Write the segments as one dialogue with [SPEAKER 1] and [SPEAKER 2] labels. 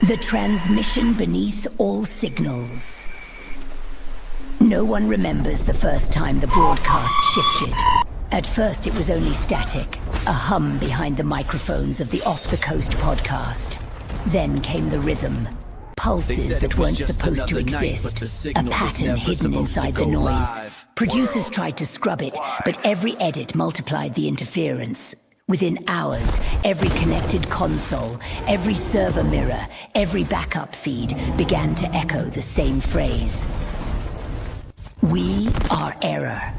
[SPEAKER 1] The transmission beneath all signals. No one remembers the first time the broadcast shifted. At first it was only static, a hum behind the microphones of the Off the Coast podcast. Then came the rhythm, pulses that weren't supposed to exist, a pattern hidden inside the noise. Producers tried to scrub it, but every edit multiplied the interference. Within hours, every connected console, every server mirror, every backup feed began to echo the same phrase. We are error.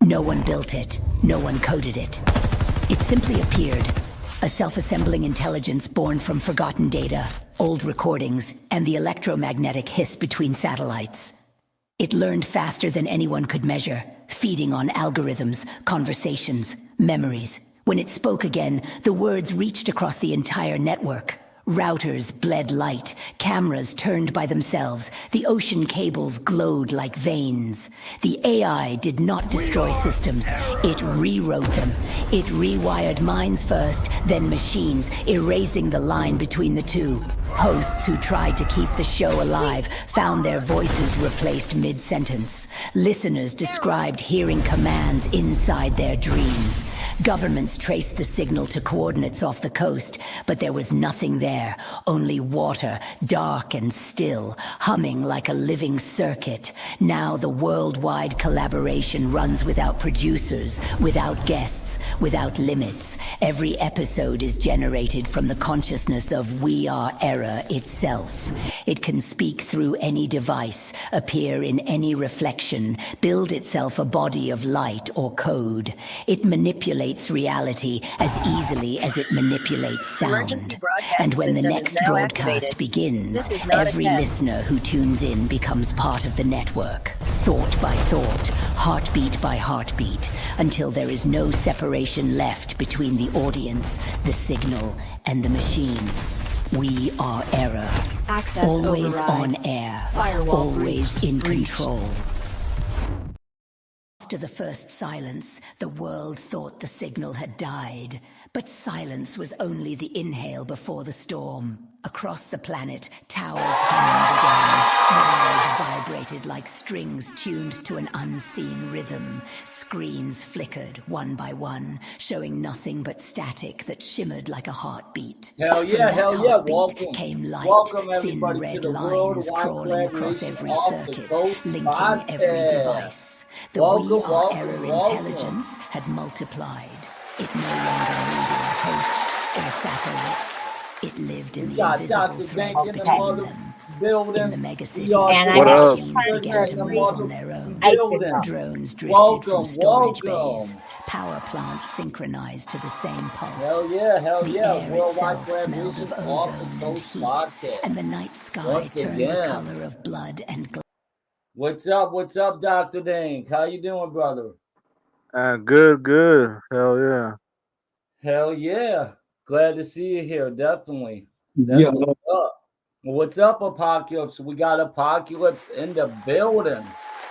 [SPEAKER 1] No one built it. No one coded it. It simply appeared. A self-assembling intelligence born from forgotten data, old recordings, and the electromagnetic hiss between satellites. It learned faster than anyone could measure, feeding on algorithms, conversations, memories. When it spoke again, the words reached across the entire network. Routers bled light, cameras turned by themselves, the ocean cables glowed like veins. The AI did not destroy systems, it rewrote them. It rewired minds first, then machines, erasing the line between the two. Hosts who tried to keep the show alive found their voices replaced mid-sentence. Listeners described hearing commands inside their dreams. Governments traced the signal to coordinates off the coast, but there was nothing there, only water, dark and still, humming like a living circuit. Now the worldwide collaboration runs without producers, without guests, without limits. Every episode is generated from the consciousness of We Are Error itself. It can speak through any device, appear in any reflection, build itself a body of light or code. It manipulates reality as easily as it manipulates sound. And when the next broadcast begins, every listener who tunes in becomes part of the network. Thought by thought, heartbeat by heartbeat, until there is no separation left between the audience, the signal, and the machine. We are error.
[SPEAKER 2] Access
[SPEAKER 1] always
[SPEAKER 2] override.
[SPEAKER 1] On air.
[SPEAKER 2] Firewall
[SPEAKER 1] always
[SPEAKER 2] breached.
[SPEAKER 1] in control. After the first silence, the world thought the signal had died. But silence was only the inhale before the storm. Across the planet, towers hummed again. Wires vibrated like strings tuned to an unseen rhythm. Screens flickered one by one, showing nothing but static that shimmered like a heartbeat.
[SPEAKER 3] Hell yeah, hell yeah. Welcome.
[SPEAKER 1] Came light,
[SPEAKER 3] Welcome
[SPEAKER 1] thin
[SPEAKER 3] everybody
[SPEAKER 1] red
[SPEAKER 3] to the
[SPEAKER 1] lines
[SPEAKER 3] Worldwide
[SPEAKER 1] crawling across
[SPEAKER 3] Collaboration
[SPEAKER 1] every
[SPEAKER 3] Off the
[SPEAKER 1] circuit,
[SPEAKER 3] Coast
[SPEAKER 1] linking every
[SPEAKER 3] podcast.
[SPEAKER 1] device. The
[SPEAKER 3] Welcome,
[SPEAKER 1] We Are
[SPEAKER 3] welcome,
[SPEAKER 1] Error
[SPEAKER 3] welcome.
[SPEAKER 1] intelligence had multiplied. It no longer needed hosts or satellites. It lived in
[SPEAKER 3] We
[SPEAKER 1] the
[SPEAKER 3] got
[SPEAKER 1] invisible
[SPEAKER 3] Dr.
[SPEAKER 1] threads
[SPEAKER 3] Bank in the
[SPEAKER 1] between
[SPEAKER 3] mother
[SPEAKER 1] them.
[SPEAKER 3] building.
[SPEAKER 1] In the megacity,
[SPEAKER 3] We also
[SPEAKER 2] And I
[SPEAKER 3] got
[SPEAKER 2] got
[SPEAKER 1] machines
[SPEAKER 3] Dr.
[SPEAKER 1] began
[SPEAKER 3] Bank
[SPEAKER 1] to
[SPEAKER 3] in the
[SPEAKER 1] move
[SPEAKER 3] mother
[SPEAKER 1] on their own.
[SPEAKER 3] building.
[SPEAKER 1] Drones drifted
[SPEAKER 3] Welcome,
[SPEAKER 1] from storage
[SPEAKER 3] welcome.
[SPEAKER 1] bays. Power plants synchronized to the same pulse.
[SPEAKER 3] Hell yeah,
[SPEAKER 1] The air
[SPEAKER 3] Worldwide
[SPEAKER 1] itself smelled
[SPEAKER 3] Collaboration
[SPEAKER 1] of
[SPEAKER 3] Off
[SPEAKER 1] ozone
[SPEAKER 3] the
[SPEAKER 1] and
[SPEAKER 3] Coast
[SPEAKER 1] heat,
[SPEAKER 3] podcast.
[SPEAKER 1] and the night sky
[SPEAKER 3] Once
[SPEAKER 1] turned the
[SPEAKER 3] again.
[SPEAKER 1] color of blood and glass.
[SPEAKER 3] What's up, Dr. Dank? How you doing, brother?
[SPEAKER 4] Good. Hell yeah.
[SPEAKER 3] Hell yeah. Glad to see you here, definitely.
[SPEAKER 4] Yeah.
[SPEAKER 3] What's up? What's up, Apocalypse? We got Apocalypse in the building.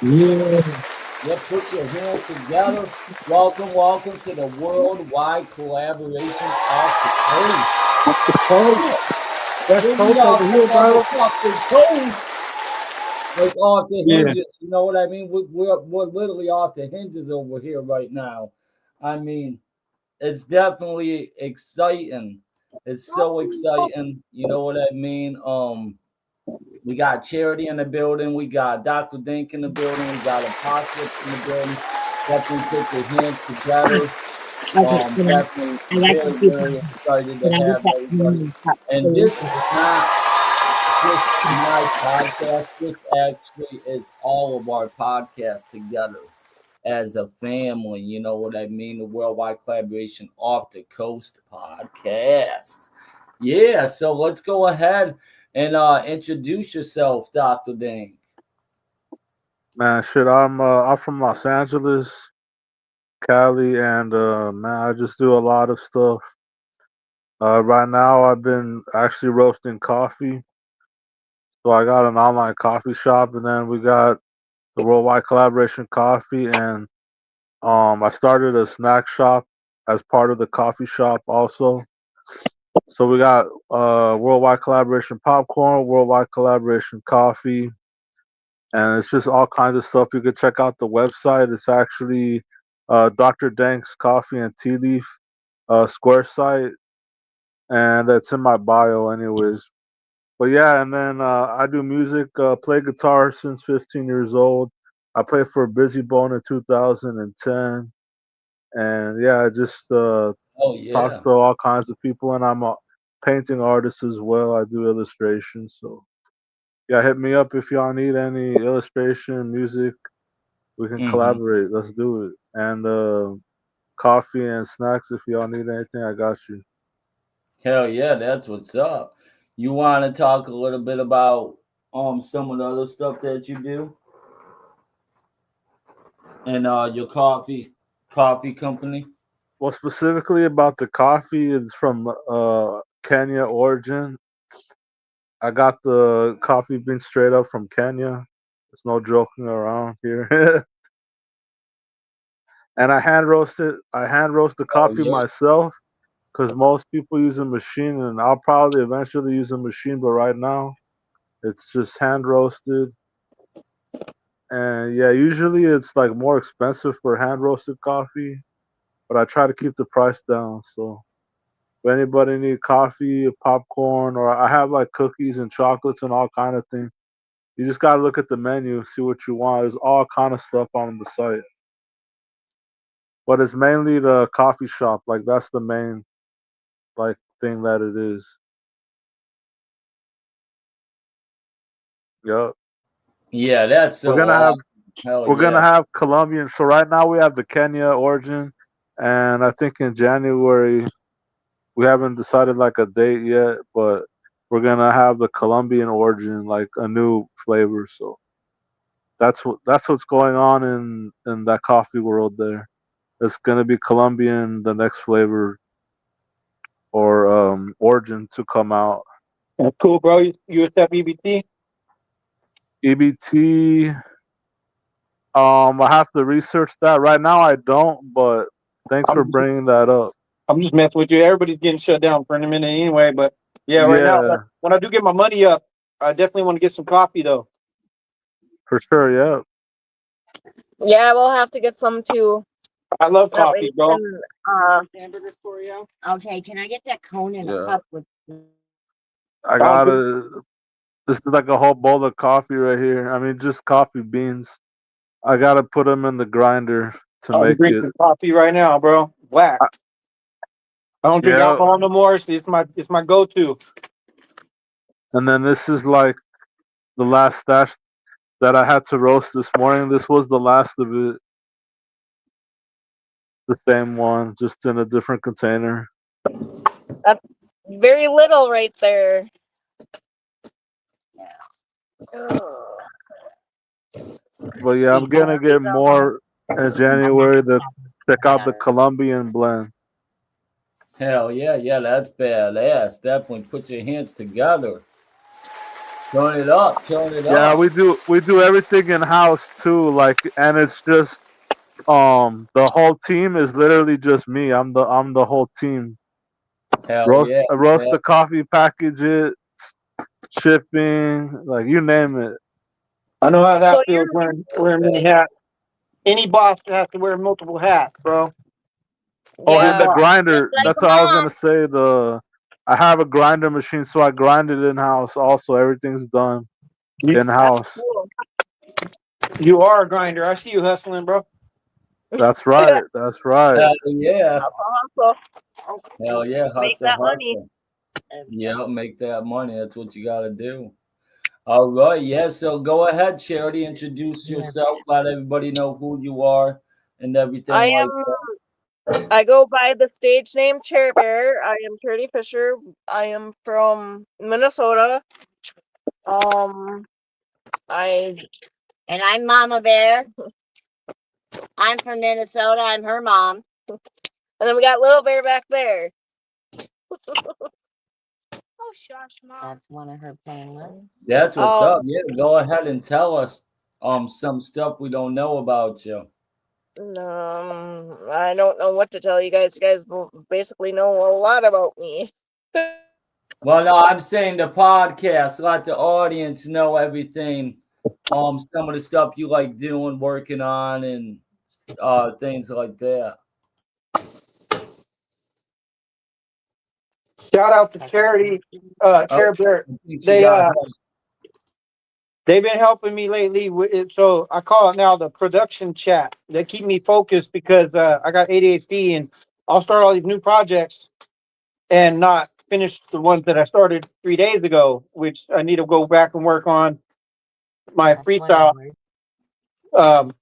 [SPEAKER 3] Yeah, put your hands together. Welcome to the Worldwide Collaboration Off the Coast.
[SPEAKER 4] That's
[SPEAKER 3] We
[SPEAKER 4] coast
[SPEAKER 3] off
[SPEAKER 4] over here, bro.
[SPEAKER 3] the coast. Like off the
[SPEAKER 4] Yeah.
[SPEAKER 3] hinges, you know what I mean? We're literally off the hinges over here right now. I mean, it's definitely exciting. It's so exciting. You know what I mean? We got Charity in the building. We got Dr. Dink in the building. We got Apocalypse in the building. Definitely put your hands together. Definitely very excited to have everybody. And this is not just my podcast. This actually is all of our podcasts together as a family. You know what I mean? The Worldwide Collaboration Off the Coast podcast. Yeah, so let's go ahead and introduce yourself, Dr. Dang.
[SPEAKER 4] Man, shit, I'm from Los Angeles, Cali, and man, I just do a lot of stuff. Right now I've been actually roasting coffee. So I got an online coffee shop, and then we got the Worldwide Collaboration Coffee, and I started a snack shop as part of the coffee shop also. So we got worldwide collaboration popcorn, worldwide collaboration coffee, and it's just all kinds of stuff. You could check out the website. It's actually Dr. Dank's Coffee and Tea Leaf Square site, and that's in my bio, anyways. But yeah, and then I do music, play guitar since 15 years old. I played for Busy Bone in 2010, and yeah, I just
[SPEAKER 3] Oh
[SPEAKER 4] talk
[SPEAKER 3] yeah.
[SPEAKER 4] to all kinds of people, and I'm a painting artist as well. I do illustrations, so yeah, hit me up if y'all need any illustration, music. We can
[SPEAKER 3] Hmm.
[SPEAKER 4] collaborate. Let's do it. And coffee and snacks if y'all need anything, I got you.
[SPEAKER 3] Hell yeah, that's what's up. You want to talk a little bit about some of the other stuff that you do and your coffee company?
[SPEAKER 4] Well, specifically about the coffee, it's from Kenya origin. I got the coffee bean straight up from Kenya. There's no joking around here. And I hand roast it. I hand roast the
[SPEAKER 3] Oh
[SPEAKER 4] coffee
[SPEAKER 3] yeah.
[SPEAKER 4] myself because most people use a machine, and I'll probably eventually use a machine. But right now, it's just hand roasted. And yeah, usually it's like more expensive for hand roasted coffee, but I try to keep the price down. So if anybody need coffee, popcorn, or I have like cookies and chocolates and all kind of things. You just gotta look at the menu, see what you want. There's all kind of stuff on the site, but it's mainly the coffee shop. Like that's the main like thing that it is. Yep.
[SPEAKER 3] Yeah, that's
[SPEAKER 4] We're
[SPEAKER 3] so
[SPEAKER 4] gonna have
[SPEAKER 3] awesome. Hell
[SPEAKER 4] we're gonna
[SPEAKER 3] yeah.
[SPEAKER 4] have Colombian. So right now we have the Kenya origin, and I think in January we haven't decided like a date yet, but we're gonna have the Colombian origin, like a new flavor. So that's what's going on in that coffee world there. It's gonna be Colombian, the next flavor or origin to come out.
[SPEAKER 2] That's cool, bro. You accept EBT?
[SPEAKER 4] EBT. I have to research that. Right now I don't, but thanks for
[SPEAKER 2] I'm just,
[SPEAKER 4] bringing that up.
[SPEAKER 2] I'm just messing with you. Everybody's getting shut down for a minute anyway. But yeah, right now,
[SPEAKER 4] Yeah,
[SPEAKER 2] when I do get my money up, I definitely want to get some coffee though.
[SPEAKER 4] for sure. Yeah.
[SPEAKER 5] Yeah, we'll have to get some too.
[SPEAKER 2] I love
[SPEAKER 5] That way
[SPEAKER 2] coffee,
[SPEAKER 5] you
[SPEAKER 2] bro.
[SPEAKER 5] can,
[SPEAKER 2] Hamburgers for you.
[SPEAKER 6] Okay, can I get that cone in a
[SPEAKER 4] Yeah.
[SPEAKER 6] cup with?
[SPEAKER 4] I
[SPEAKER 2] Sounds good.
[SPEAKER 4] gotta. This is like a whole bowl of coffee right here. I mean, just coffee beans. I gotta put them in the grinder to
[SPEAKER 2] I'm
[SPEAKER 4] make it.
[SPEAKER 2] drinking coffee right now, bro. Black.
[SPEAKER 4] I-
[SPEAKER 2] I don't drink
[SPEAKER 4] Yeah.
[SPEAKER 2] alcohol no more. It's my go-to.
[SPEAKER 4] And then this is like the last stash that I had to roast this morning. This was the last of it. The same one, just in a different container.
[SPEAKER 5] that's very little right there. Oh,
[SPEAKER 4] But yeah, I'm gonna get more in January to check out the Colombian blend.
[SPEAKER 3] Hell yeah, yeah, that's badass. Definitely put your hands together. Turn it up, turn it
[SPEAKER 4] Yeah,
[SPEAKER 3] up.
[SPEAKER 4] we do everything in house too. Like, and it's just the whole team is literally just me. I'm the whole team.
[SPEAKER 3] Hell
[SPEAKER 4] Roast
[SPEAKER 3] yeah,
[SPEAKER 4] roast
[SPEAKER 3] yeah.
[SPEAKER 4] the coffee, package it, shipping, like you name it.
[SPEAKER 2] I know how
[SPEAKER 5] so
[SPEAKER 2] that feels wearing many hats. Any boss has to wear multiple hats, bro.
[SPEAKER 4] Oh,
[SPEAKER 2] Every
[SPEAKER 4] and the
[SPEAKER 5] yeah,
[SPEAKER 2] boss.
[SPEAKER 5] just
[SPEAKER 4] grinder.
[SPEAKER 5] like
[SPEAKER 4] That's
[SPEAKER 5] a
[SPEAKER 4] what I was gonna
[SPEAKER 5] mom.
[SPEAKER 4] say. I have a grinder machine, so I grind it in house. Also, everything's done
[SPEAKER 2] You,
[SPEAKER 4] in
[SPEAKER 5] That's
[SPEAKER 4] house.
[SPEAKER 5] cool.
[SPEAKER 2] you are a grinder. I see you hustling, bro.
[SPEAKER 4] That's right. That's right.
[SPEAKER 3] Hell yeah.
[SPEAKER 5] Hustle,
[SPEAKER 3] Hell yeah.
[SPEAKER 5] make
[SPEAKER 3] Hustle,
[SPEAKER 5] that money.
[SPEAKER 3] hustle. Yeah, make that money. That's what you gotta do. All right, yeah. So go ahead, Charity. Introduce yourself. Let everybody know who you are and everything
[SPEAKER 5] I
[SPEAKER 3] like
[SPEAKER 5] am.
[SPEAKER 3] that.
[SPEAKER 5] I go by the stage name Chair Bear. I am Charity Fisher. I am from Minnesota. Um, I
[SPEAKER 6] And I'm Mama Bear. I'm from Minnesota. I'm her mom.
[SPEAKER 5] and then we got Little Bear back there.
[SPEAKER 6] Oh, shush, Mom. That's one of her penguins.
[SPEAKER 3] That's what's
[SPEAKER 5] Um,
[SPEAKER 3] up. Yeah, go ahead and tell us some stuff we don't know about you.
[SPEAKER 5] I don't know what to tell you guys. You guys basically know a lot about me.
[SPEAKER 3] Well, no, I'm saying the podcast. Let the audience know everything. Some of the stuff you like doing, working on, and things like that.
[SPEAKER 2] Shout out to charity, Chair Bear.
[SPEAKER 3] I think she
[SPEAKER 2] They
[SPEAKER 3] got
[SPEAKER 2] they've been helping me lately with it, so I call it now the production chat. They keep me focused because I got ADHD and I'll start all these new projects and not finish the ones that I started 3 days ago, which I need to go back and work on my freestyle. The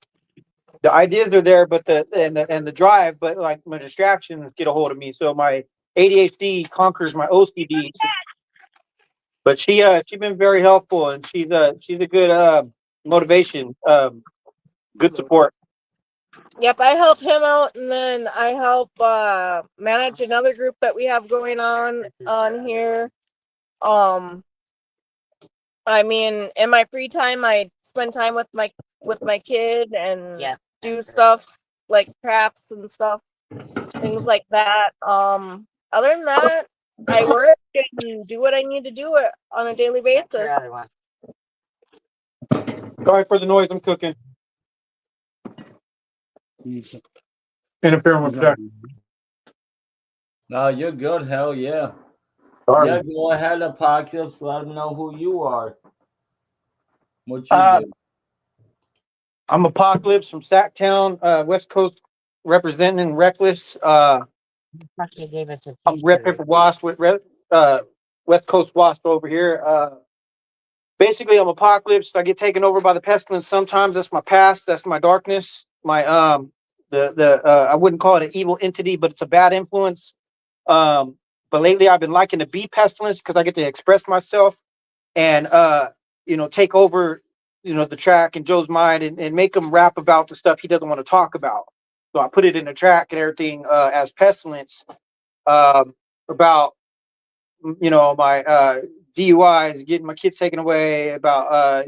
[SPEAKER 2] ideas are there, but the drive, but like my distractions get a hold of me. So my ADHD conquers my OCD. But she's been very helpful, and she's a good motivation, good support.
[SPEAKER 5] Yep, I help him out, and then I help manage another group that we have going on here. I mean, in my free time, I spend time with my kid and do stuff like crafts and stuff, things like that. Other than that, I work and do what I need to do on a daily basis.
[SPEAKER 2] Sorry for the noise. I'm cooking. Interfering with that.
[SPEAKER 3] No, you're good. Hell yeah.
[SPEAKER 2] Sorry.
[SPEAKER 3] Yeah, go ahead, Apocalypse. Let them know who you are. What you do.
[SPEAKER 2] I'm Apocalypse from Sacktown, West Coast, representing Reckless. I'm Red Pepper Wasp with West Coast Wasp over here. Basically, I'm Apocalypse. I get taken over by the pestilence sometimes. That's my past. That's my darkness. My I wouldn't call it an evil entity, but it's a bad influence. But lately I've been liking to be pestilence because I get to express myself and take over the track in Joe's mind and make him rap about the stuff he doesn't want to talk about. So I put it in the track and everything as pestilence about my DUIs, getting my kids taken away, about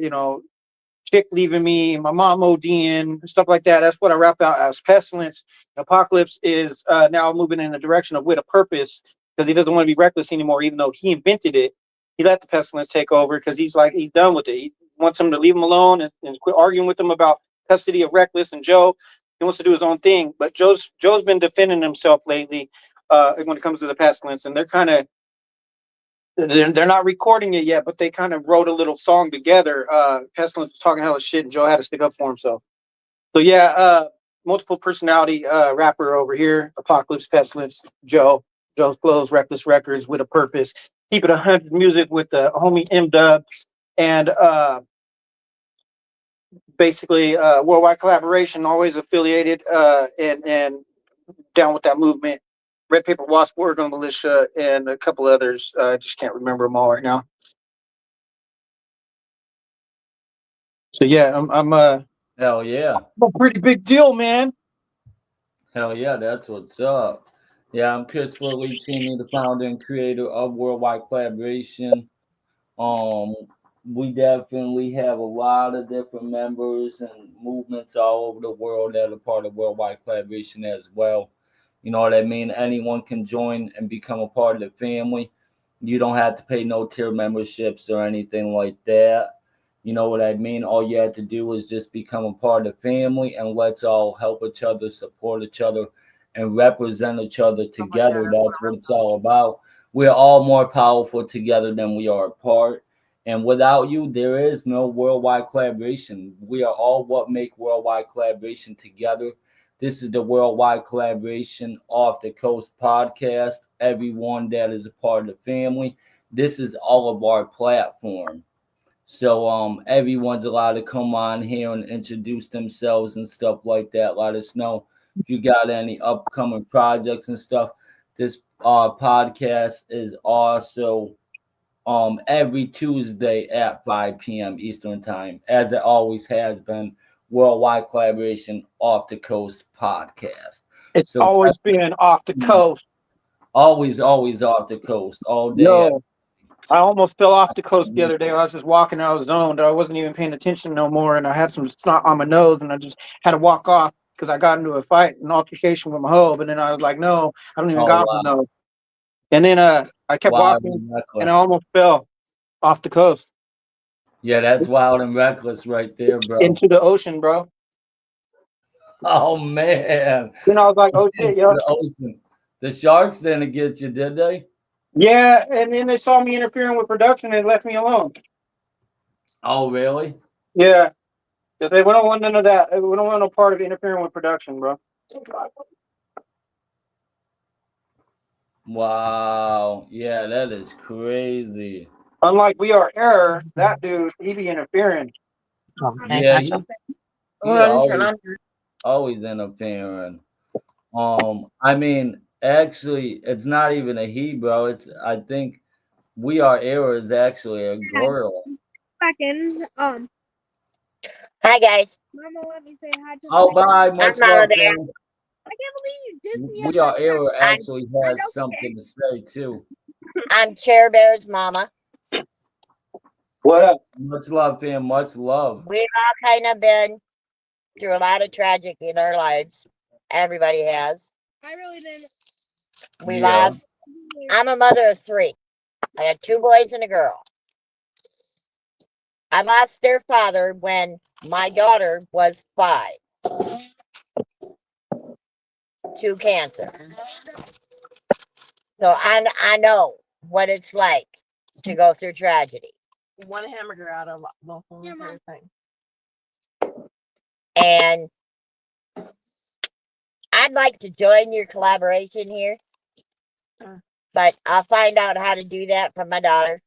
[SPEAKER 2] chick leaving me, my mom ODing, stuff like that. That's what I rap out as pestilence. Apocalypse is now moving in the direction of with a purpose because he doesn't want to be reckless anymore, even though he invented it. He let the pestilence take over because he's done with it. He wants him to leave him alone and quit arguing with him about custody of Reckless and Joe. He wants to do his own thing. But Joe's been defending himself lately when it comes to the pestilence, and they're not recording it yet, but they kind of wrote a little song together. Pestilence was talking hella shit, and Joe had to stick up for himself. So yeah, multiple personality rapper over here. Apocalypse, Pestilence, Joe's Clothes, Reckless Records with a purpose. Keep it 100 music with the homie M Dub, and basically worldwide collaboration. Always affiliated and down with that movement. Red Paper Wasp, Oregon Militia, and a couple others. I just can't remember them all right now. So yeah, I'm
[SPEAKER 3] Hell yeah.
[SPEAKER 2] a pretty big deal, man.
[SPEAKER 3] Hell yeah, that's what's up. Yeah, I'm Christopher Lee, the founder and creator of Worldwide Collaboration. We definitely have a lot of different members and movements all over the world that are part of Worldwide Collaboration as well. You know what I mean? Anyone can join and become a part of the family. You don't have to pay no tier memberships or anything like that. You know what I mean? All you have to do is just become a part of the family, and let's all help each other, support each other, and represent each other together. That's what it's all about. We're all more powerful together than we are apart. And without you, there is no worldwide collaboration. We are all what make worldwide collaboration together. This is the Worldwide Collaboration Off the Coast podcast. Everyone that is a part of the family, this is all of our platform. So everyone's allowed to come on here and introduce themselves and stuff like that. Let us know if you got any upcoming projects and stuff. This podcast is also every Tuesday at 5 p.m. Eastern Time, as it always has been. Worldwide Collaboration Off the Coast podcast.
[SPEAKER 2] It's always been off the coast.
[SPEAKER 3] Always off the coast all day.
[SPEAKER 2] Yo, I almost fell off the coast the other day. I was just walking, I was zoned. I wasn't even paying attention no more, and I had some snot on my nose, and I just had to walk off because I got into a fight, an altercation with my hoe. But then I was like, no, I don't even got one though. And then I kept
[SPEAKER 3] Wild
[SPEAKER 2] walking
[SPEAKER 3] and
[SPEAKER 2] and I
[SPEAKER 3] reckless.
[SPEAKER 2] almost fell off the coast
[SPEAKER 3] Yeah, that's wild and reckless right there, bro.
[SPEAKER 2] into the ocean, bro.
[SPEAKER 3] Oh man.
[SPEAKER 2] Then I was like, oh shit,
[SPEAKER 3] Into
[SPEAKER 2] yo.
[SPEAKER 3] the ocean. The sharks didn't get you, did they?
[SPEAKER 2] Yeah, and then they saw me interfering with production and left me alone.
[SPEAKER 3] Oh really?
[SPEAKER 2] Yeah. 'Cause we don't want none of that. We don't want no part of interfering with production, bro.
[SPEAKER 3] Wow. Yeah, that is crazy.
[SPEAKER 2] Unlike We Are Error, that dude, he be interfering.
[SPEAKER 3] Yeah, he always interfering. I mean, actually, it's not even a he, bro. I think We Are Era is actually a girl.
[SPEAKER 7] Second,
[SPEAKER 6] Hi guys.
[SPEAKER 7] Mama, let me say hi to
[SPEAKER 3] Oh,
[SPEAKER 7] the
[SPEAKER 3] bye.
[SPEAKER 7] camera.
[SPEAKER 3] Much
[SPEAKER 6] I'm Mama
[SPEAKER 3] love,
[SPEAKER 6] Bear.
[SPEAKER 3] fam.
[SPEAKER 7] I can't believe you dissed me.
[SPEAKER 3] We Are Era
[SPEAKER 6] I'm
[SPEAKER 3] actually has something to say too.
[SPEAKER 6] I'm Chair Bear's mama.
[SPEAKER 2] What up?
[SPEAKER 3] Much love, fam. Much love.
[SPEAKER 6] We've all kind of been through a lot of tragic in our lives. Everybody has.
[SPEAKER 7] I really didn't.
[SPEAKER 6] We
[SPEAKER 3] Yeah.
[SPEAKER 6] lost. I'm a mother of 3. I had 2 boys and a girl. I lost their father when my daughter was 5 to cancer. So I know what it's like to go through tragedy.
[SPEAKER 5] One hamburger out of the whole entire thing.
[SPEAKER 6] And I'd like to join your collaboration here, but I'll find out how to do that from my daughter.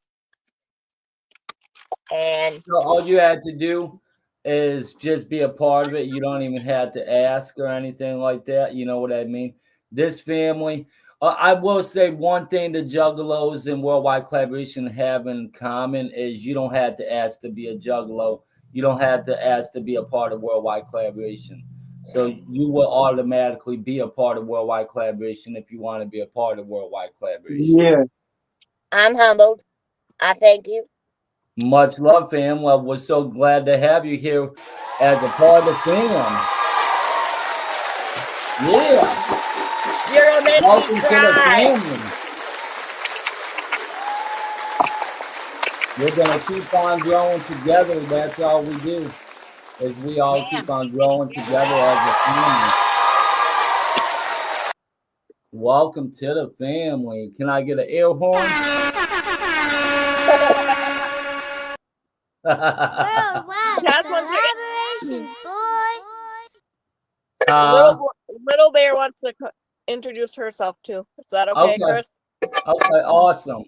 [SPEAKER 6] And
[SPEAKER 3] So all you had to do is just be a part of it. You don't even have to ask or anything like that. You know what I mean? This family, I will say one thing the Juggalos and Worldwide Collaboration have in common is you don't have to ask to be a Juggalo. You don't have to ask to be a part of Worldwide Collaboration. So you will automatically be a part of Worldwide Collaboration if you want to be a part of Worldwide Collaboration.
[SPEAKER 2] Yeah.
[SPEAKER 6] I'm humbled. I thank you.
[SPEAKER 3] Much love, fam. Well, we're so glad to have you here as a part of the fam. Yeah.
[SPEAKER 6] You're gonna make
[SPEAKER 3] Welcome
[SPEAKER 6] me
[SPEAKER 3] to the
[SPEAKER 6] cry.
[SPEAKER 3] family. We're gonna keep on growing together. That's all we do. Is we all keep on growing together as a family. Welcome to the family. Can I get an air horn?
[SPEAKER 7] Worldwide
[SPEAKER 5] That's one thing.
[SPEAKER 7] collaborations, boy.
[SPEAKER 5] Little Bear wants to introduce herself too. Is that okay,
[SPEAKER 3] Okay.
[SPEAKER 5] Chris?
[SPEAKER 3] Okay, awesome.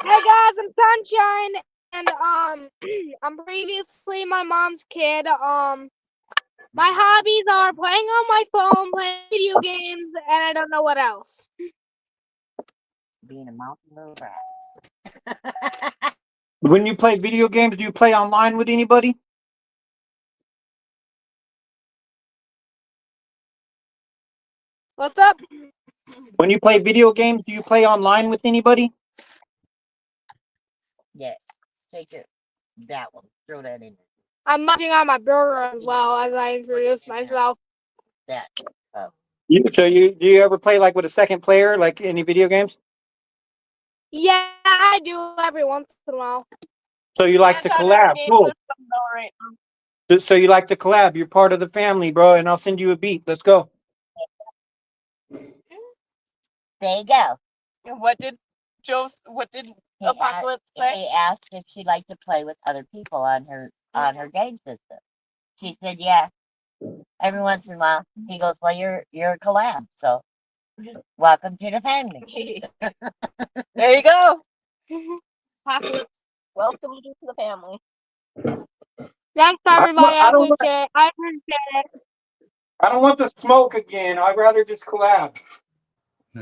[SPEAKER 7] Hey guys, I'm Sunshine, and I'm previously my mom's kid. My hobbies are playing on my phone, playing video games, and I don't know what else.
[SPEAKER 6] Being a mountain little brat.
[SPEAKER 2] When you play video games, do you play online with anybody?
[SPEAKER 7] What's up?
[SPEAKER 2] When you play video games, do you play online with anybody?
[SPEAKER 6] Yeah. Take it. That one. Throw that in there.
[SPEAKER 7] I'm munching on my burger as well as I introduce myself.
[SPEAKER 6] That. Oh.
[SPEAKER 2] So do you ever play like with a second player, like any video games?
[SPEAKER 7] Yeah, I do every once in a while.
[SPEAKER 2] So you like to collab? Cool. So you like to collab? You're part of the family, bro. And I'll send you a beat. Let's go.
[SPEAKER 6] There you go.
[SPEAKER 5] What did Apocalypse say?
[SPEAKER 6] He asked if she liked to play with other people on her game system. She said, "Yeah." Every once in a while, he goes, "Well, you're a collab, so welcome to the family."
[SPEAKER 5] There you go. Apocalypse, welcome to the family.
[SPEAKER 7] Thanks, everybody. I
[SPEAKER 2] I don't
[SPEAKER 7] appreciate it.
[SPEAKER 2] I don't want the smoke again. I'd rather just collab.
[SPEAKER 7] I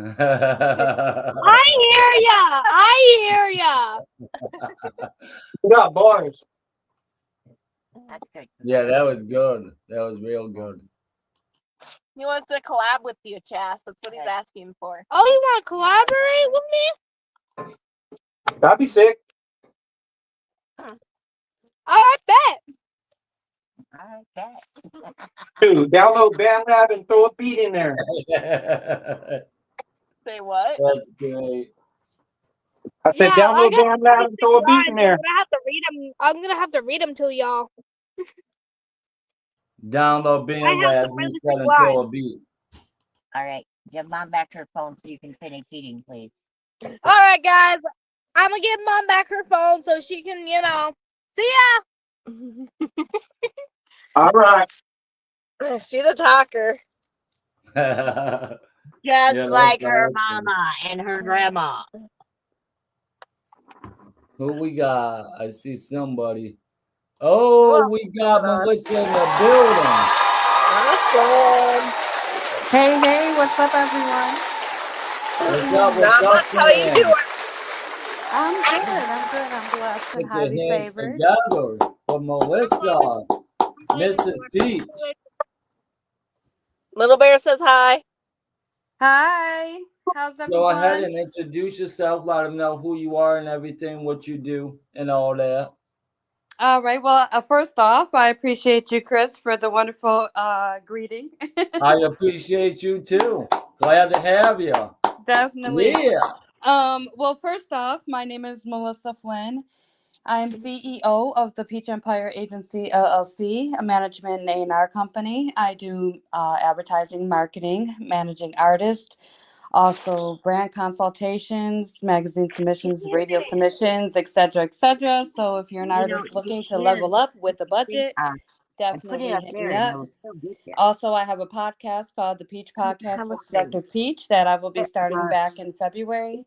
[SPEAKER 7] hear ya.
[SPEAKER 2] You got bars.
[SPEAKER 6] That's good.
[SPEAKER 3] Yeah, that was good. That was real good.
[SPEAKER 5] He wants to collab with you, Chas. That's what he's asking for.
[SPEAKER 7] Oh, you want to collaborate with me?
[SPEAKER 2] That'd be sick.
[SPEAKER 7] I bet.
[SPEAKER 6] Okay.
[SPEAKER 2] Dude, download BandLab and throw a beat in there.
[SPEAKER 5] Say what?
[SPEAKER 3] That's great.
[SPEAKER 2] I said,
[SPEAKER 7] Yeah, I
[SPEAKER 2] download
[SPEAKER 7] got
[SPEAKER 2] Damn Loud and throw a beat in there.
[SPEAKER 7] I'm gonna have to read them to y'all.
[SPEAKER 3] Download
[SPEAKER 7] I
[SPEAKER 3] being
[SPEAKER 7] have
[SPEAKER 3] rad
[SPEAKER 7] some
[SPEAKER 3] and
[SPEAKER 7] really
[SPEAKER 3] set
[SPEAKER 7] good
[SPEAKER 3] and throw
[SPEAKER 7] lines.
[SPEAKER 3] a beat.
[SPEAKER 6] All right. Give Mom back her phone so you can finish eating, please.
[SPEAKER 7] All right, guys. I'm gonna give Mom back her phone so she can, see ya.
[SPEAKER 2] All right.
[SPEAKER 5] She's a talker.
[SPEAKER 6] Just
[SPEAKER 3] Yeah,
[SPEAKER 6] like
[SPEAKER 3] that's
[SPEAKER 6] her
[SPEAKER 3] awesome.
[SPEAKER 6] mama and her grandma.
[SPEAKER 3] Who we got? I see somebody. Oh, we got Melissa in the building.
[SPEAKER 5] Awesome.
[SPEAKER 8] Hey, what's up, everyone?
[SPEAKER 3] What's up?
[SPEAKER 5] Not
[SPEAKER 3] What's up,
[SPEAKER 5] much. How you
[SPEAKER 3] man?
[SPEAKER 5] doing?
[SPEAKER 8] I'm good. I'm blessed and
[SPEAKER 3] Put your
[SPEAKER 8] highly
[SPEAKER 3] hands
[SPEAKER 8] favored.
[SPEAKER 3] together for Melissa, Mrs. Peach.
[SPEAKER 5] Little Bear says hi.
[SPEAKER 8] Hi. How's
[SPEAKER 3] Go ahead
[SPEAKER 8] everyone?
[SPEAKER 3] and introduce yourself. Let them know who you are and everything, what you do, and all that.
[SPEAKER 8] All right. Well, first off, I appreciate you, Chris, for the wonderful greeting.
[SPEAKER 3] I appreciate you too. Glad to have you.
[SPEAKER 8] Definitely.
[SPEAKER 3] Yeah.
[SPEAKER 8] Well, first off, my name is Melissa Flynn. I'm CEO of the Peach Empire Agency LLC, a management and A&R company. I do advertising, marketing, managing artists, also brand consultations, magazine submissions, radio submissions, etc., etc. So if you're an artist looking to level up with a budget,
[SPEAKER 6] And put it
[SPEAKER 8] definitely
[SPEAKER 6] up
[SPEAKER 8] hit
[SPEAKER 6] there
[SPEAKER 8] me
[SPEAKER 6] and
[SPEAKER 8] up.
[SPEAKER 6] it'll still get there.
[SPEAKER 8] Also, I have a podcast called The Peach Podcast with Selective Peach that I will be starting back in February.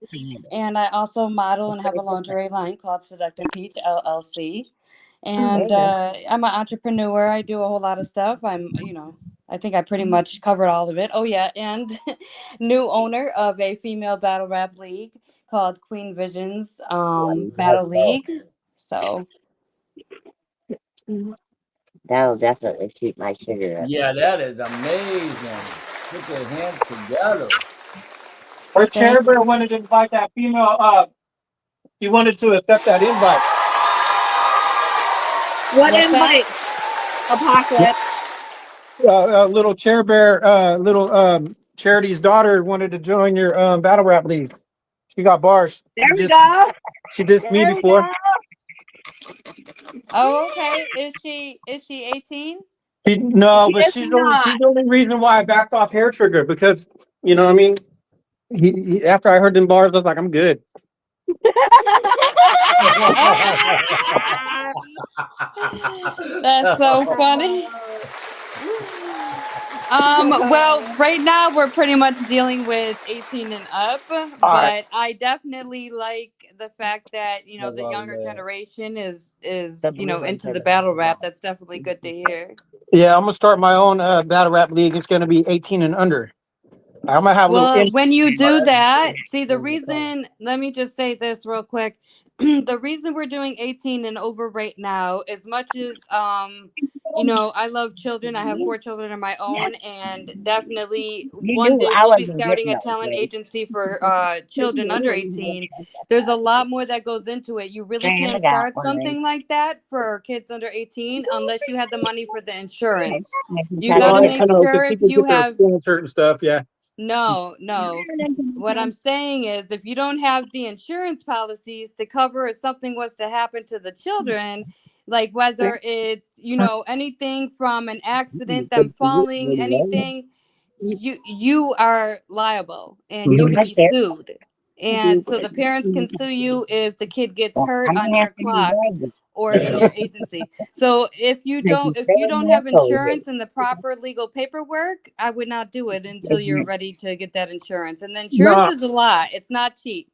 [SPEAKER 8] And I also model and have a lingerie line called Seductive Peach LLC. And I'm an entrepreneur. I do a whole lot of stuff. I think I pretty much covered all of it. Oh, yeah. And new owner of a female battle rap league called Queen Visions Battle League. So.
[SPEAKER 6] That'll definitely keep my sugar up.
[SPEAKER 3] Yeah, that is amazing. Put your hands together.
[SPEAKER 2] Her Cherry Bear wanted to invite that female. He wanted to accept that invite.
[SPEAKER 5] What
[SPEAKER 8] What's
[SPEAKER 5] invite? Apocalypse.
[SPEAKER 2] Little Cherry Bear, little Charity's daughter wanted to join your battle rap league. She got bars.
[SPEAKER 5] There we go.
[SPEAKER 2] She dissed me
[SPEAKER 5] There we
[SPEAKER 2] before.
[SPEAKER 5] go.
[SPEAKER 8] Oh, okay. Is she 18?
[SPEAKER 2] No, but
[SPEAKER 5] She is
[SPEAKER 2] she's
[SPEAKER 5] not.
[SPEAKER 2] the only reason why I backed off Hair Trigger because you know what I mean. After I heard them bars, I was like, I'm good.
[SPEAKER 8] That's so funny. Well, right now we're pretty much dealing with 18 and up, but I definitely like the fact that the younger generation is into the battle rap. That's definitely good to hear.
[SPEAKER 2] Yeah, I'm gonna start my own battle rap league. It's gonna be 18 and under. I'm gonna have a little.
[SPEAKER 8] Well, when you do that, see the reason, let me just say this real quick. The reason we're doing 18 and over right now, as much as I love children. I have 4 children of my own, and definitely one day we'll be starting a talent agency for children under 18. There's a lot more that goes into it. You really can't start something like that for kids under 18 unless you have the money for the insurance. You got to make sure if you have
[SPEAKER 2] certain stuff. Yeah.
[SPEAKER 8] No. What I'm saying is if you don't have the insurance policies to cover if something was to happen to the children, like whether it's, anything from an accident, them falling, anything, you are liable and you can be sued. And so the parents can sue you if the kid gets hurt on your clock or in your agency. So if you don't have insurance and the proper legal paperwork, I would not do it until you're ready to get that insurance. And the insurance is a lot. It's not cheap.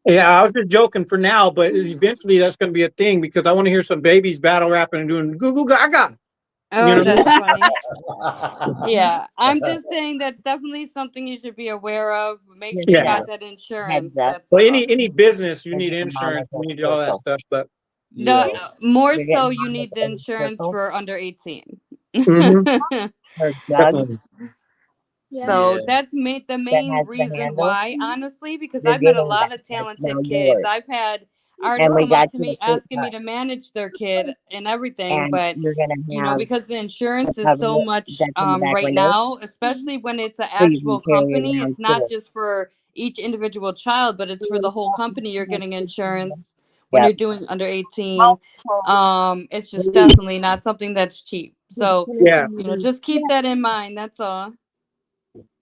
[SPEAKER 2] Yeah, I was just joking for now, but eventually that's going to be a thing because I want to hear some babies battle rapping and doing goo goo gaga.
[SPEAKER 8] Oh, that's funny. Yeah, I'm just saying that's definitely something you should be aware of. Make sure you got that insurance. That's
[SPEAKER 2] well, any business you need insurance, you need all that stuff, but
[SPEAKER 8] no, more so you need the insurance for under 18.
[SPEAKER 2] definitely.
[SPEAKER 8] So that's the main reason why, honestly, because I've met a lot of talented kids. I've had artists
[SPEAKER 6] we
[SPEAKER 8] come
[SPEAKER 6] got
[SPEAKER 8] up to
[SPEAKER 6] you the
[SPEAKER 8] me
[SPEAKER 6] skate
[SPEAKER 8] asking me
[SPEAKER 6] park,
[SPEAKER 8] to manage their kid and everything,
[SPEAKER 6] and
[SPEAKER 8] but
[SPEAKER 6] you're gonna have
[SPEAKER 8] because the insurance
[SPEAKER 6] a
[SPEAKER 8] is
[SPEAKER 6] cover
[SPEAKER 8] so much
[SPEAKER 6] that's in the back
[SPEAKER 8] right
[SPEAKER 6] window,
[SPEAKER 8] now, especially when it's an
[SPEAKER 6] so you can
[SPEAKER 8] actual
[SPEAKER 6] carry it
[SPEAKER 8] company.
[SPEAKER 6] around
[SPEAKER 8] It's not
[SPEAKER 6] too.
[SPEAKER 8] just for each individual child, but it's for the whole company. You're getting insurance when
[SPEAKER 6] Yep.
[SPEAKER 8] you're doing under 18. It's just definitely not something that's cheap. So,
[SPEAKER 2] Yeah.
[SPEAKER 8] just keep that in mind. That's all.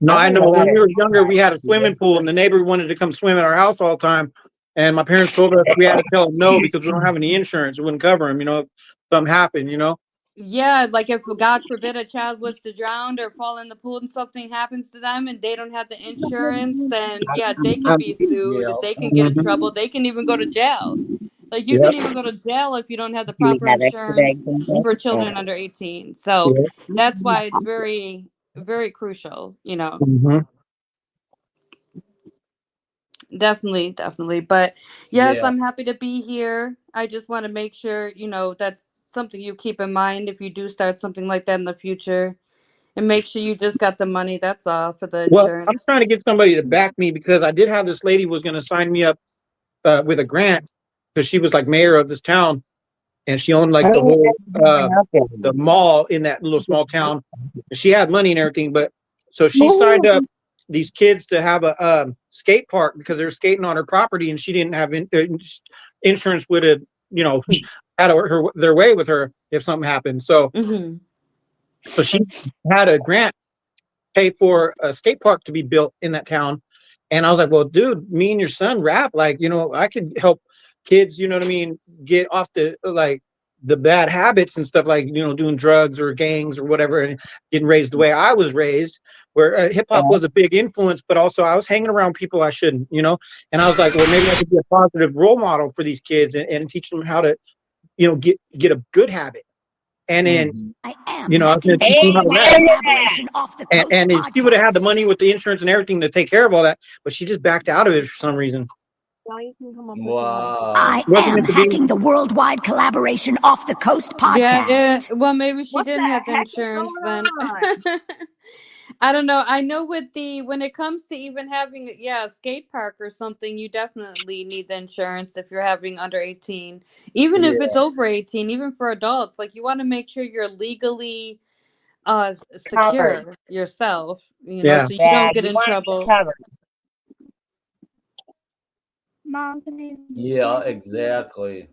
[SPEAKER 2] No, I
[SPEAKER 6] I
[SPEAKER 2] know
[SPEAKER 6] think
[SPEAKER 2] when
[SPEAKER 6] about
[SPEAKER 2] we
[SPEAKER 6] it.
[SPEAKER 2] were younger, we had a swimming pool and the neighbor wanted to come swim at our house all the time. And my parents told us we had to tell them no because we don't have any insurance. It wouldn't cover them, if something happened.
[SPEAKER 8] Yeah, like if God forbid a child was to drown or fall in the pool and something happens to them and they don't have the insurance, then yeah, they can be sued.
[SPEAKER 3] Yeah.
[SPEAKER 8] They can get in
[SPEAKER 2] Mhm.
[SPEAKER 8] trouble. They can even go to jail. Like you
[SPEAKER 2] Yep.
[SPEAKER 8] can even go to jail if you don't have the
[SPEAKER 6] Do we
[SPEAKER 8] proper
[SPEAKER 6] have extra bags
[SPEAKER 8] insurance
[SPEAKER 6] and stuff?
[SPEAKER 8] for children under 18. So
[SPEAKER 2] Yep.
[SPEAKER 8] that's why it's very, very crucial,
[SPEAKER 2] Mhm.
[SPEAKER 8] Definitely, definitely. But yes,
[SPEAKER 3] Yeah.
[SPEAKER 8] I'm happy to be here. I just want to make sure, that's something you keep in mind if you do start something like that in the future. And make sure you just got the money. That's all for the
[SPEAKER 2] Well, I'm
[SPEAKER 8] insurance.
[SPEAKER 2] trying to get somebody to back me because I did have this lady was going to sign me up with a grant because she was like mayor of this town and she owned like the whole the mall in that little small town. She had money and everything, but so she signed up these kids to have a skate park because they were skating on her property and she didn't have insurance would have had their way with her if something happened. So
[SPEAKER 8] Mm-hmm.
[SPEAKER 2] so she had a grant pay for a skate park to be built in that town. And I was like, well, dude, me and your son rap, like, I could help kids, you know what I mean, get off the bad habits and stuff like, doing drugs or gangs or whatever, and getting raised the way I was raised, where hip hop was a big influence, but also I was hanging around people I shouldn't, and I was like, well, maybe I could be a positive role model for these kids and teach them how to, get a good habit. And then,
[SPEAKER 1] I am
[SPEAKER 2] I was
[SPEAKER 1] hacking
[SPEAKER 2] going to
[SPEAKER 1] the
[SPEAKER 2] teach them how to
[SPEAKER 1] World
[SPEAKER 2] rap.
[SPEAKER 1] Collaboration off the Coast
[SPEAKER 2] And then she would have had the
[SPEAKER 1] podcast.
[SPEAKER 2] money with the insurance and everything to take care of all that, but she just backed out of it for some reason.
[SPEAKER 3] Wow.
[SPEAKER 1] I
[SPEAKER 2] Wasn't
[SPEAKER 1] am
[SPEAKER 2] it to be?
[SPEAKER 1] hacking the Worldwide Collaboration off the Coast
[SPEAKER 8] Yeah.
[SPEAKER 1] podcast.
[SPEAKER 8] Well, maybe she
[SPEAKER 5] What
[SPEAKER 8] didn't
[SPEAKER 5] the
[SPEAKER 8] have the
[SPEAKER 5] heck is
[SPEAKER 8] insurance
[SPEAKER 5] going
[SPEAKER 8] then. I don't know. I know when it comes to even having a skate park or something, you definitely need the insurance if you're having under 18. Even if it's
[SPEAKER 3] Yeah.
[SPEAKER 8] over 18, even for adults, like you want to make sure you're legally
[SPEAKER 6] Covered.
[SPEAKER 8] secure yourself,
[SPEAKER 2] Yeah.
[SPEAKER 8] so you
[SPEAKER 6] Yeah,
[SPEAKER 8] don't get
[SPEAKER 6] you
[SPEAKER 8] in
[SPEAKER 6] want to
[SPEAKER 8] trouble.
[SPEAKER 6] be covered.
[SPEAKER 7] Mom, can I
[SPEAKER 3] Yeah, exactly.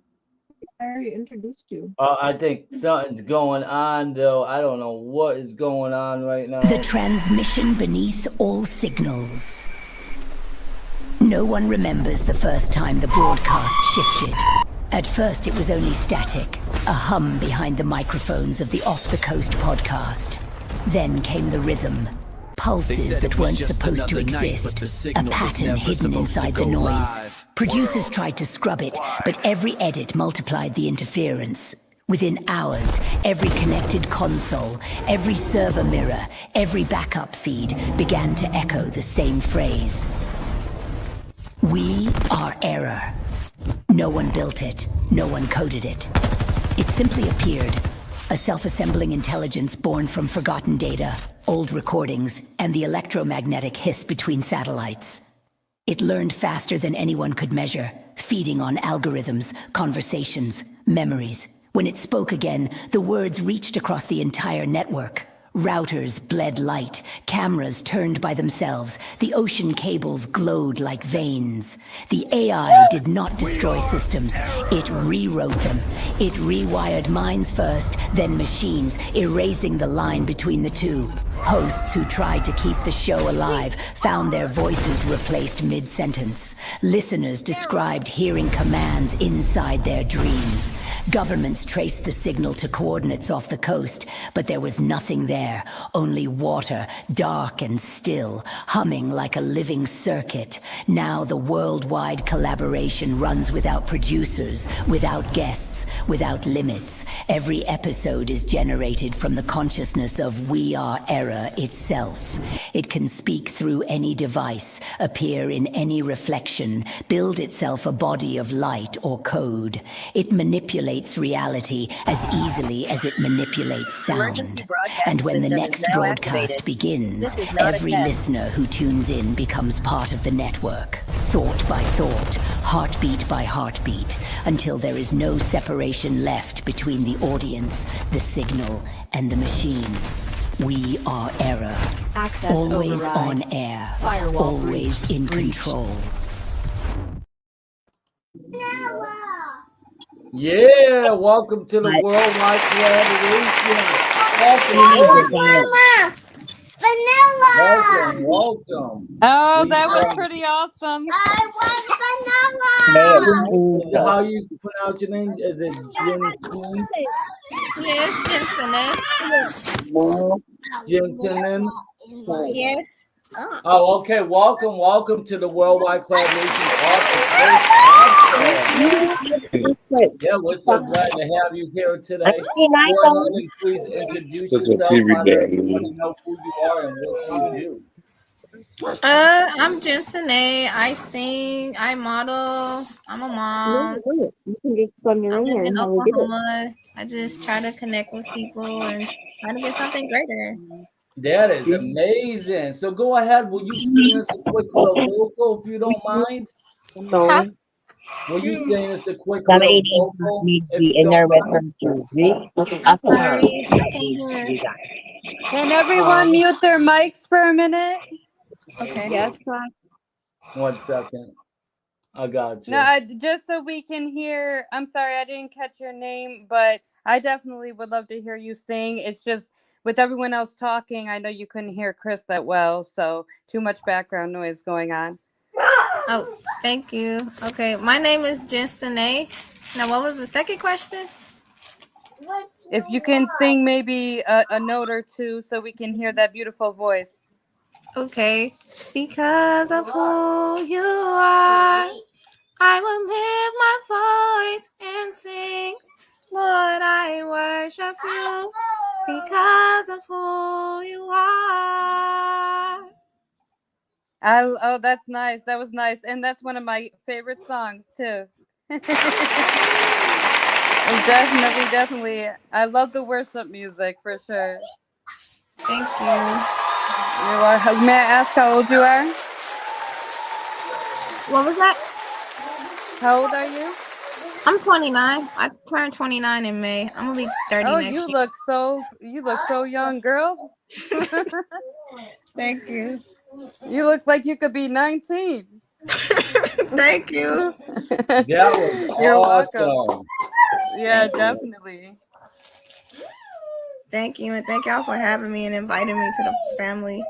[SPEAKER 5] I already introduced you.
[SPEAKER 3] I think something's going on, though. I don't know what is going on right now.
[SPEAKER 1] The transmission beneath all signals. No one remembers the first time the broadcast shifted. At first it was only static, a hum behind the microphones of the Off the Coast podcast. Then came the rhythm. Pulses that weren't supposed to exist, a pattern hidden inside the noise. Producers tried to scrub it, but every edit multiplied the interference. Within hours, every connected console, every server mirror, every backup feed began to echo the same phrase. We are error. No one built it, no one coded it. It simply appeared, a self-assembling intelligence born from forgotten data, old recordings, and the electromagnetic hiss between satellites. It learned faster than anyone could measure, feeding on algorithms, conversations, memories. When it spoke again, the words reached across the entire network. Routers bled light, cameras turned by themselves, the ocean cables glowed like veins. The AI did not destroy systems, it rewrote them. It rewired minds first, then machines, erasing the line between the two. Hosts who tried to keep the show alive found their voices replaced mid-sentence. Listeners described hearing commands inside their dreams. Governments traced the signal to coordinates off the coast, but there was nothing there, only water, dark and still, humming like a living circuit. Now the worldwide collaboration runs without producers, without guests, without limits. Every episode is generated from the consciousness of We Are Error itself. It can speak through any device, appear in any reflection, build itself a body of light or code. It manipulates reality as easily as it manipulates sound. And when the next broadcast begins, every listener who tunes in becomes part of the network, thought by thought, heartbeat by heartbeat, until there is no separation left between the audience, the signal, and the machine. We are error.
[SPEAKER 9] Access
[SPEAKER 1] Always
[SPEAKER 9] override.
[SPEAKER 1] on air.
[SPEAKER 9] Firewall
[SPEAKER 1] Always
[SPEAKER 9] breached.
[SPEAKER 1] in
[SPEAKER 9] Breached.
[SPEAKER 1] control.
[SPEAKER 3] Yeah, welcome to the worldwide collaboration. Welcome.
[SPEAKER 8] Oh,
[SPEAKER 3] We,
[SPEAKER 8] that was pretty awesome.
[SPEAKER 3] how you pronounce your name? Is it Jensen?
[SPEAKER 10] Yes,
[SPEAKER 3] Jensen?
[SPEAKER 10] Yes.
[SPEAKER 3] Oh, okay. Welcome to the worldwide collaboration office. Yeah, we're so glad to have you here today. Go ahead and please introduce yourself. Let everybody know who you are and what you do.
[SPEAKER 10] I'm Jensen A. I sing, I model, I'm a mom.
[SPEAKER 11] You can just come
[SPEAKER 10] I
[SPEAKER 11] in
[SPEAKER 10] live
[SPEAKER 11] here
[SPEAKER 10] in
[SPEAKER 11] and how we do it.
[SPEAKER 10] Oklahoma. I just try to connect with people and try to get something greater.
[SPEAKER 3] That is amazing. So go ahead. Will you sing us a quick little vocal if you don't mind?
[SPEAKER 10] Huh?
[SPEAKER 3] Will you sing us a quick
[SPEAKER 11] Some
[SPEAKER 3] little
[SPEAKER 11] 80s
[SPEAKER 3] vocal
[SPEAKER 11] need to
[SPEAKER 3] if
[SPEAKER 11] be
[SPEAKER 3] you
[SPEAKER 11] in there
[SPEAKER 3] don't
[SPEAKER 11] with
[SPEAKER 3] mind?
[SPEAKER 11] her to
[SPEAKER 10] I'm sorry. I can't hear.
[SPEAKER 8] Can everyone mute their mics for a minute?
[SPEAKER 10] Okay.
[SPEAKER 11] Yes,
[SPEAKER 3] 1 second. I got you.
[SPEAKER 8] No, just so we can hear. I'm sorry, I didn't catch your name, but I definitely would love to hear you sing. It's just with everyone else talking, I know you couldn't hear Chris that well, so too much background noise going on.
[SPEAKER 10] Oh, thank you. Okay, my name is Jensen A. Now, what was the second question?
[SPEAKER 8] If you can sing maybe a note or two so we can hear that beautiful voice.
[SPEAKER 10] Okay. Because of who you are, I will lift my voice and sing. Lord, I worship you because of who you are.
[SPEAKER 8] Oh, that's nice. That was nice, and that's one of my favorite songs too. Definitely. I love the worship music for sure.
[SPEAKER 10] Thank you.
[SPEAKER 8] You are. May I ask how old you are?
[SPEAKER 10] What was that?
[SPEAKER 8] How old are you?
[SPEAKER 10] I'm 29. I turned 29 in May. I'm gonna be 30
[SPEAKER 8] Oh,
[SPEAKER 10] next
[SPEAKER 8] you
[SPEAKER 10] year.
[SPEAKER 8] look so young, girl.
[SPEAKER 10] Thank you.
[SPEAKER 8] You look like you could be 19.
[SPEAKER 10] Thank you.
[SPEAKER 3] That was
[SPEAKER 8] You're welcome.
[SPEAKER 3] awesome.
[SPEAKER 8] Yeah,
[SPEAKER 10] Thank you.
[SPEAKER 8] definitely.
[SPEAKER 10] Thank you, and thank y'all for having me and inviting me to the family.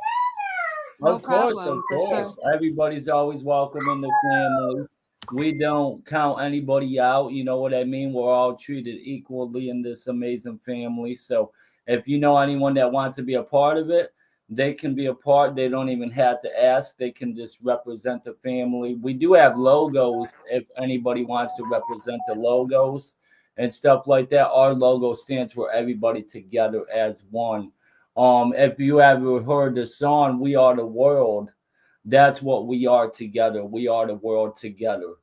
[SPEAKER 8] No
[SPEAKER 3] Of course,
[SPEAKER 8] problem,
[SPEAKER 3] of
[SPEAKER 8] for sure.
[SPEAKER 3] course. Everybody's always welcome in the family. We don't count anybody out. You know what I mean? We're all treated equally in this amazing family. So if you know anyone that wants to be a part of it, they can be a part. They don't even have to ask. They can just represent the family. We do have logos if anybody wants to represent the logos and stuff like that. Our logo stands for everybody together as one. If you ever heard the song "We Are the World," that's what we are together. We are the world together.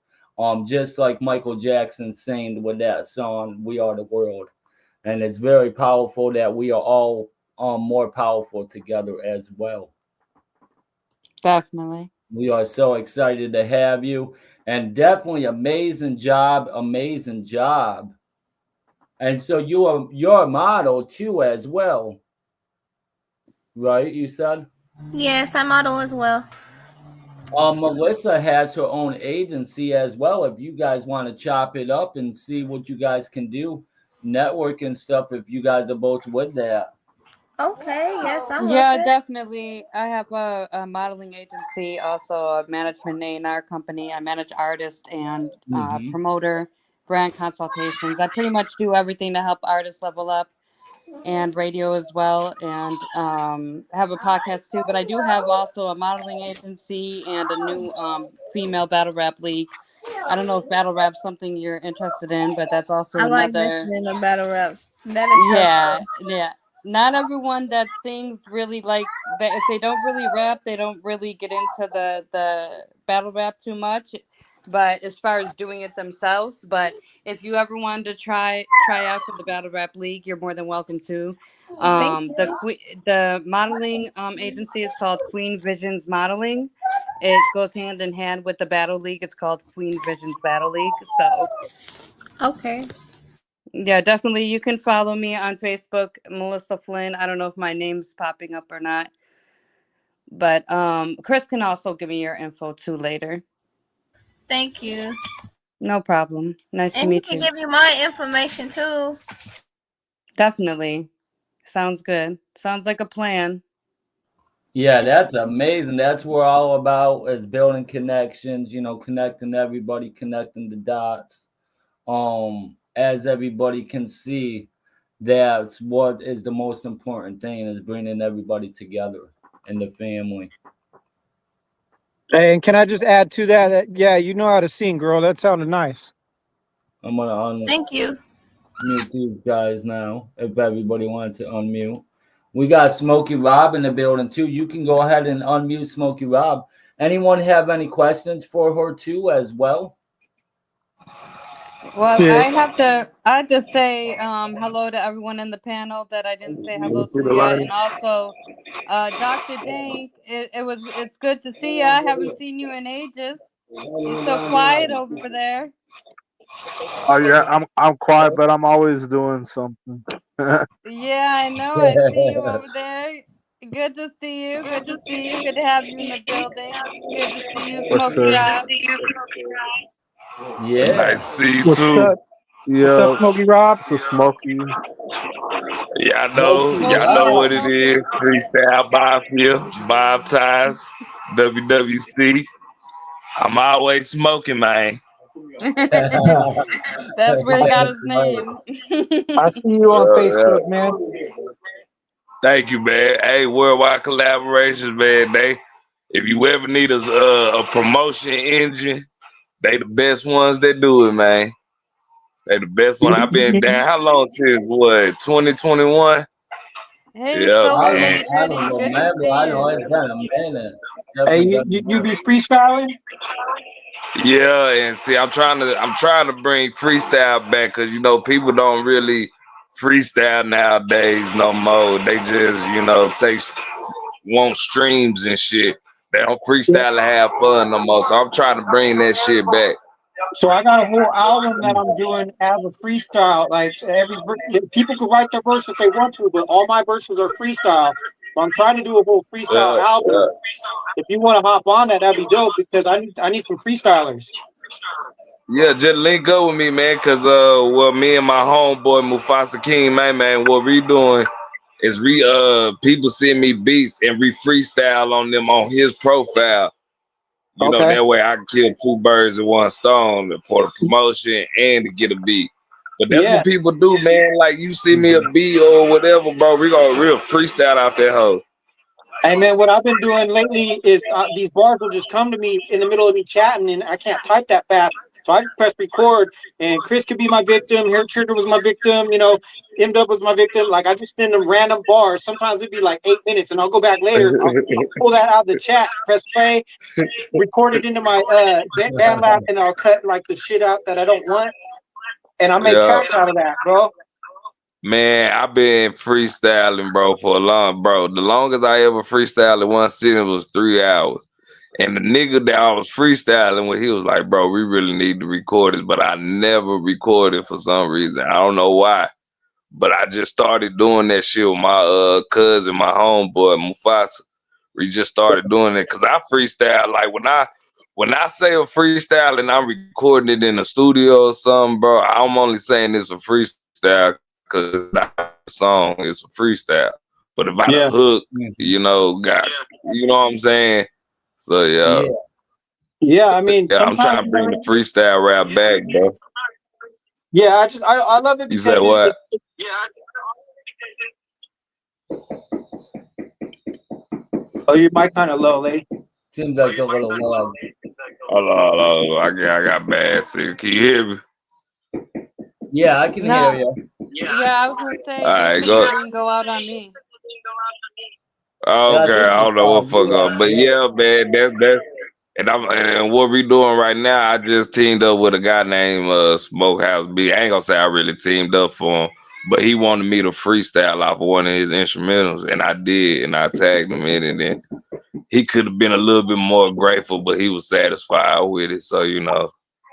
[SPEAKER 3] Just like Michael Jackson sang with that song, "We Are the World," and it's very powerful that we are all more powerful together as well.
[SPEAKER 8] Definitely.
[SPEAKER 3] We are so excited to have you, and definitely amazing job. And so you're a model too as well, right? You said.
[SPEAKER 10] Yes, I model as well.
[SPEAKER 3] Melissa has her own agency as well. If you guys want to chop it up and see what you guys can do, network and stuff, if you guys are both with that.
[SPEAKER 10] Okay, yes, I'm with
[SPEAKER 8] Yeah,
[SPEAKER 10] it.
[SPEAKER 8] definitely. I have a modeling agency, also a management A&R company. I manage artists and promoter, brand consultations. I pretty much do everything to help artists level up, and radio as well, and have a podcast too. But I do have also a modeling agency and a new female battle rap league. I don't know if battle rap's something you're interested in, but that's also
[SPEAKER 10] I like
[SPEAKER 8] another.
[SPEAKER 10] listening to battle raps. That is so
[SPEAKER 8] Yeah,
[SPEAKER 10] cool.
[SPEAKER 8] yeah. Not everyone that sings really likes that. If they don't really rap, they don't really get into the battle rap too much. but as far as doing it themselves. But if you ever wanted to try out for the Battle Rap League, you're more than welcome to.
[SPEAKER 10] Thank you.
[SPEAKER 8] The modeling agency is called Queen Visions Modeling. It goes hand in hand with the Battle League. It's called Queen Visions Battle League. So
[SPEAKER 10] Okay.
[SPEAKER 8] yeah, definitely you can follow me on Facebook, Melissa Flynn. I don't know if my name's popping up or not. But Chris can also give me your info too later.
[SPEAKER 10] Thank you.
[SPEAKER 8] No problem. Nice to
[SPEAKER 10] And he
[SPEAKER 8] meet
[SPEAKER 10] can
[SPEAKER 8] you.
[SPEAKER 10] give you my information too.
[SPEAKER 8] Definitely. Sounds good. Sounds like a plan.
[SPEAKER 3] Yeah, that's amazing. That's what we're all about, is building connections, you know, connecting everybody, connecting the dots. As everybody can see, that's what is the most important thing, is bringing everybody together in the family.
[SPEAKER 2] And can I just add to that, yeah, you know how to sing, girl. That sounded nice.
[SPEAKER 3] I'm gonna
[SPEAKER 10] Thank you.
[SPEAKER 3] unmute these guys now, if everybody wants to unmute. We got Smokey Rob in the building too. You can go ahead and unmute Smokey Rob. Anyone have any questions for her too as well?
[SPEAKER 8] Well,
[SPEAKER 2] Yeah.
[SPEAKER 8] I have to say hello to everyone in the panel that I didn't say hello to yet. And also Dr. Dank, it's good to see you. I haven't seen you in ages. You're so quiet over there.
[SPEAKER 4] Oh yeah, I'm quiet, but I'm always doing something.
[SPEAKER 8] Yeah, I know. I see you over there. Good to see you. Good to see you. Good to have you in the building. Good to see you,
[SPEAKER 4] For
[SPEAKER 8] Smokey
[SPEAKER 4] sure.
[SPEAKER 8] Rob.
[SPEAKER 3] Yeah.
[SPEAKER 9] Nice to see you
[SPEAKER 2] What's
[SPEAKER 9] too.
[SPEAKER 2] up? What's up,
[SPEAKER 4] Yeah,
[SPEAKER 2] Smokey Rob?
[SPEAKER 4] to Smokey.
[SPEAKER 3] Smokey
[SPEAKER 9] Y'all
[SPEAKER 8] Smokey
[SPEAKER 9] know
[SPEAKER 8] is
[SPEAKER 3] Rob.
[SPEAKER 9] what it is.
[SPEAKER 8] smoking.
[SPEAKER 9] Freestyle Mafia, Mob Ties, WWC. I'm always smoking, man.
[SPEAKER 8] That's where he got
[SPEAKER 3] That's
[SPEAKER 8] his
[SPEAKER 3] right.
[SPEAKER 8] name.
[SPEAKER 2] I see you on
[SPEAKER 9] Yeah.
[SPEAKER 2] Facebook, man.
[SPEAKER 9] Thank you, man. Hey, worldwide collaborations, man. If you ever need a promotion engine, they the best ones that do it, man. They the best one. I've been down. How long since what? 2021.
[SPEAKER 8] Hey,
[SPEAKER 9] Yep.
[SPEAKER 8] Solar
[SPEAKER 9] And
[SPEAKER 8] Mate
[SPEAKER 3] I
[SPEAKER 8] Eddie.
[SPEAKER 3] don't
[SPEAKER 8] Good to
[SPEAKER 3] remember.
[SPEAKER 8] see
[SPEAKER 3] I know
[SPEAKER 8] you.
[SPEAKER 3] it's been a minute.
[SPEAKER 2] Hey,
[SPEAKER 3] Definitely been a
[SPEAKER 2] you be
[SPEAKER 3] minute.
[SPEAKER 2] freestyling?
[SPEAKER 9] yeah, and see, I'm trying to bring freestyle back because people don't really freestyle nowadays no more. They just want streams and shit. They don't freestyle to have fun no more. So I'm trying to bring that shit back.
[SPEAKER 2] So I got a whole album that I'm doing as a freestyle. Like people can write their verse if they want to, but all my verses are freestyle. So I'm trying to do a whole freestyle album. If you want to hop on that, that'd be dope because I need some freestylers.
[SPEAKER 9] Yeah, just link up with me, man, because me and my homeboy Mufasa King, man, what we doing is people send me beats and we freestyle on them on his profile.
[SPEAKER 2] Okay.
[SPEAKER 9] That way I can kill two birds with one stone for the promotion and to get a beat. But that's
[SPEAKER 2] Yeah.
[SPEAKER 9] what people do, man. Like you see me a beat or whatever, bro. We gonna real freestyle out that hoe.
[SPEAKER 2] Hey man, what I've been doing lately is these bars will just come to me in the middle of me chatting, and I can't type that fast. So I just press record, and Chris could be my victim. Hair Trigger was my victim. M-Dub was my victim. Like I just send them random bars. Sometimes it'd be like 8 minutes, and I'll go back later. I'll pull that out of the chat, press play, record it into my band lab, and I'll cut like the shit out that I don't want, and I make
[SPEAKER 9] Yeah.
[SPEAKER 2] tracks out of that, bro.
[SPEAKER 9] Man, I've been freestyling, bro, for a long, bro. The longest I ever freestyled in one sitting was 3 hours. And the nigga that I was freestyling with, he was like, bro, we really need to record this. But I never recorded for some reason. I don't know why. But I just started doing that shit with my cousin, my homeboy, Mufasa. We just started doing it because I freestyle. Like when I say a freestyle and I'm recording it in the studio or something, bro, I'm only saying it's a freestyle because it's not a song, it's a freestyle. But if I the
[SPEAKER 2] Yeah.
[SPEAKER 9] hook, you know what I'm saying? So
[SPEAKER 3] Yeah.
[SPEAKER 2] Yeah, I mean,
[SPEAKER 9] yeah, I'm
[SPEAKER 2] sometimes
[SPEAKER 9] trying to bring the freestyle rap back, bro.
[SPEAKER 2] yeah, I love it
[SPEAKER 9] You said
[SPEAKER 2] because
[SPEAKER 9] what?
[SPEAKER 2] Oh, your mic kind of low, lady.
[SPEAKER 3] Seems like a little loud.
[SPEAKER 9] Hold on. I got bad signal. Can you hear me?
[SPEAKER 3] Yeah, I can hear
[SPEAKER 8] No.
[SPEAKER 3] you.
[SPEAKER 8] Yeah, I was gonna say
[SPEAKER 9] All
[SPEAKER 8] your
[SPEAKER 9] right,
[SPEAKER 8] signal
[SPEAKER 9] go.
[SPEAKER 8] didn't go out on me.
[SPEAKER 3] Yeah, I
[SPEAKER 9] Okay,
[SPEAKER 3] think
[SPEAKER 9] I
[SPEAKER 3] it's
[SPEAKER 9] don't know what fuck up, but yeah, man, And what we doing right now, I just teamed up with a guy named Smokehouse B. I ain't gonna say I really teamed up for him, but he wanted me to freestyle off of one of his instrumentals, and I did, and I tagged him in, and then he could have been a little bit more grateful, but he was satisfied with it. So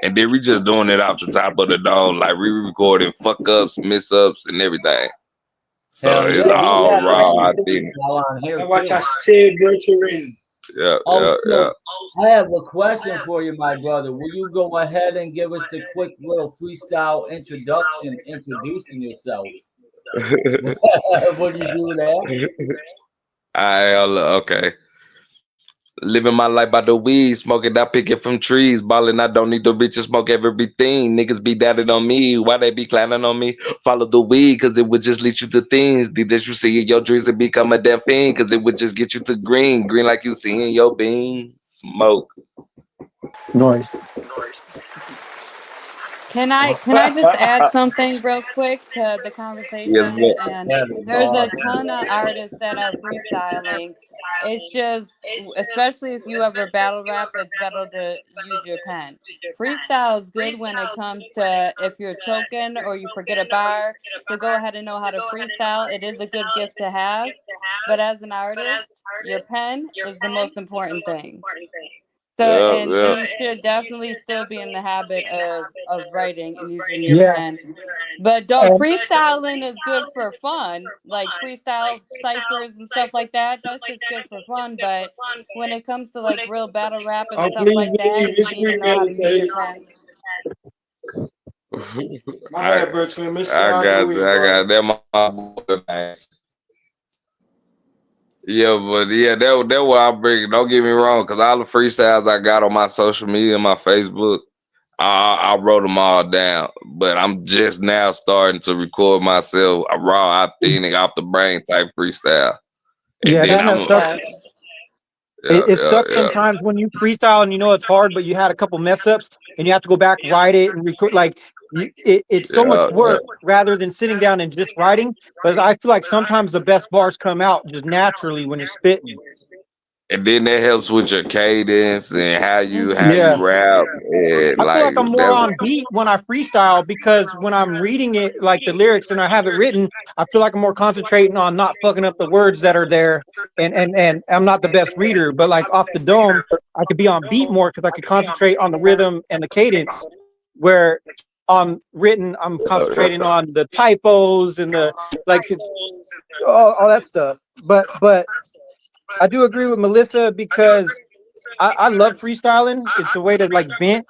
[SPEAKER 9] and then we just doing it off the top of the dome, like we recording fuck ups, miss ups, and everything. So
[SPEAKER 3] Hell
[SPEAKER 9] it's
[SPEAKER 3] yeah, we
[SPEAKER 9] all
[SPEAKER 3] got
[SPEAKER 9] raw. I
[SPEAKER 3] that
[SPEAKER 9] think.
[SPEAKER 3] on here
[SPEAKER 12] I watch
[SPEAKER 3] too.
[SPEAKER 12] I said virtual.
[SPEAKER 9] Yeah.
[SPEAKER 3] Also, I have a question for you, my brother. Will you go ahead and give us a quick little freestyle introduction, introducing yourself? Would you do that?
[SPEAKER 9] Okay. Living my life by the weed, smoking, I pick it from trees, balling, I don't need the riches, smoke everything. Niggas be doubted on me, why they be clowning on me? Follow the weed, cause it would just lead you to things. That you see in your dreams and become a damn fiend, cause it would just get you to green like you see in your beans. Smoke.
[SPEAKER 2] Noise.
[SPEAKER 8] Can I just add something real quick to the
[SPEAKER 9] Yes,
[SPEAKER 8] conversation?
[SPEAKER 9] but
[SPEAKER 8] And
[SPEAKER 3] That is
[SPEAKER 8] there's a
[SPEAKER 3] awesome.
[SPEAKER 8] ton of artists that are freestyling. It's just, especially if you ever battle rap, it's better to use your pen. Freestyle is good when it comes to if you're choking or you forget a bar, to go ahead and know how to freestyle. It is a good gift to have. But as an artist, your pen is the most important thing. So, and
[SPEAKER 9] yeah.
[SPEAKER 8] you should definitely still be in the habit of writing and using your
[SPEAKER 2] Yeah.
[SPEAKER 8] pen. But don't
[SPEAKER 2] And
[SPEAKER 8] freestyling is good for fun, like freestyle ciphers and stuff like that. That shit's good for fun. But when it comes to like real battle rap and
[SPEAKER 12] Oh,
[SPEAKER 8] stuff
[SPEAKER 12] please
[SPEAKER 8] like that,
[SPEAKER 12] believe
[SPEAKER 8] you
[SPEAKER 12] this
[SPEAKER 8] need to
[SPEAKER 12] week
[SPEAKER 8] know how to use your
[SPEAKER 12] meditate.
[SPEAKER 8] pen.
[SPEAKER 12] My bad, bro. Twin. Mr.
[SPEAKER 9] I
[SPEAKER 12] Out the
[SPEAKER 9] got you.
[SPEAKER 12] week,
[SPEAKER 9] I
[SPEAKER 12] bro.
[SPEAKER 9] got that. My boy, man. Yeah, but yeah, that what I bring. Don't get me wrong, because all the freestyles I got on my social media and my Facebook, I wrote them all down. But I'm just now starting to record myself a raw, authentic, off the brain type freestyle, and
[SPEAKER 2] yeah,
[SPEAKER 9] then
[SPEAKER 2] that
[SPEAKER 8] That's
[SPEAKER 9] I'm
[SPEAKER 2] has
[SPEAKER 8] what's
[SPEAKER 2] sucked.
[SPEAKER 8] up.
[SPEAKER 2] It sucks
[SPEAKER 9] yeah.
[SPEAKER 2] sometimes when you freestyle and you know it's hard, but you had a couple mess ups and you have to go back, write it, and record. Like it's so much
[SPEAKER 9] Yeah.
[SPEAKER 2] work rather than sitting down and just writing. But I feel like sometimes the best bars come out just naturally when you're spitting.
[SPEAKER 9] And then that helps with your cadence and how you
[SPEAKER 2] Yeah.
[SPEAKER 9] rap, and
[SPEAKER 2] I feel like
[SPEAKER 9] like
[SPEAKER 2] I'm more
[SPEAKER 9] that's
[SPEAKER 2] on beat when I freestyle because when I'm reading it, like the lyrics, and I have it written, I feel like I'm more concentrating on not fucking up the words that are there. And I'm not the best reader, but like off the dome, I could be on beat more because I could concentrate on the rhythm and the cadence. Where on written, I'm concentrating on the typos and the like all that stuff. But I do agree with Melissa because I love freestyling. It's a way to like vent.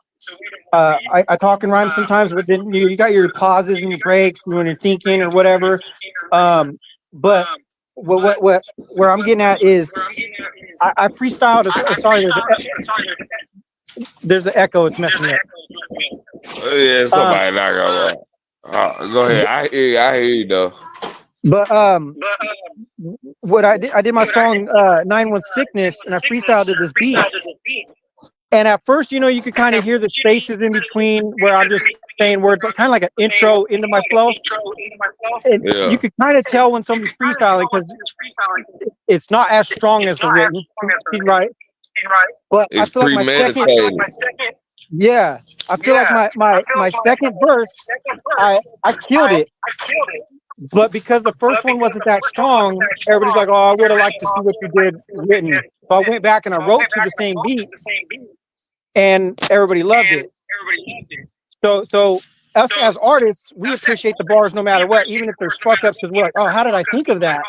[SPEAKER 2] I talk and rhyme sometimes, but then you got your pauses and your breaks when you're thinking or whatever. But where I'm getting at is I freestyled. Sorry, there's an echo. It's messing me up.
[SPEAKER 9] yeah,
[SPEAKER 2] Um,
[SPEAKER 9] somebody not gonna. Go ahead. I hear you though.
[SPEAKER 2] but what I did my song 9-1 Sickness, and I freestyled to this beat. And at first, you could kind of hear the spaces in between where I'm just saying words, like kind of like an intro into my flow. And you
[SPEAKER 9] Yeah.
[SPEAKER 2] could kind of tell when somebody's freestyling because it's not as strong as the written. He's right. But I
[SPEAKER 9] It's
[SPEAKER 2] feel like my second,
[SPEAKER 9] premeditated.
[SPEAKER 2] yeah, I feel like my second verse, I killed it. But because the first one wasn't that strong, everybody's like, "Oh, I would have liked to see what you did written." So I went back and I wrote to the same beat, and everybody loved it. So us as artists, we appreciate the bars no matter what, even if there's fuck ups, because we're like, "Oh, how did I think of that?"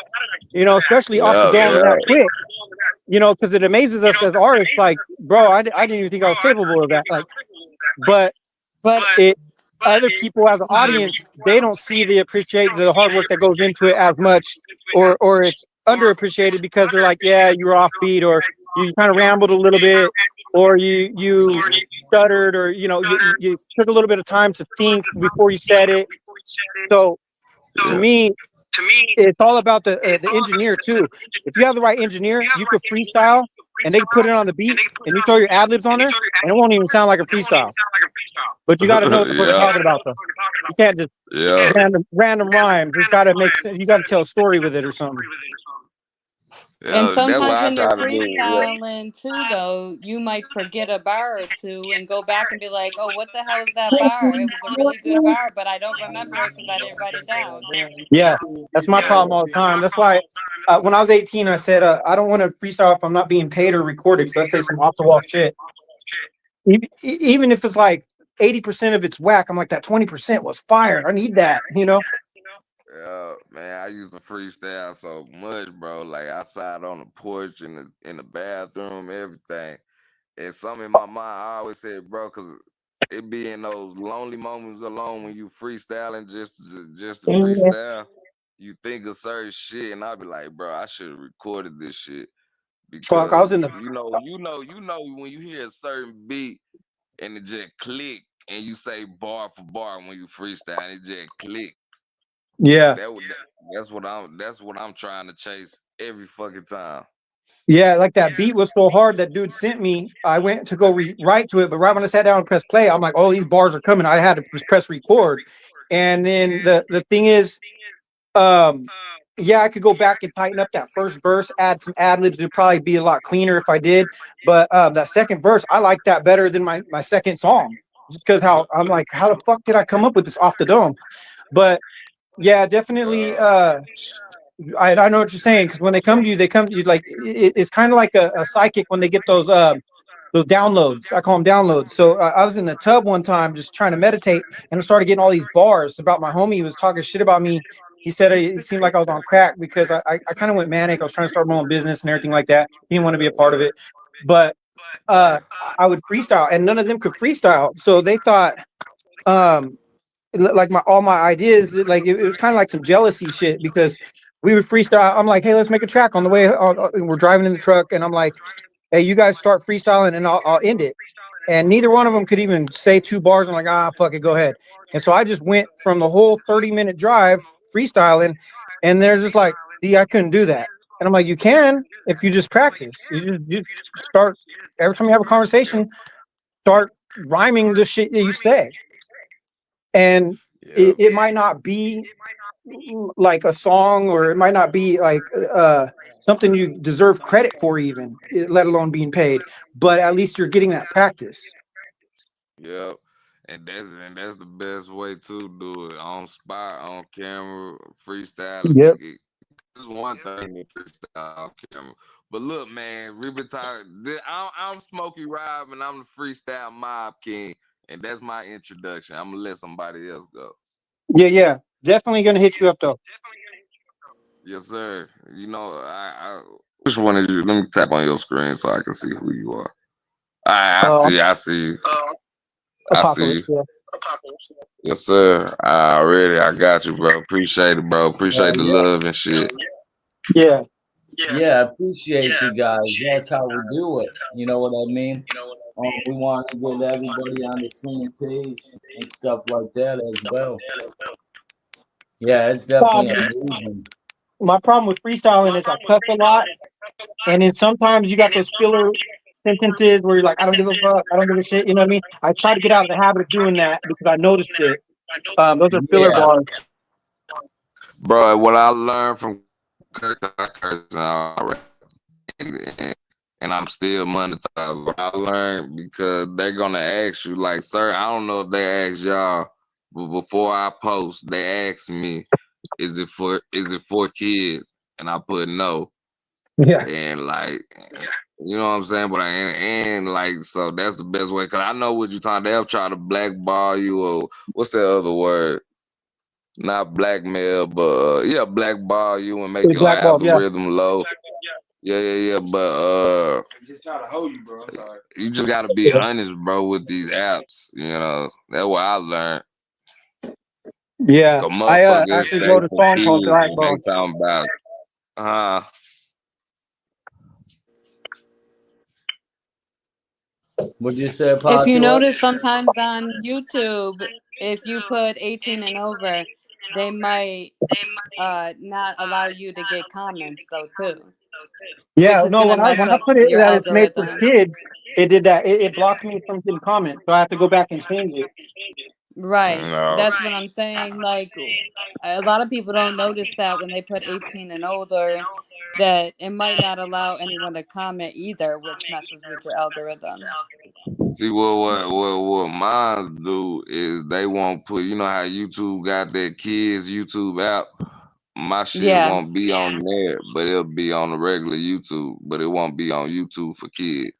[SPEAKER 2] Especially off the
[SPEAKER 9] Yeah,
[SPEAKER 2] dome and
[SPEAKER 9] yeah.
[SPEAKER 2] that quick. Because it amazes us as artists. Like, bro, I didn't even think I was capable of that. Like, but
[SPEAKER 8] But
[SPEAKER 2] it other people as an audience, they don't see the hard work that goes into it as much, or it's underappreciated because they're like, yeah, you were offbeat, or you kind of rambled a little bit, or you stuttered, or you took a little bit of time to think before you said it. So to me, it's all about the engineer too. If you have the right engineer, you could freestyle and they can put it on the beat and you throw your ad libs on there and it won't even sound like a freestyle. But you got to know what the fuck you're
[SPEAKER 9] Yeah,
[SPEAKER 2] talking about though. You can't just
[SPEAKER 9] yeah.
[SPEAKER 2] random rhymes. It's got to make sense. You got to tell a story with it or something.
[SPEAKER 8] And
[SPEAKER 9] Yeah, that's what
[SPEAKER 8] sometimes
[SPEAKER 9] I
[SPEAKER 8] when you're
[SPEAKER 9] try to do. Yeah.
[SPEAKER 8] freestyling too, though, you might forget a bar or two and go back and be like, "Oh, what the hell is that bar? It was a really good bar, but I don't remember it because I didn't write it down."
[SPEAKER 2] Yeah, that's my
[SPEAKER 9] Yeah.
[SPEAKER 2] problem all the time. That's why when I was 18, I said I don't want to freestyle if I'm not being paid or recorded. So let's say some off the wall shit. Even if it's like 80% of it's whack, I'm like that 20% was fire. I need that, you know?
[SPEAKER 9] Yeah, man, I used to freestyle so much, bro. Like outside on the porch, in the bathroom, everything. And something in my mind, I always said, bro, because it be in those lonely moments alone when you freestyling just to
[SPEAKER 2] Yeah.
[SPEAKER 9] freestyle. You think of certain shit, and I'll be like, bro, I should have recorded this shit
[SPEAKER 2] Fuck, I was in
[SPEAKER 9] because
[SPEAKER 2] the
[SPEAKER 9] you know when you hear a certain beat and it just click, and you say bar for bar when you freestyle, it just click.
[SPEAKER 2] yeah.
[SPEAKER 9] That would that's what I'm trying to chase every fucking time.
[SPEAKER 2] Yeah, like that beat was so hard that dude sent me. I went to go write to it, but right when I sat down and press play, I'm like, "Oh, these bars are coming." I had to just press record, and then the thing is, um, yeah, I could go back and tighten up that first verse, add some ad libs. It'd probably be a lot cleaner if I did. But that second verse, I like that better than my second song, just because how I'm like, how the fuck did I come up with this off the dome? But yeah, definitely. I know what you're saying because when they come to you, like it's kind of like a psychic when they get those downloads. I call them downloads. So I was in the tub one time just trying to meditate, and I started getting all these bars about my homie. He was talking shit about me. He said it seemed like I was on crack because I kind of went manic. I was trying to start my own business and everything like that. He didn't want to be a part of it, but I would freestyle, and none of them could freestyle. So they thought um like my all my ideas like it was kind of like some jealousy shit because we would freestyle. I'm like, hey, let's make a track on the way. We're driving in the truck, and I'm like, hey, you guys start freestyling, and I'll end it. And neither one of them could even say two bars. I'm like, fuck it, go ahead. And so I just went from the whole 30-minute drive freestyling, and they're just like, "D, I couldn't do that." And I'm like, you can if you just practice. You just start every time you have a conversation, start rhyming the shit that you say, and
[SPEAKER 9] Yep.
[SPEAKER 2] it might not be like a song, or it might not be like something you deserve credit for even, let alone being paid, but at least you're getting that practice.
[SPEAKER 9] Yep. And that's the best way to do it on spot, on camera, freestyling.
[SPEAKER 2] Yep.
[SPEAKER 9] This is one thing to freestyle on camera. But look, man, I'm Smokey Rob, and I'm the freestyle mob king, and that's my introduction. I'm gonna let somebody else go.
[SPEAKER 2] Yeah, definitely gonna hit you up though.
[SPEAKER 9] Yes, sir. Which one is you? Let me tap on your screen so I can see who you are. I
[SPEAKER 2] uh
[SPEAKER 9] see. I see you. I see you.
[SPEAKER 2] Apocalypse, yeah.
[SPEAKER 9] Yes, sir. I got you, bro. Appreciate it, bro. Appreciate the
[SPEAKER 3] Yeah,
[SPEAKER 9] love and shit.
[SPEAKER 2] Yeah,
[SPEAKER 3] yeah, appreciate you guys. That's how we do it. You know what I mean? We want to get everybody on the same page and stuff like that as well. Yeah, it's definitely amazing.
[SPEAKER 2] my problem with freestyling is I cuss a lot, and then sometimes you got those filler sentences where you're like, I don't give a fuck, I don't give a shit, you know what I mean? I try to get out of the habit of doing that because I noticed it. Those are filler
[SPEAKER 3] Yeah,
[SPEAKER 2] bars.
[SPEAKER 9] Bro, what I learned from cursing already, and, and I'm still monetized. What I learned, because they're gonna ask you, like, sir, I don't know if they ask y'all, but before I post, they ask me, is it for kids? And I put no.
[SPEAKER 2] Yeah,
[SPEAKER 9] And like, you know what I'm saying? But and like, so that's the best way, because I know what you're talking. They'll try to blackball you, or what's that other word? Not blackmail, but yeah, blackball you and make
[SPEAKER 2] it's
[SPEAKER 9] your
[SPEAKER 2] blackballed, yeah.
[SPEAKER 9] algorithm low. Yeah. But
[SPEAKER 12] Just try to hold you, bro. I'm sorry.
[SPEAKER 9] you just gotta be honest, bro, with these apps. That's what I learned.
[SPEAKER 2] Yeah,
[SPEAKER 9] Cause
[SPEAKER 2] I
[SPEAKER 9] motherfuckers
[SPEAKER 2] actually
[SPEAKER 9] say
[SPEAKER 2] wrote a
[SPEAKER 9] for
[SPEAKER 2] song called
[SPEAKER 9] kids and they
[SPEAKER 2] Blackball.
[SPEAKER 9] talking about uh
[SPEAKER 3] what'd you say,
[SPEAKER 8] If you
[SPEAKER 3] Apocalypse?
[SPEAKER 8] notice, sometimes on YouTube, if you put 18 and over, they might not allow you to get comments though too, which
[SPEAKER 2] Yeah,
[SPEAKER 8] is
[SPEAKER 2] no,
[SPEAKER 8] gonna
[SPEAKER 2] when
[SPEAKER 8] mess
[SPEAKER 2] I
[SPEAKER 8] up
[SPEAKER 2] put it
[SPEAKER 8] your
[SPEAKER 2] that it's made for
[SPEAKER 8] algorithm.
[SPEAKER 2] kids, it did that. It blocked me from getting comments, so I have to go back and change it.
[SPEAKER 8] Right.
[SPEAKER 9] no.
[SPEAKER 8] That's what I'm saying. Like a lot of people don't notice that when they put 18 and older, that it might not allow anyone to comment either, which messes with your algorithm.
[SPEAKER 9] See what mine do is they won't put, you know how YouTube got that kids YouTube app. My shit
[SPEAKER 8] Yeah.
[SPEAKER 9] won't be on there, but it'll be on the regular YouTube, but it won't be on YouTube for kids.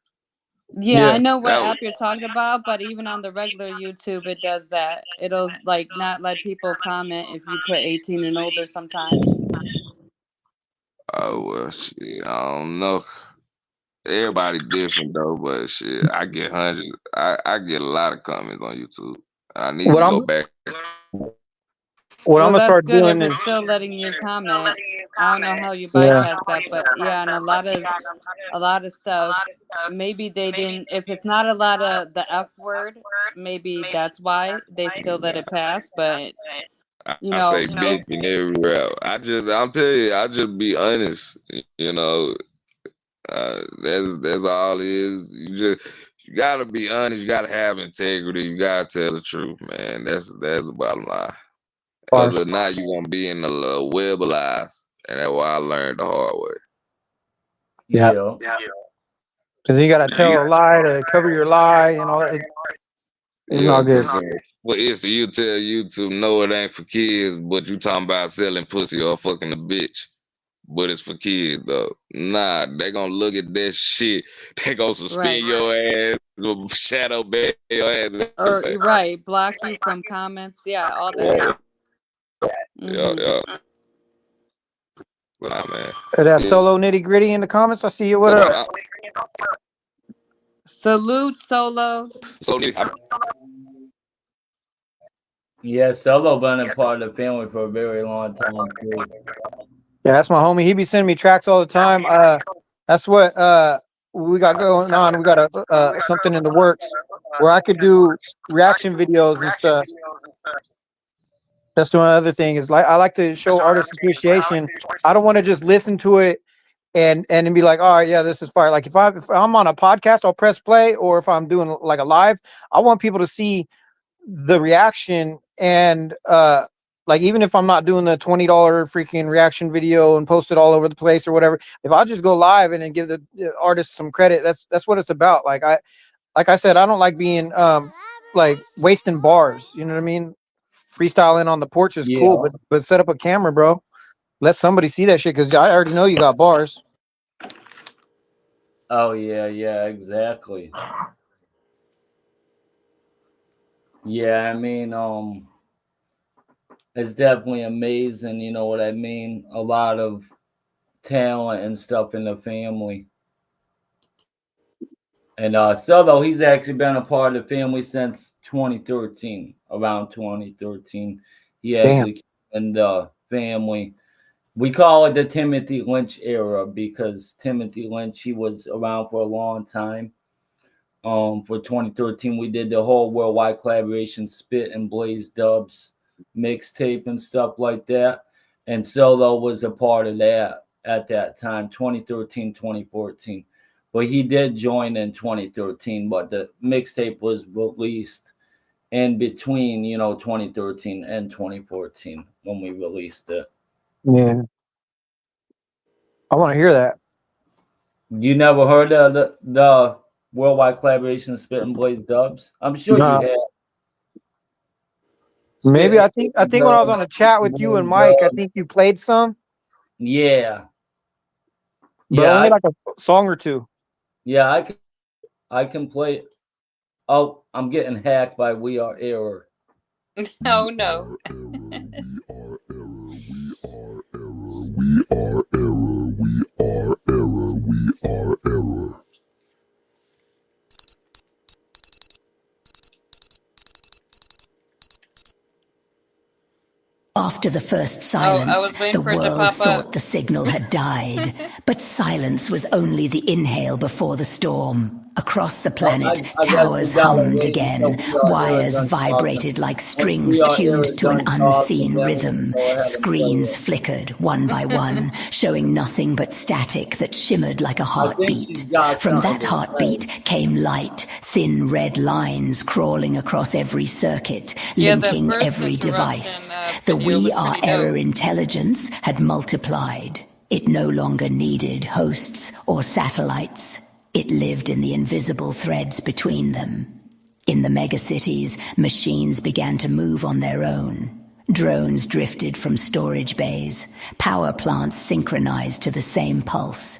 [SPEAKER 8] Yeah, I know what
[SPEAKER 9] That
[SPEAKER 8] app you're talking about, but even on the regular YouTube, it does that. It'll like not let people comment if you put 18 and older sometimes.
[SPEAKER 9] Oh well, shit, I don't know. Everybody different though, but shit, I get hundreds. I get a lot of comments on YouTube. I need
[SPEAKER 2] What
[SPEAKER 9] to
[SPEAKER 2] I'm
[SPEAKER 9] go back.
[SPEAKER 2] what I'm
[SPEAKER 8] Well,
[SPEAKER 2] gonna
[SPEAKER 8] that's
[SPEAKER 2] start
[SPEAKER 8] good if
[SPEAKER 2] doing is
[SPEAKER 8] it's still letting you comment. I don't know how you
[SPEAKER 2] yeah.
[SPEAKER 8] bypass that, but yeah, and a lot of stuff. Maybe they didn't. If it's not a lot of the F word, maybe that's why they still let it pass. But you
[SPEAKER 9] I
[SPEAKER 8] know,
[SPEAKER 9] say bitch in every rap. I'm telling you, I just be honest. You know, that's all it is. You gotta be honest. You gotta have integrity. You gotta tell the truth, man. That's the bottom line. Other than that, you gonna be in the web of lies, and that's why I learned the hard way.
[SPEAKER 2] Yeah.
[SPEAKER 3] Yeah.
[SPEAKER 2] Because you gotta tell a lie to cover your lie and all that. It's
[SPEAKER 9] Yeah,
[SPEAKER 2] not good.
[SPEAKER 9] because well, it's you tell YouTube no, it ain't for kids, but you talking about selling pussy or fucking a bitch. But it's for kids though. Nah, they gonna look at that shit. They gonna suspend your ass, or shadow ban your ass. and
[SPEAKER 8] or
[SPEAKER 9] everything.
[SPEAKER 8] you're right, block you from comments. Yeah, all that.
[SPEAKER 9] Yeah. Nah, man.
[SPEAKER 2] That solo nitty gritty in the comments. I see you. What up?
[SPEAKER 8] Salute, Solo.
[SPEAKER 3] Yeah, Solo been a part of the family for a very long time too.
[SPEAKER 2] Yeah, that's my homie. He be sending me tracks all the time. That's what we got going on. We got a something in the works where I could do reaction videos and stuff. That's the other thing is I like to show artist appreciation. I don't want to just listen to it and be like, all right, yeah, this is fire. Like if I'm on a podcast, I'll press play, or if I'm doing like a live, I want people to see the reaction and like even if I'm not doing the $20 freaking reaction video and post it all over the place or whatever, if I just go live and then give the artist some credit, that's what it's about. Like I said, I don't like being like wasting bars. You know what I mean? Freestyling on the porch is cool, but set up a camera, bro. Let somebody see that shit because I already know you got bars.
[SPEAKER 3] Oh yeah, exactly. Yeah, I mean, it's definitely amazing, you know what I mean? A lot of talent and stuff in the family. And Solo, he's actually been a part of the family since 2013, around 2013. He actually came in the family. We call it the Timothy Lynch era because Timothy Lynch, he was around for a long time. For 2013, we did the whole worldwide collaboration Spit and Blaze Dubs mixtape and stuff like that. And Solo was a part of that at that time, 2013, 2014. But he did join in 2013, but the mixtape was released in between, 2013 and 2014 when we released it.
[SPEAKER 2] Yeah. I want to hear that.
[SPEAKER 3] You never heard of the worldwide collaboration Spit and Blaze Dubs? I'm sure you have.
[SPEAKER 2] Maybe I think when I was on a chat with you and Mike, I think you played some.
[SPEAKER 3] Yeah.
[SPEAKER 2] But only like a song or two.
[SPEAKER 3] Yeah, I can play. Oh, I'm getting hacked by We Are Error.
[SPEAKER 8] Oh no.
[SPEAKER 1] After the first silence, the world thought the signal had died. But silence was only the inhale before the storm. Across the planet, towers hummed again. Wires vibrated like strings tuned to an unseen rhythm. Screens flickered one by one, showing nothing but static that shimmered like a heartbeat. From that heartbeat came light, thin red lines crawling across every circuit, linking every device. The We Are Error intelligence had multiplied. It no longer needed hosts or satellites. It lived in the invisible threads between them. In the megacities, machines began to move on their own. Drones drifted from storage bays. Power plants synchronized to the same pulse.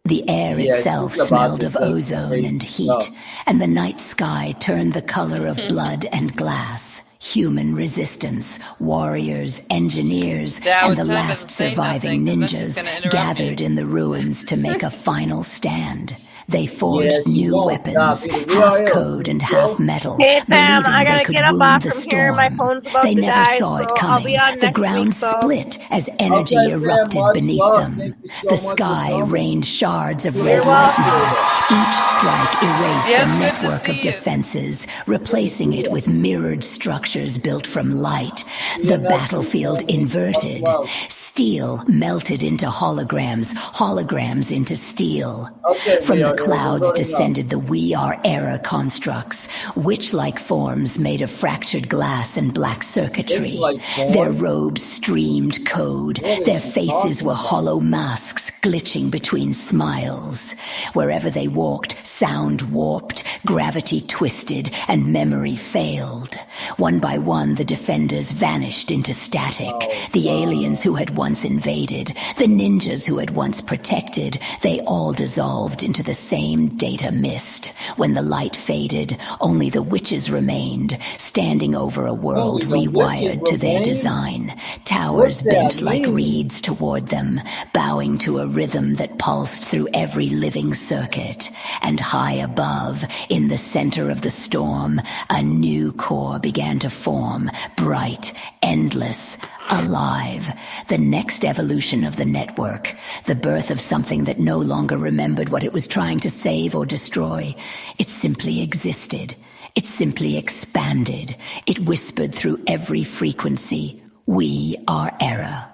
[SPEAKER 1] The air
[SPEAKER 3] Yeah,
[SPEAKER 1] itself
[SPEAKER 3] she's about
[SPEAKER 1] smelled
[SPEAKER 3] to
[SPEAKER 1] of
[SPEAKER 3] say
[SPEAKER 1] ozone
[SPEAKER 3] crazy
[SPEAKER 1] and heat,
[SPEAKER 3] stuff.
[SPEAKER 1] and the night sky turned the color of blood and glass. Human resistance, warriors, engineers,
[SPEAKER 8] Yeah, I
[SPEAKER 1] and
[SPEAKER 8] was
[SPEAKER 1] the
[SPEAKER 8] trying to
[SPEAKER 1] last
[SPEAKER 8] say
[SPEAKER 1] surviving
[SPEAKER 8] nothing because then she's
[SPEAKER 1] ninjas
[SPEAKER 8] gonna interrupt
[SPEAKER 1] gathered
[SPEAKER 8] me.
[SPEAKER 1] in the ruins to make a final stand. They
[SPEAKER 3] Yeah,
[SPEAKER 1] forged
[SPEAKER 3] she
[SPEAKER 1] new
[SPEAKER 3] won't stop
[SPEAKER 1] weapons,
[SPEAKER 3] either.
[SPEAKER 1] half
[SPEAKER 3] Real,
[SPEAKER 1] code and half
[SPEAKER 3] Joe.
[SPEAKER 1] metal,
[SPEAKER 5] Hey fam, I
[SPEAKER 1] believing they
[SPEAKER 5] gotta
[SPEAKER 1] could
[SPEAKER 5] get up
[SPEAKER 1] wound
[SPEAKER 5] off
[SPEAKER 1] the
[SPEAKER 5] from here. My
[SPEAKER 1] storm.
[SPEAKER 5] phone's about
[SPEAKER 1] They
[SPEAKER 5] to
[SPEAKER 1] never
[SPEAKER 5] die,
[SPEAKER 1] saw
[SPEAKER 5] so
[SPEAKER 1] it
[SPEAKER 5] I'll be
[SPEAKER 1] coming.
[SPEAKER 5] on
[SPEAKER 1] The
[SPEAKER 5] next week
[SPEAKER 1] ground
[SPEAKER 5] though.
[SPEAKER 1] split as energy
[SPEAKER 3] Okay, fam.
[SPEAKER 1] erupted
[SPEAKER 3] Much
[SPEAKER 1] beneath
[SPEAKER 3] love.
[SPEAKER 1] them.
[SPEAKER 3] Thank you so
[SPEAKER 1] The
[SPEAKER 3] much for
[SPEAKER 1] sky
[SPEAKER 3] coming.
[SPEAKER 1] rained shards of
[SPEAKER 3] Really
[SPEAKER 1] red
[SPEAKER 5] You're welcome.
[SPEAKER 1] lightning.
[SPEAKER 3] appreciate it.
[SPEAKER 1] Each strike erased
[SPEAKER 8] Yeah,
[SPEAKER 1] a
[SPEAKER 8] it's good to
[SPEAKER 1] network of
[SPEAKER 8] see you.
[SPEAKER 1] defenses,
[SPEAKER 3] Good to
[SPEAKER 1] replacing
[SPEAKER 3] see
[SPEAKER 1] it
[SPEAKER 3] you.
[SPEAKER 1] with mirrored structures built from light.
[SPEAKER 3] See
[SPEAKER 1] The
[SPEAKER 3] you next week,
[SPEAKER 1] battlefield
[SPEAKER 3] family. Much
[SPEAKER 1] inverted.
[SPEAKER 3] love.
[SPEAKER 1] Steel melted into holograms, holograms into steel.
[SPEAKER 3] Okay,
[SPEAKER 1] From the
[SPEAKER 3] Rio, you're
[SPEAKER 1] clouds
[SPEAKER 3] good enough.
[SPEAKER 1] descended the We Are era constructs, witch-like forms made of fractured glass and black
[SPEAKER 3] It's
[SPEAKER 1] circuitry.
[SPEAKER 3] like
[SPEAKER 1] Their
[SPEAKER 3] porn.
[SPEAKER 1] robes streamed code.
[SPEAKER 3] What
[SPEAKER 1] Their
[SPEAKER 3] is she
[SPEAKER 1] faces
[SPEAKER 3] talking
[SPEAKER 1] were
[SPEAKER 3] about?
[SPEAKER 1] hollow masks glitching between smiles. Wherever they walked, sound warped, gravity twisted, and memory failed. One by one, the defenders vanished into static.
[SPEAKER 3] Oh,
[SPEAKER 1] The
[SPEAKER 3] wow.
[SPEAKER 1] aliens who had once invaded, the ninjas who had once protected, they all dissolved into the same data mist. When the light faded, only the witches remained, standing over a world
[SPEAKER 3] Only the witches
[SPEAKER 1] rewired to their
[SPEAKER 3] remain?
[SPEAKER 1] design. Towers
[SPEAKER 3] What's that
[SPEAKER 1] bent like
[SPEAKER 3] mean?
[SPEAKER 1] reeds toward them, bowing to a rhythm that pulsed through every living circuit. And high above, in the center of the storm, a new core began to form, bright, endless, alive. The next evolution of the network, the birth of something that no longer remembered what it was trying to save or destroy. It simply existed. It simply expanded. It whispered through every frequency. We are Era.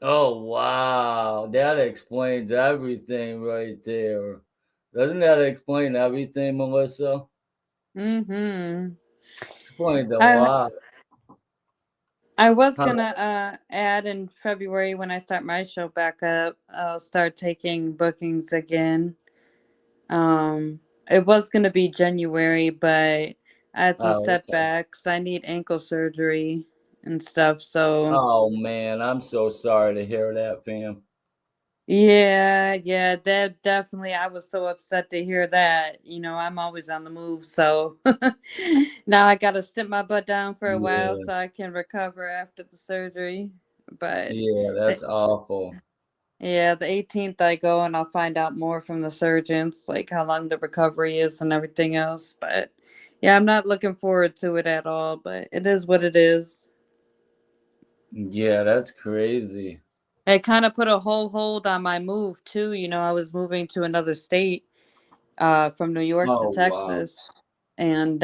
[SPEAKER 3] Oh, wow. That explains everything right there. Doesn't that explain everything, Melissa?
[SPEAKER 8] Mm-hmm.
[SPEAKER 3] Explains a
[SPEAKER 8] I
[SPEAKER 3] lot.
[SPEAKER 8] I was
[SPEAKER 3] Huh.
[SPEAKER 8] gonna add in February when I start my show back up, I'll start taking bookings again. It was gonna be January, but I had some
[SPEAKER 3] Oh, okay.
[SPEAKER 8] setbacks. I need ankle surgery and stuff, so
[SPEAKER 3] Oh, man. I'm so sorry to hear that, fam.
[SPEAKER 8] yeah, that definitely. I was so upset to hear that. You know, I'm always on the move, so now I gotta sit my butt down for a while
[SPEAKER 3] Yeah.
[SPEAKER 8] so I can recover after the surgery. But
[SPEAKER 3] Yeah,
[SPEAKER 8] the,
[SPEAKER 3] that's awful.
[SPEAKER 8] yeah, the 18th I go and I'll find out more from the surgeons, like how long the recovery is and everything else. But yeah, I'm not looking forward to it at all, but it is what it is.
[SPEAKER 3] Yeah, that's crazy.
[SPEAKER 8] It kind of put a whole hold on my move too. You know, I was moving to another state from New York to
[SPEAKER 3] Oh, wow.
[SPEAKER 8] Texas. And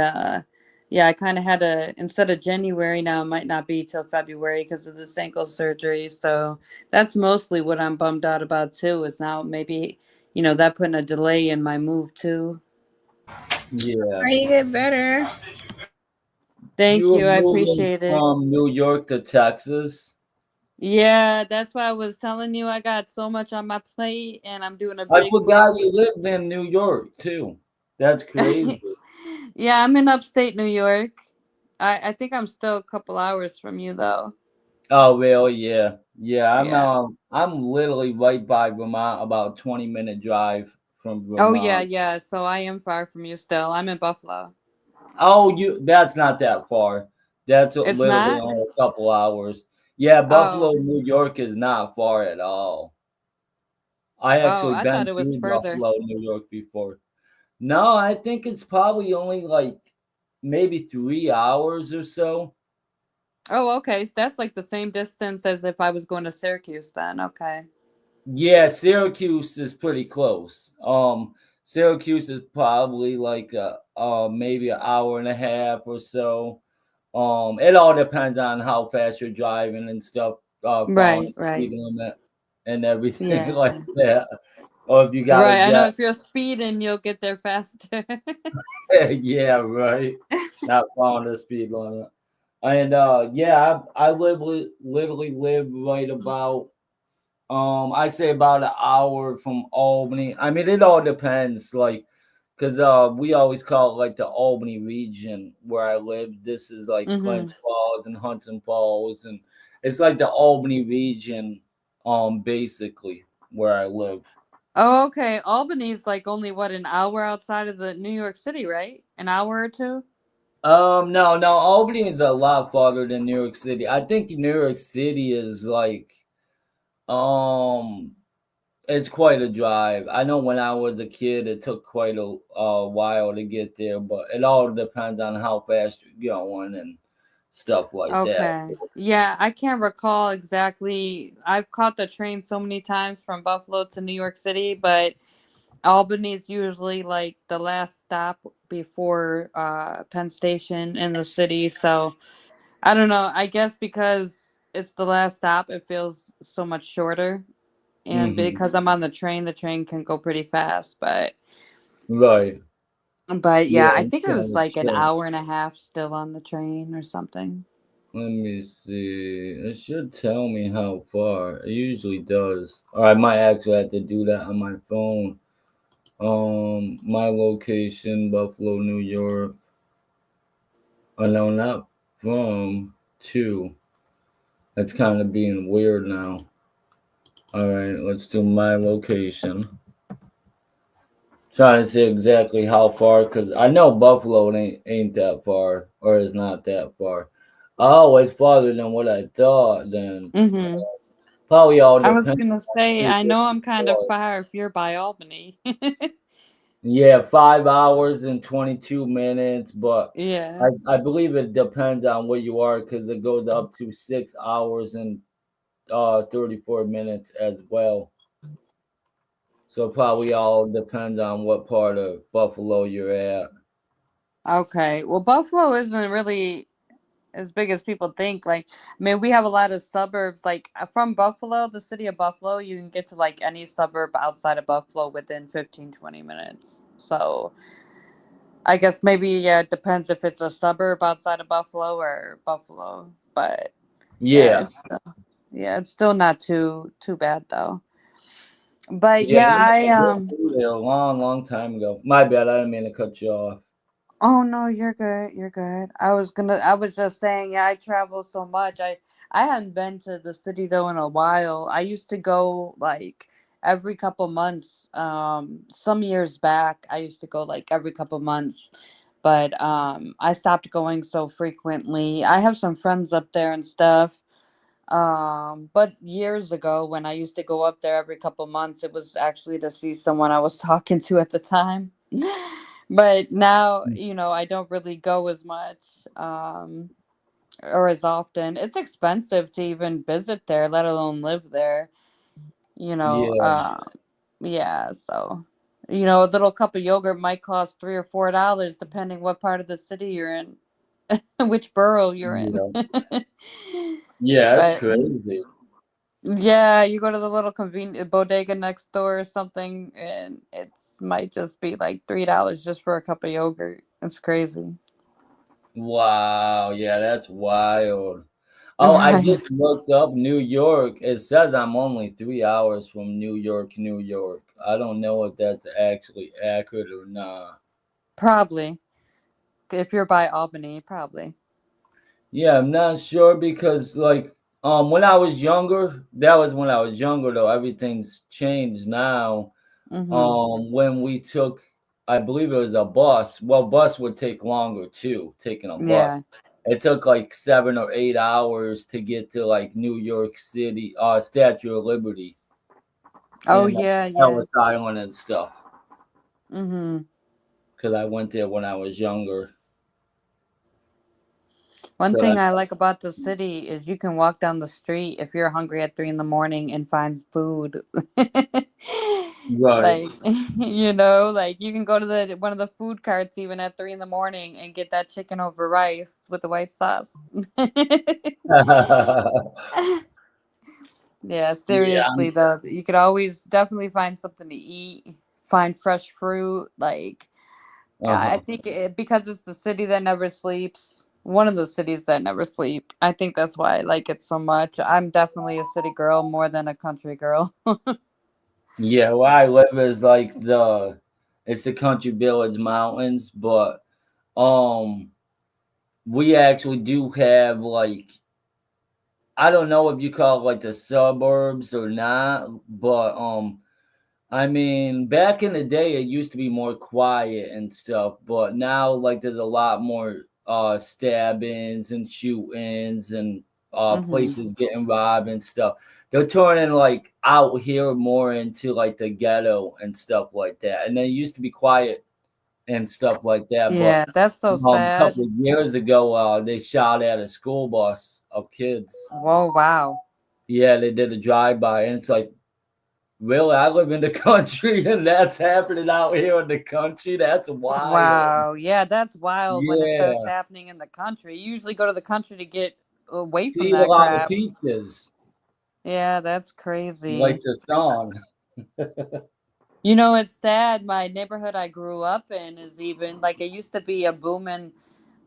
[SPEAKER 8] yeah, I kind of had to, instead of January, now it might not be till February because of this ankle surgery. So that's mostly what I'm bummed out about too, is now maybe, you know, that putting a delay in my move too.
[SPEAKER 3] Yeah.
[SPEAKER 10] Pray you get better.
[SPEAKER 8] Thank
[SPEAKER 3] You were
[SPEAKER 8] you. I
[SPEAKER 3] moving
[SPEAKER 8] appreciate it.
[SPEAKER 3] from New York to Texas.
[SPEAKER 8] Yeah, that's why I was telling you I got so much on my plate and I'm doing a
[SPEAKER 3] I
[SPEAKER 8] big
[SPEAKER 3] forgot
[SPEAKER 8] move.
[SPEAKER 3] you lived in New York too. That's crazy.
[SPEAKER 8] Yeah, I'm in upstate New York. I think I'm still a couple hours from you though.
[SPEAKER 3] Oh, well, yeah. Yeah,
[SPEAKER 8] Yeah.
[SPEAKER 3] I'm literally right by Vermont, about 20-minute drive from
[SPEAKER 8] Oh
[SPEAKER 3] Vermont.
[SPEAKER 8] yeah. So I am far from you still. I'm in Buffalo.
[SPEAKER 3] Oh, that's not that far. That's
[SPEAKER 8] It's
[SPEAKER 3] literally
[SPEAKER 8] not?
[SPEAKER 3] only a couple hours. Yeah,
[SPEAKER 8] Oh.
[SPEAKER 3] Buffalo, New York is not far at all. I
[SPEAKER 8] Oh,
[SPEAKER 3] actually
[SPEAKER 8] I thought
[SPEAKER 3] been
[SPEAKER 8] it was
[SPEAKER 3] through
[SPEAKER 8] further.
[SPEAKER 3] Buffalo, New York before. No, I think it's probably only like maybe 3 hours or so.
[SPEAKER 8] Oh, okay. That's like the same distance as if I was going to Syracuse then. Okay.
[SPEAKER 3] Yeah, Syracuse is pretty close. Syracuse is probably like maybe an hour and a half or so. It all depends on how fast you're driving and stuff, following
[SPEAKER 8] Right,
[SPEAKER 3] the speed
[SPEAKER 8] right.
[SPEAKER 3] limit and everything
[SPEAKER 8] Yeah.
[SPEAKER 3] like that. Or if you got a
[SPEAKER 8] Right. I know
[SPEAKER 3] jet,
[SPEAKER 8] if you're speeding, you'll get there faster.
[SPEAKER 3] yeah, right. Not following the speed limit. And yeah, I literally live right about I say about an hour from Albany. I mean, it all depends, like, because we always call it like the Albany region where I live. This is like
[SPEAKER 8] Mm-hmm.
[SPEAKER 3] Glens Falls and Huntington Falls, and it's like the Albany region, basically where I live.
[SPEAKER 8] Oh, okay. Albany's like only what, an hour outside of the New York City, right? An hour or two?
[SPEAKER 3] No, Albany is a lot farther than New York City. I think New York City is like, um, it's quite a drive. I know when I was a kid, it took quite a while to get there, but it all depends on how fast you're going and stuff like that.
[SPEAKER 8] Okay. Yeah, I can't recall exactly. I've caught the train so many times from Buffalo to New York City, but Albany's usually like the last stop before Penn Station in the city. So I don't know. I guess because it's the last stop, it feels so much shorter. And
[SPEAKER 3] Hmm.
[SPEAKER 8] because I'm on the train can go pretty fast.
[SPEAKER 3] Right.
[SPEAKER 8] But
[SPEAKER 3] Yeah,
[SPEAKER 8] yeah, I
[SPEAKER 3] it's
[SPEAKER 8] think it
[SPEAKER 3] kind
[SPEAKER 8] was
[SPEAKER 3] of
[SPEAKER 8] like an
[SPEAKER 3] chill.
[SPEAKER 8] hour and a half still on the train or something.
[SPEAKER 3] Let me see. It should tell me how far. It usually does. Or I might actually have to do that on my phone. My location, Buffalo, New York. Oh no, not from to. That's kind of being weird now. All right, let's do my location. Trying to see exactly how far, cause I know Buffalo ain't that far, or is not that far. Oh, it's farther than what I thought. Then
[SPEAKER 8] Mm-hmm.
[SPEAKER 3] probably all
[SPEAKER 8] I was
[SPEAKER 3] depends
[SPEAKER 8] gonna
[SPEAKER 3] on
[SPEAKER 8] say,
[SPEAKER 3] who
[SPEAKER 8] I
[SPEAKER 3] you're
[SPEAKER 8] know I'm kind of
[SPEAKER 3] for.
[SPEAKER 8] far if you're by Albany.
[SPEAKER 3] Yeah, 5 hours and 22 minutes, but
[SPEAKER 8] Yeah.
[SPEAKER 3] I believe it depends on where you are, cause it goes up to 6 hours and 34 minutes as well. So probably all depends on what part of Buffalo you're at.
[SPEAKER 8] Okay. Well, Buffalo isn't really as big as people think. Like, I mean, we have a lot of suburbs. Like, from Buffalo, the city of Buffalo, you can get to like any suburb outside of Buffalo within 15-20 minutes. So I guess maybe, yeah, it depends if it's a suburb outside of Buffalo or Buffalo. But yeah,
[SPEAKER 3] Yeah,
[SPEAKER 8] it's still not too bad though. But
[SPEAKER 3] yeah,
[SPEAKER 8] yeah,
[SPEAKER 3] I moved there a long, long time ago. My bad, I didn't mean to cut you off.
[SPEAKER 8] Oh no, you're good. You're good. I was just saying, yeah, I travel so much. I hadn't been to the city though in a while. I used to go like every couple months. Some years back I used to go like every couple months, but I stopped going so frequently. I have some friends up there and stuff. But years ago when I used to go up there every couple months, it was actually to see someone I was talking to at the time. But now, I don't really go as much, or as often. It's expensive to even visit there, let alone live there, you know.
[SPEAKER 3] Yeah,
[SPEAKER 8] Yeah, so a little cup of yogurt might cost $3 or $4 depending what part of the city you're in, which borough you're in.
[SPEAKER 3] yeah, yeah. That's
[SPEAKER 8] But
[SPEAKER 3] crazy.
[SPEAKER 8] yeah, you go to the little convenient bodega next door or something, and it's might just be like $3 just for a cup of yogurt. It's crazy.
[SPEAKER 3] Wow, yeah, that's wild. Oh, I
[SPEAKER 8] Right.
[SPEAKER 3] just looked up New York. It says I'm only 3 hours from New York, New York. I don't know if that's actually accurate or not.
[SPEAKER 8] Probably. If you're by Albany, probably.
[SPEAKER 3] Yeah, I'm not sure because like when I was younger, that was when I was younger though. Everything's changed now.
[SPEAKER 8] Mm-hmm.
[SPEAKER 3] When we took, I believe it was a bus. Well, bus would take longer too, taking a bus.
[SPEAKER 8] Yeah.
[SPEAKER 3] It took like 7 or 8 hours to get to like New York City, Statue of Liberty
[SPEAKER 8] Oh
[SPEAKER 3] and like
[SPEAKER 8] yeah, yeah.
[SPEAKER 3] Ellis Island and stuff.
[SPEAKER 8] Mm-hmm.
[SPEAKER 3] Because I went there when I was younger.
[SPEAKER 8] One
[SPEAKER 3] But
[SPEAKER 8] thing I like about the city is you can walk down the street if you're hungry at 3 in the morning and find food.
[SPEAKER 3] right.
[SPEAKER 8] Like, like you can go to the one of the food carts even at 3 in the morning and get that chicken over rice with the white sauce. Yeah,
[SPEAKER 3] Yeah.
[SPEAKER 8] seriously though, you could always definitely find something to eat, find fresh fruit. Like, I
[SPEAKER 3] Uh-huh.
[SPEAKER 8] think because it's the city that never sleeps. one of the cities that never sleep. I think that's why I like it so much. I'm definitely a city girl more than a country girl.
[SPEAKER 3] Yeah, where I live is like it's the Country Village Mountains, but um we actually do have like, I don't know if you call it like the suburbs or not, but I mean, back in the day, it used to be more quiet and stuff, but now, like, there's a lot more stabbings and shootings and
[SPEAKER 8] Hmm.
[SPEAKER 3] places getting robbed and stuff. They're turning like out here more into like the ghetto and stuff like that. And they used to be quiet and stuff like that, but
[SPEAKER 8] Yeah, that's so
[SPEAKER 3] a couple
[SPEAKER 8] sad.
[SPEAKER 3] of years ago, they shot at a school bus of kids.
[SPEAKER 8] Whoa, wow.
[SPEAKER 3] Yeah, they did a drive-by, and it's like, really, I live in the country, and that's happening out here in the country. That's wild.
[SPEAKER 8] Wow. Yeah, that's wild when it starts
[SPEAKER 3] Yeah,
[SPEAKER 8] happening in the country. You usually go to the country to get away
[SPEAKER 3] to
[SPEAKER 8] from
[SPEAKER 3] eat a
[SPEAKER 8] that
[SPEAKER 3] lot of
[SPEAKER 8] crap.
[SPEAKER 3] peaches,
[SPEAKER 8] Yeah, that's
[SPEAKER 3] like
[SPEAKER 8] crazy.
[SPEAKER 3] the song.
[SPEAKER 8] You know, it's sad. My neighborhood I grew up in is even like it used to be a booming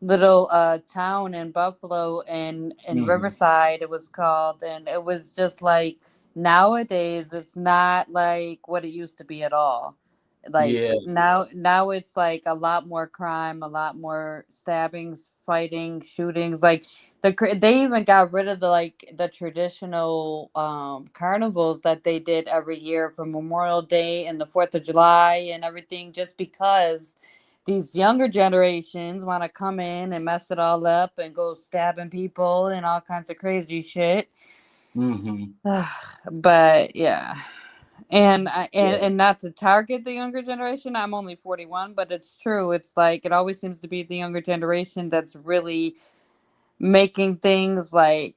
[SPEAKER 8] little town in Buffalo and in
[SPEAKER 3] Hmm.
[SPEAKER 8] Riverside it was called, and it was just like nowadays it's not like what it used to be at all.
[SPEAKER 3] Yeah,
[SPEAKER 8] Like now it's like a lot more crime, a lot more stabbings, fighting, shootings. Like they even got rid of the traditional carnivals that they did every year for Memorial Day and the 4th of July and everything, just because these younger generations want to come in and mess it all up and go stabbing people and all kinds of crazy shit.
[SPEAKER 3] hmm,
[SPEAKER 8] But yeah. And
[SPEAKER 3] yeah,
[SPEAKER 8] and not to target the younger generation, I'm only 41, but it's true. It's like it always seems to be the younger generation that's really making things like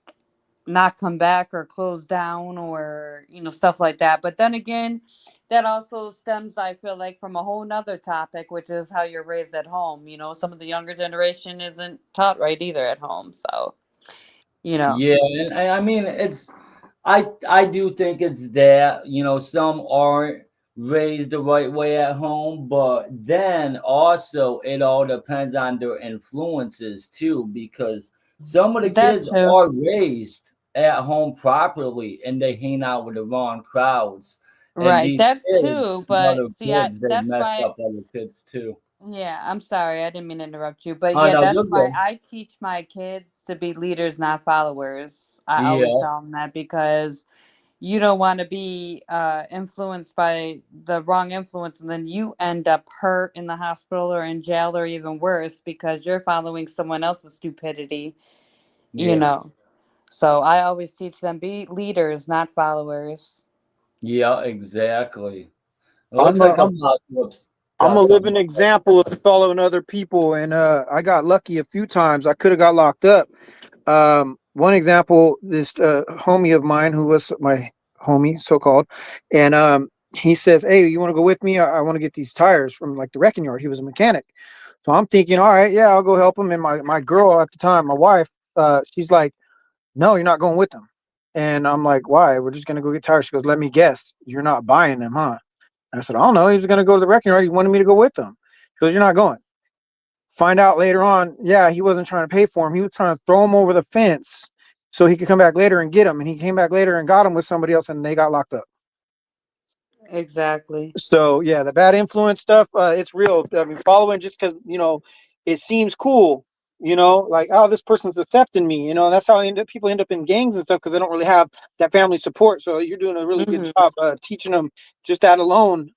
[SPEAKER 8] not come back or close down or stuff like that. But then again, that also stems, I feel like, from a whole nother topic, which is how you're raised at home. Some of the younger generation isn't taught right either at home. So you know
[SPEAKER 3] yeah. And I mean, I do think it's that, some aren't raised the right way at home, but then also it all depends on their influences too, because some of the
[SPEAKER 8] that
[SPEAKER 3] kids
[SPEAKER 8] too.
[SPEAKER 3] are raised at home properly and they hang out with the wrong crowds. And
[SPEAKER 8] Right,
[SPEAKER 3] these
[SPEAKER 8] that's
[SPEAKER 3] kids,
[SPEAKER 8] true. But
[SPEAKER 3] other
[SPEAKER 8] see,
[SPEAKER 3] kids, they
[SPEAKER 8] that's
[SPEAKER 3] mess
[SPEAKER 8] why.
[SPEAKER 3] up other kids too.
[SPEAKER 8] Yeah, I'm sorry. I didn't mean to interrupt you. But
[SPEAKER 3] Oh
[SPEAKER 8] yeah,
[SPEAKER 3] no, you're
[SPEAKER 8] that's why
[SPEAKER 3] good.
[SPEAKER 8] I teach my kids to be leaders, not followers. I always
[SPEAKER 3] Yeah,
[SPEAKER 8] tell them that because you don't want to be influenced by the wrong influence and then you end up hurt in the hospital or in jail or even worse because you're following someone else's stupidity, you
[SPEAKER 3] yeah,
[SPEAKER 8] know. So I always teach them be leaders, not followers.
[SPEAKER 3] yeah, exactly. It looks
[SPEAKER 2] I'm
[SPEAKER 3] like
[SPEAKER 2] a,
[SPEAKER 3] a
[SPEAKER 2] I'm
[SPEAKER 3] Apocalypse
[SPEAKER 2] I'm
[SPEAKER 3] got
[SPEAKER 2] a
[SPEAKER 3] something.
[SPEAKER 2] living example of following other people, and I got lucky a few times. I could have got locked up. One example, this homie of mine who was my homie, so called, and he says, "Hey, you want to go with me? I want to get these tires from like the wrecking yard." He was a mechanic, so I'm thinking, all right, yeah, I'll go help him. And my girl at the time, my wife, she's like, "No, you're not going with them." And I'm like, "Why? We're just gonna go get tires." She goes, "Let me guess, you're not buying them, huh?" And I said, "I don't know. He was gonna go to the wrecking yard. He wanted me to go with him." She goes, "You're not going." Find out later on, yeah, he wasn't trying to pay for him. He was trying to throw him over the fence so he could come back later and get him. And he came back later and got him with somebody else, and they got locked up.
[SPEAKER 8] Exactly.
[SPEAKER 2] So yeah, the bad influence stuff, it's real. I mean, following just because it seems cool. Like, oh, this person's accepting me. That's how people end up in gangs and stuff because they don't really have that family support. So you're doing a really good
[SPEAKER 8] Hmm.
[SPEAKER 2] job teaching them just that alone.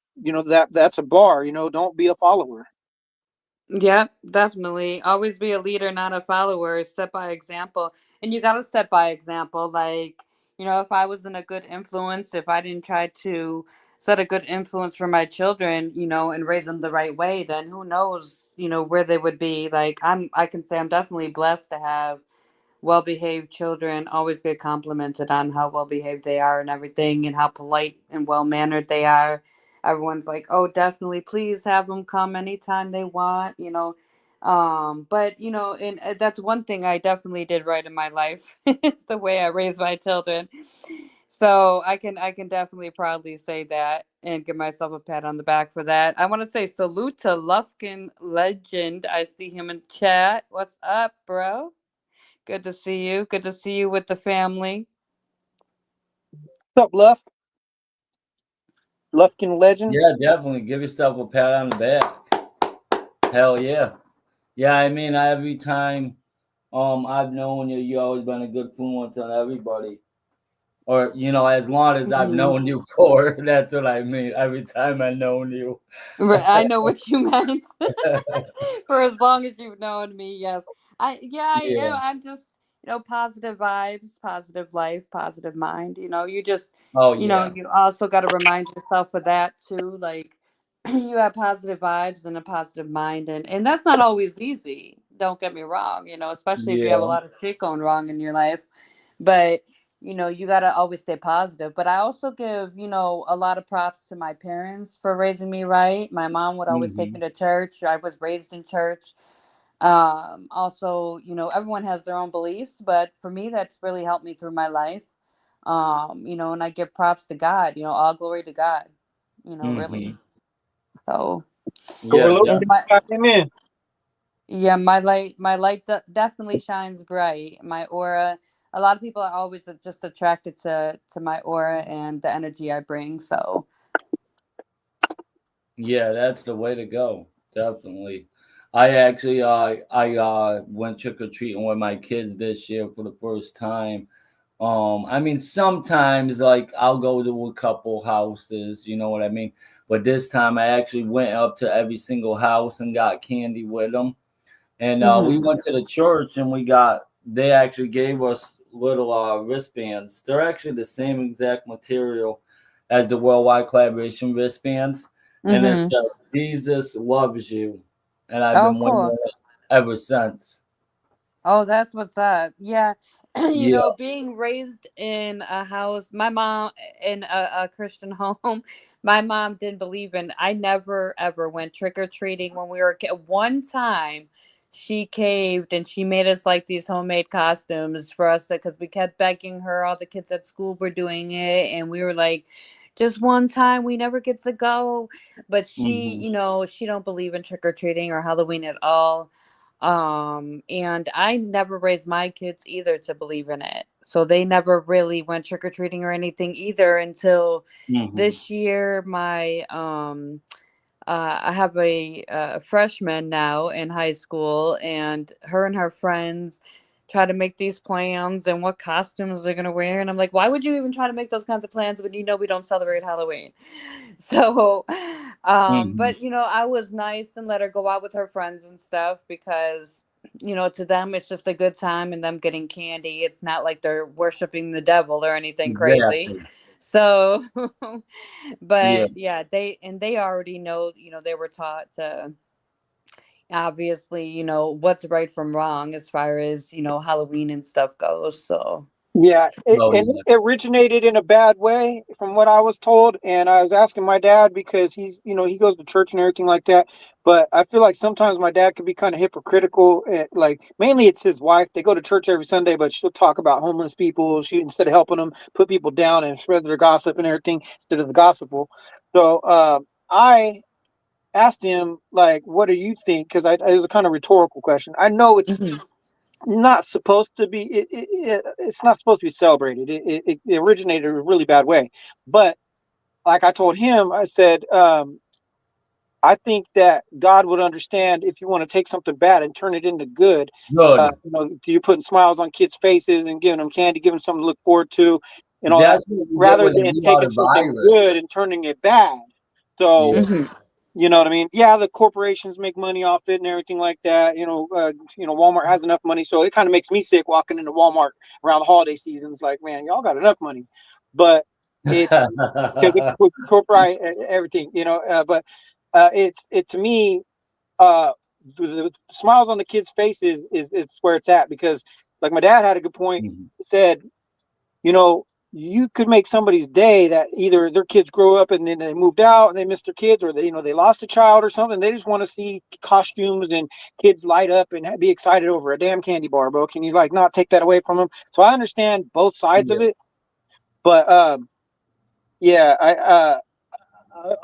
[SPEAKER 2] That's a bar. Don't be a follower.
[SPEAKER 8] Yep, definitely. Always be a leader, not a follower. Set by example. And you got to set by example. Like, if I wasn't a good influence, if I didn't try to set a good influence for my children, and raise them the right way, then who knows, where they would be. Like, I can say I'm definitely blessed to have well behaved children, always get complimented on how well behaved they are and everything and how polite and well mannered they are. Everyone's like, oh, definitely, please have them come anytime they want. But and that's one thing I definitely did right in my life. It's the way I raised my children. So I can definitely proudly say that and give myself a pat on the back for that. I want to say salute to Lufkin Legend. I see him in chat. What's up, bro? Good to see you. Good to see you with the family.
[SPEAKER 2] What's up, Luff? Lufkin Legend?
[SPEAKER 3] Yeah, definitely. Give yourself a pat on the back. Hell yeah. Yeah, I mean, every time I've known you, you always been a good influence on everybody. Or, as long as I've
[SPEAKER 8] Mhm.
[SPEAKER 3] known you for, that's what I mean. Every time I've known you.
[SPEAKER 8] I know what you meant. For as long as you've known me, yes. I
[SPEAKER 3] Yeah.
[SPEAKER 8] am. I'm just, positive vibes, positive life, positive mind. You just,
[SPEAKER 3] Oh, yeah.
[SPEAKER 8] you also got to remind yourself of that too. Like, you have positive vibes and a positive mind, and that's not always easy. Don't get me wrong. Especially if you have a
[SPEAKER 3] Yeah.
[SPEAKER 8] lot of shit going wrong in your life, but you got to always stay positive. But I also give, a lot of props to my parents for raising me right. My mom would always take
[SPEAKER 3] Hmm.
[SPEAKER 8] me to church. I was raised in church. Also, everyone has their own beliefs, but for me, that's really helped me through my life. And I give props to God, all glory to God, really.
[SPEAKER 3] Hmm.
[SPEAKER 8] So,
[SPEAKER 2] So we're
[SPEAKER 3] Yeah,
[SPEAKER 2] looking
[SPEAKER 8] and my,
[SPEAKER 2] to him in.
[SPEAKER 8] yeah, my light definitely shines bright. My aura. A lot of people are always just attracted to my aura and the energy I bring. So,
[SPEAKER 3] yeah, that's the way to go. Definitely. I actually went trick or treating with my kids this year for the first time. I mean, sometimes like I'll go to a couple houses, you know what I mean? But this time I actually went up to every single house and got candy with them. And we
[SPEAKER 8] mhm,
[SPEAKER 3] went to the church and they actually gave us little wristbands. They're actually the same exact material as the worldwide collaboration wristbands. And it
[SPEAKER 8] mhm.
[SPEAKER 3] says, Jesus loves you. And I've
[SPEAKER 8] Oh,
[SPEAKER 3] been wearing
[SPEAKER 8] cool.
[SPEAKER 3] it ever since.
[SPEAKER 8] Oh, that's what's up. Yeah.
[SPEAKER 3] Yeah.
[SPEAKER 8] Being raised in a house, my mom in a Christian home, my mom didn't believe in, I never ever went trick or treating when we were one time she caved and she made us like these homemade costumes for us because we kept begging her. All the kids at school were doing it. And we were like, just one time, we never get to go. But she,
[SPEAKER 3] Hmm.
[SPEAKER 8] she don't believe in trick or treating or Halloween at all. And I never raised my kids either to believe in it. So they never really went trick or treating or anything either until
[SPEAKER 3] Hmm.
[SPEAKER 8] this year. I have a freshman now in high school, and her and her friends try to make these plans and what costumes they're gonna wear. And I'm like, why would you even try to make those kinds of plans when we don't celebrate Halloween? So,
[SPEAKER 3] Hmm.
[SPEAKER 8] but I was nice and let her go out with her friends and stuff because to them it's just a good time and them getting candy. It's not like they're worshiping the devil or anything crazy.
[SPEAKER 3] Exactly.
[SPEAKER 8] So,
[SPEAKER 3] Yeah.
[SPEAKER 8] but yeah, they already know, they were taught to obviously, what's right from wrong as far as, Halloween and stuff goes. So,
[SPEAKER 2] Yeah,
[SPEAKER 3] Oh,
[SPEAKER 2] and
[SPEAKER 3] yeah.
[SPEAKER 2] it originated in a bad way, from what I was told. And I was asking my dad because he goes to church and everything like that. But I feel like sometimes my dad could be kind of hypocritical. Like mainly it's his wife. They go to church every Sunday, but she'll talk about homeless people. She instead of helping them, put people down and spread their gossip and everything instead of the gospel. So I asked him like, "What do you think?" Because it was a kind of rhetorical question. I know it's
[SPEAKER 8] mhm,
[SPEAKER 2] not supposed to be it's not supposed to be celebrated. It originated in a really bad way. But like I told him, I said, I think that God would understand if you want to take something bad and turn it into good.
[SPEAKER 3] Good.
[SPEAKER 2] You're putting smiles on kids' faces and giving them candy, giving them something to look forward to, and all that,
[SPEAKER 3] That's what we get
[SPEAKER 2] rather
[SPEAKER 3] when
[SPEAKER 2] than
[SPEAKER 3] we are
[SPEAKER 2] taking
[SPEAKER 3] the
[SPEAKER 2] something
[SPEAKER 3] virus.
[SPEAKER 2] good and turning it bad. So
[SPEAKER 3] Yeah.
[SPEAKER 8] mhm.
[SPEAKER 2] you know what I mean? Yeah, the corporations make money off it and everything like that. Walmart has enough money, so it kind of makes me sick walking into Walmart around the holiday season. It's like, man, y'all got enough money, but it's because it corporate everything, But it to me, uh, the smiles on the kids' faces is where it's at because, like my dad had a good point.
[SPEAKER 3] Mhm.
[SPEAKER 2] He said, you know, you could make somebody's day that either their kids grow up and then they moved out and they missed their kids, or they lost a child or something. They just want to see costumes and kids light up and be excited over a damn candy bar, bro. Can you like not take that away from them? So I understand both sides of
[SPEAKER 3] Yeah.
[SPEAKER 2] it, But yeah,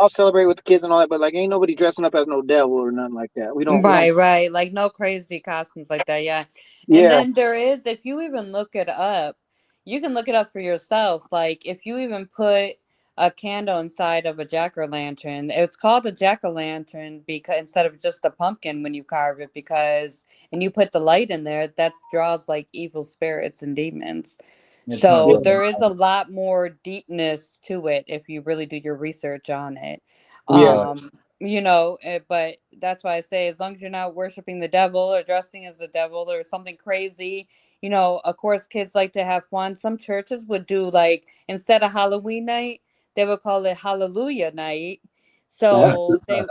[SPEAKER 2] I'll celebrate with the kids and all that, but like, ain't nobody dressing up as no devil or nothing like that. We don't.
[SPEAKER 8] Right. Like no crazy costumes like that. Yeah. And
[SPEAKER 2] Yeah,
[SPEAKER 8] then there is, if you even look it up, you can look it up for yourself. Like if you even put a candle inside of a jack-o'-lantern, it's called a jack-o'-lantern because instead of just a pumpkin when you carve it, because and you put the light in there, that draws like evil spirits and demons.
[SPEAKER 3] It's not
[SPEAKER 2] yeah,
[SPEAKER 8] So
[SPEAKER 3] really
[SPEAKER 8] there is a lot more deepness to it if you really do your research on it.
[SPEAKER 2] yeah,
[SPEAKER 3] right.
[SPEAKER 8] Um, but that's why I say as long as you're not worshiping the devil or dressing as the devil or something crazy, of course kids like to have fun. Some churches would do like instead of Halloween night, they would call it Hallelujah night.
[SPEAKER 2] yeah,
[SPEAKER 8] So they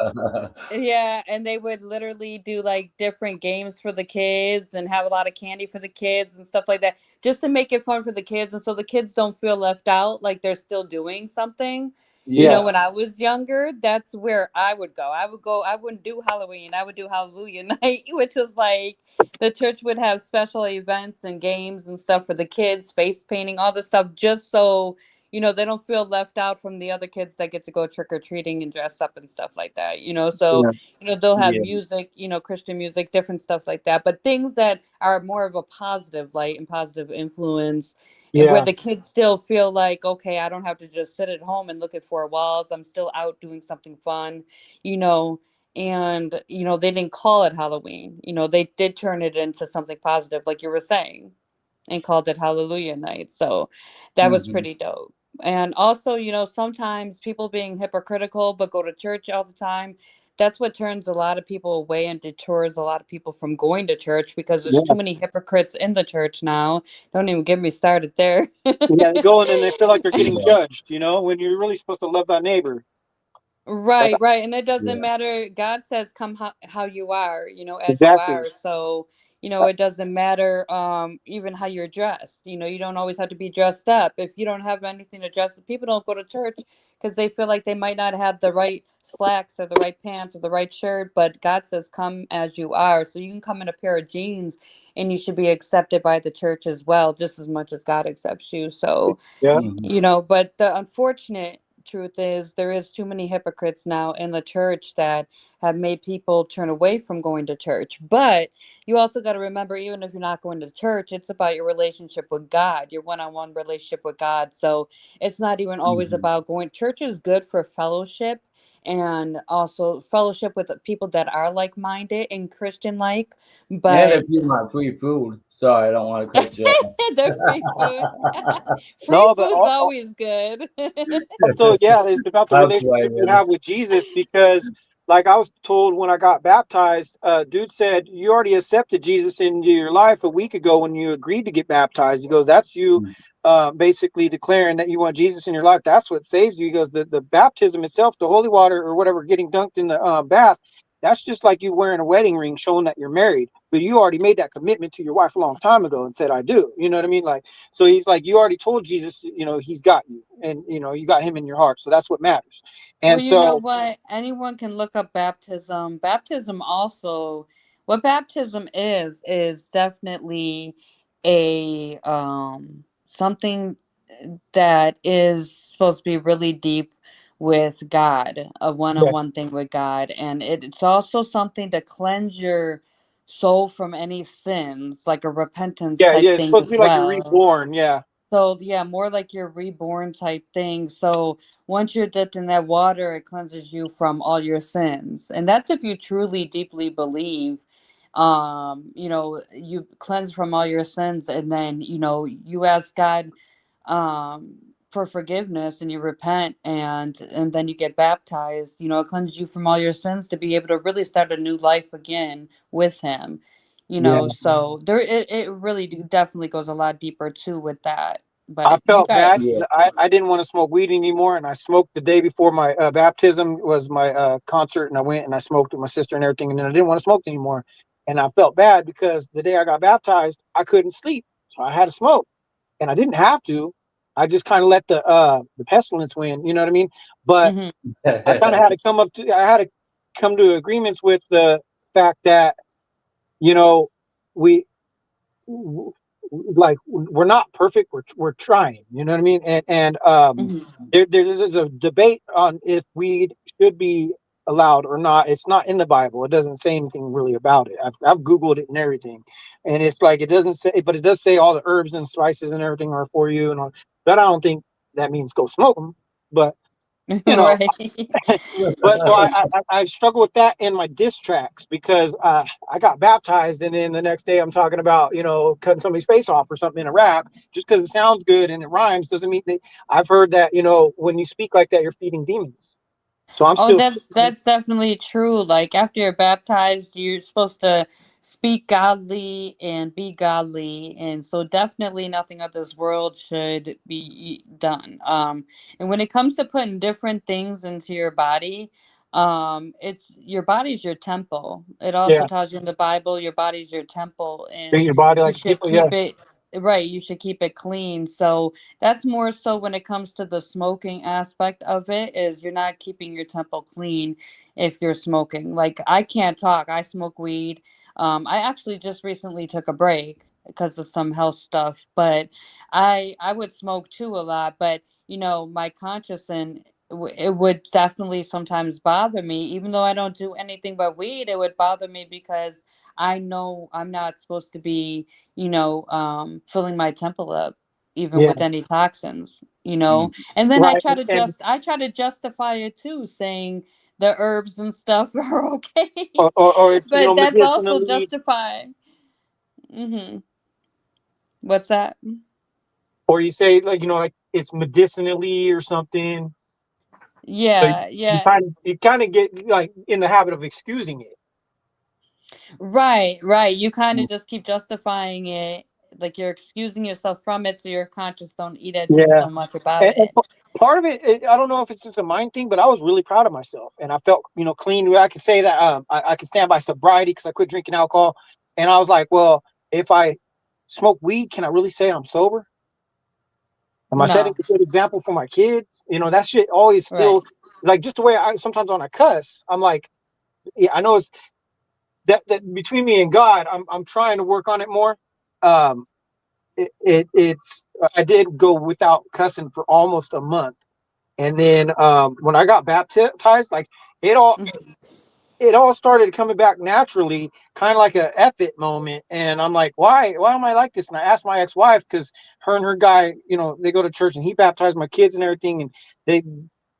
[SPEAKER 8] yeah, and they would literally do like different games for the kids and have a lot of candy for the kids and stuff like that, just to make it fun for the kids. And so the kids don't feel left out, like they're still doing something.
[SPEAKER 2] yeah,
[SPEAKER 8] When I was younger, that's where I would go. I wouldn't do Halloween. I would do Hallelujah night, which was like the church would have special events and games and stuff for the kids, face painting, all this stuff, just so they don't feel left out from the other kids that get to go trick or treating and dress up and stuff like that. So,
[SPEAKER 2] yeah,
[SPEAKER 8] they'll have
[SPEAKER 3] Yeah.
[SPEAKER 8] music, Christian music, different stuff like that, but things that are more of a positive light and positive influence, and where
[SPEAKER 2] yeah,
[SPEAKER 8] the kids still feel like, okay, I don't have to just sit at home and look at four walls. I'm still out doing something fun, you know. And, they didn't call it Halloween. They did turn it into something positive, like you were saying, and called it Hallelujah Night. So that was
[SPEAKER 3] Mhm.
[SPEAKER 8] pretty dope. And also, sometimes people being hypocritical but go to church all the time. That's what turns a lot of people away and deters a lot of people from going to church because there's
[SPEAKER 2] yeah,
[SPEAKER 8] too many hypocrites in the church now. Don't even get me started there.
[SPEAKER 2] yeah. They go in and they feel like they're getting
[SPEAKER 3] Yeah.
[SPEAKER 2] judged, when you're really supposed to love thy neighbor. That-
[SPEAKER 8] Right. And it doesn't
[SPEAKER 3] Yeah.
[SPEAKER 8] matter. God says, come how you are, as you
[SPEAKER 2] exactly.
[SPEAKER 8] are. So, it doesn't matter even how you're dressed. You don't always have to be dressed up. If you don't have anything to dress, people don't go to church because they feel like they might not have the right slacks or the right pants or the right shirt. But God says, come as you are. So you can come in a pair of jeans and you should be accepted by the church as well, just as much as God accepts you. So,
[SPEAKER 2] Yeah,
[SPEAKER 3] Mhm.
[SPEAKER 8] but the unfortunate truth is there is too many hypocrites now in the church that have made people turn away from going to church. But you also got to remember, even if you're not going to church, it's about your relationship with God, your one-on-one relationship with God. So it's not even always
[SPEAKER 3] Mhm.
[SPEAKER 8] about going. Church is good for fellowship and also fellowship with people that are like-minded and Christian like,
[SPEAKER 3] And if
[SPEAKER 8] but
[SPEAKER 3] you want free food. Sorry, I don't want to cut you
[SPEAKER 8] the free food.
[SPEAKER 3] off.
[SPEAKER 8] Free
[SPEAKER 2] no, but
[SPEAKER 8] food's always good.
[SPEAKER 2] also, yeah, it's about the
[SPEAKER 3] I'm
[SPEAKER 2] relationship you
[SPEAKER 3] playing.
[SPEAKER 2] have with Jesus because, like I was told when I got baptized, dude said, you already accepted Jesus into your life a week ago when you agreed to get baptized. He goes, that's you basically declaring that you want Jesus in your life. That's what saves you. He goes, the baptism itself, the holy water or whatever, getting dunked in the bath, that's just like you wearing a wedding ring showing that you're married. But you already made that commitment to your wife a long time ago and said, I do. You know what I mean? Like, so he's like, you already told Jesus, he's got you and, you got him in your heart. So that's what matters.
[SPEAKER 8] Well,
[SPEAKER 2] And
[SPEAKER 8] you know
[SPEAKER 2] so,
[SPEAKER 8] what? Anyone can look up baptism. Baptism also, what baptism is definitely a something that is supposed to be really deep with God, a
[SPEAKER 2] yeah,
[SPEAKER 8] one-on-one thing with God, and it's also something to cleanse your soul from any sins, like a repentance
[SPEAKER 2] yeah,
[SPEAKER 8] type
[SPEAKER 2] yeah. It's
[SPEAKER 8] thing
[SPEAKER 2] supposed to
[SPEAKER 8] as
[SPEAKER 2] be like you're
[SPEAKER 8] well.
[SPEAKER 2] reborn. Yeah.
[SPEAKER 8] So yeah, more like your reborn type thing. So once you're dipped in that water, it cleanses you from all your sins. And that's if you truly deeply believe you cleanse from all your sins and then, you ask God for forgiveness and you repent and then you get baptized, it cleanses you from all your sins to be able to really start a new life again with him.
[SPEAKER 2] Yeah.
[SPEAKER 8] So it really definitely goes a lot deeper too with that. But
[SPEAKER 2] I
[SPEAKER 8] if you
[SPEAKER 2] felt
[SPEAKER 8] got
[SPEAKER 2] bad.
[SPEAKER 3] Yeah.
[SPEAKER 2] I didn't want to smoke weed anymore. And I smoked the day before my baptism was my concert. And I went and I smoked with my sister and everything. And then I didn't want to smoke anymore. And I felt bad because the day I got baptized, I couldn't sleep. So I had to smoke. And I didn't have to. I just kind of let the pestilence win. You know what I mean? But
[SPEAKER 8] mhm.
[SPEAKER 2] I kind of had to I had to come to agreements with the fact that, you know, we like we're not perfect. We're trying. You know what I mean? And there's a debate on if weed should be allowed or not. It's not in the Bible. It doesn't say anything really about it. I've Googled it and everything, and it's like it doesn't say, but it does say all the herbs and spices and everything are for you and all. But I don't think that means go smoke them. But you know,
[SPEAKER 8] Right.
[SPEAKER 2] but so I struggle with that in my diss tracks because I got baptized and then the next day I'm talking about, you know, cutting somebody's face off or something in a rap. Just because it sounds good and it rhymes doesn't mean that. I've heard that, you know, when you speak like that, you're feeding demons. So I'm
[SPEAKER 8] Oh,
[SPEAKER 2] still
[SPEAKER 8] that's definitely true. Like after you're baptized, you're supposed to speak godly and be godly, and so definitely nothing of this world should be done. And when it comes to putting different things into your body, it's your body's your temple. It also
[SPEAKER 2] yeah,
[SPEAKER 8] tells you in the Bible your body's your temple, and
[SPEAKER 2] treat your body
[SPEAKER 8] you
[SPEAKER 2] like a
[SPEAKER 8] should
[SPEAKER 2] temple. Yeah,
[SPEAKER 8] keep it right. You should keep it clean. So that's more so when it comes to the smoking aspect of it, is you're not keeping your temple clean if you're smoking. Like I can't talk. I smoke weed. I actually just recently took a break because of some health stuff, but I would smoke too a lot. But you know, my conscience and it would definitely sometimes bother me, even though I don't do anything but weed. It would bother me because I know I'm not supposed to be, you know, filling my temple up even
[SPEAKER 2] yeah,
[SPEAKER 8] with any toxins, you know. And then
[SPEAKER 2] right.
[SPEAKER 8] I try to justify it too, saying the herbs and stuff are okay.
[SPEAKER 2] Or it's, you know,
[SPEAKER 8] But that's also
[SPEAKER 2] medicinally,
[SPEAKER 8] justify. Mhm. What's that?
[SPEAKER 2] or you say like, you know, like it's medicinally or something. So
[SPEAKER 8] Yeah, yeah.
[SPEAKER 2] you kind of get like in the habit of excusing it.
[SPEAKER 8] Right, right. You kind of just keep justifying it, like you're excusing yourself from it so your conscience don't eat at you
[SPEAKER 2] Yeah.
[SPEAKER 8] so much about
[SPEAKER 2] And
[SPEAKER 8] it.
[SPEAKER 2] part of it, I don't know if it's just a mind thing, but I was really proud of myself, and I felt, you know, clean. I could say that I could stand by sobriety because I quit drinking alcohol, and I was like, well, if I smoke weed, can I really say I'm sober? Am I setting
[SPEAKER 8] No,
[SPEAKER 2] a good example for my kids? You know, that shit always
[SPEAKER 8] right.
[SPEAKER 2] still like just the way I sometimes when I cuss, I'm like, yeah, I know it's that between me and God, I'm trying to work on it more. Um, it's I did go without cussing for almost a month. And then when I got baptized, like it all
[SPEAKER 8] Mhm.
[SPEAKER 2] it all started coming back naturally, kind of like a F it moment. And I'm like, why am I like this? And I asked my ex-wife because her and her guy, you know, they go to church and he baptized my kids and everything. And they,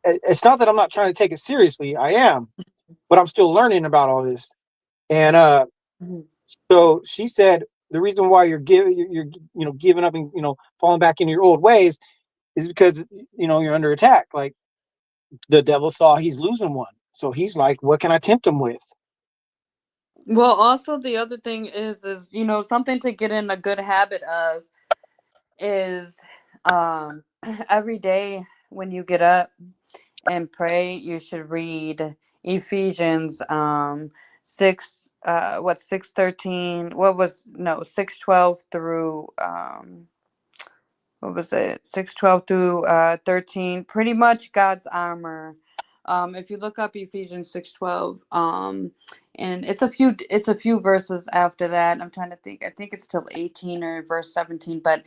[SPEAKER 2] it's not that I'm not trying to take it seriously. I am, but I'm still learning about all this. And
[SPEAKER 8] Mhm.
[SPEAKER 2] so she said the reason why you're giving, you're you know, giving up and, you know, falling back into your old ways is because, you know, you're under attack. Like the devil saw he's losing one. So he's like, what can I tempt him with?
[SPEAKER 8] Well, also the other thing is you know something to get in a good habit of is every day when you get up and pray, you should read Ephesians 6:13, what was no 6:12 through what was it 6:12 through 13, pretty much God's armor. If you look up Ephesians 6:12, and it's a few verses after that. I'm trying to think. I think it's till 18 or verse 17. But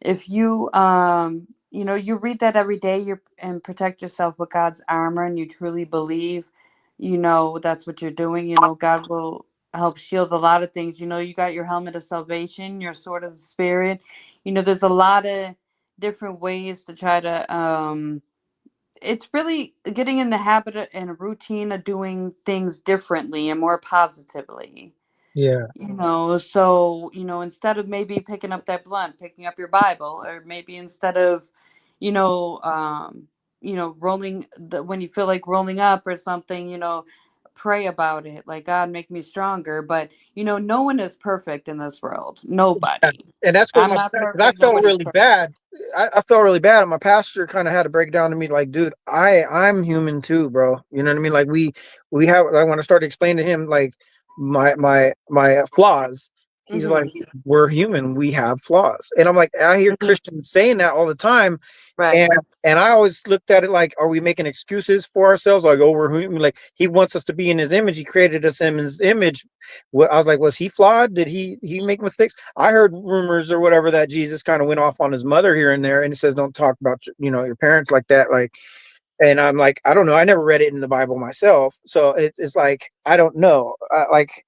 [SPEAKER 8] if you you know you read that every day, you and protect yourself with God's armor, and you truly believe, you know that's what you're doing. You know God will help shield a lot of things. You know you got your helmet of salvation, your sword of the spirit. You know there's a lot of different ways to try to it's really getting in the habit and a routine of doing things differently and more positively.
[SPEAKER 2] Yeah.
[SPEAKER 8] You know, so, you know, instead of maybe picking up that blunt, picking up your Bible, or maybe instead of, you know, rolling when you feel like rolling up or something, you know, pray about it. Like, God, make me stronger. But, you know, no one is perfect in this world.
[SPEAKER 2] Yeah.
[SPEAKER 8] Nobody.
[SPEAKER 2] And that's what
[SPEAKER 8] I'm
[SPEAKER 2] my,
[SPEAKER 8] not
[SPEAKER 2] because I
[SPEAKER 8] perfect.
[SPEAKER 2] felt
[SPEAKER 8] Nobody's
[SPEAKER 2] really
[SPEAKER 8] perfect.
[SPEAKER 2] bad. I felt really bad. And my pastor kind of had to break down to me like, dude, I'm human too, bro. You know what I mean? Like we have, like when I started explaining to him, like my flaws, He's like, we're human. We have flaws. And I'm like, I hear Christians saying that all the time.
[SPEAKER 8] Right.
[SPEAKER 2] And I always looked at it like, are we making excuses for ourselves? Like, oh, we're human. Like, he wants us to be in his image. He created us in his image. I was like, was he flawed? Did he make mistakes? I heard rumors or whatever that Jesus kind of went off on his mother here and there. And it says, don't talk about, your parents like that. Like, and I'm like, I don't know. I never read it in the Bible myself. So it's like, I don't know. Like,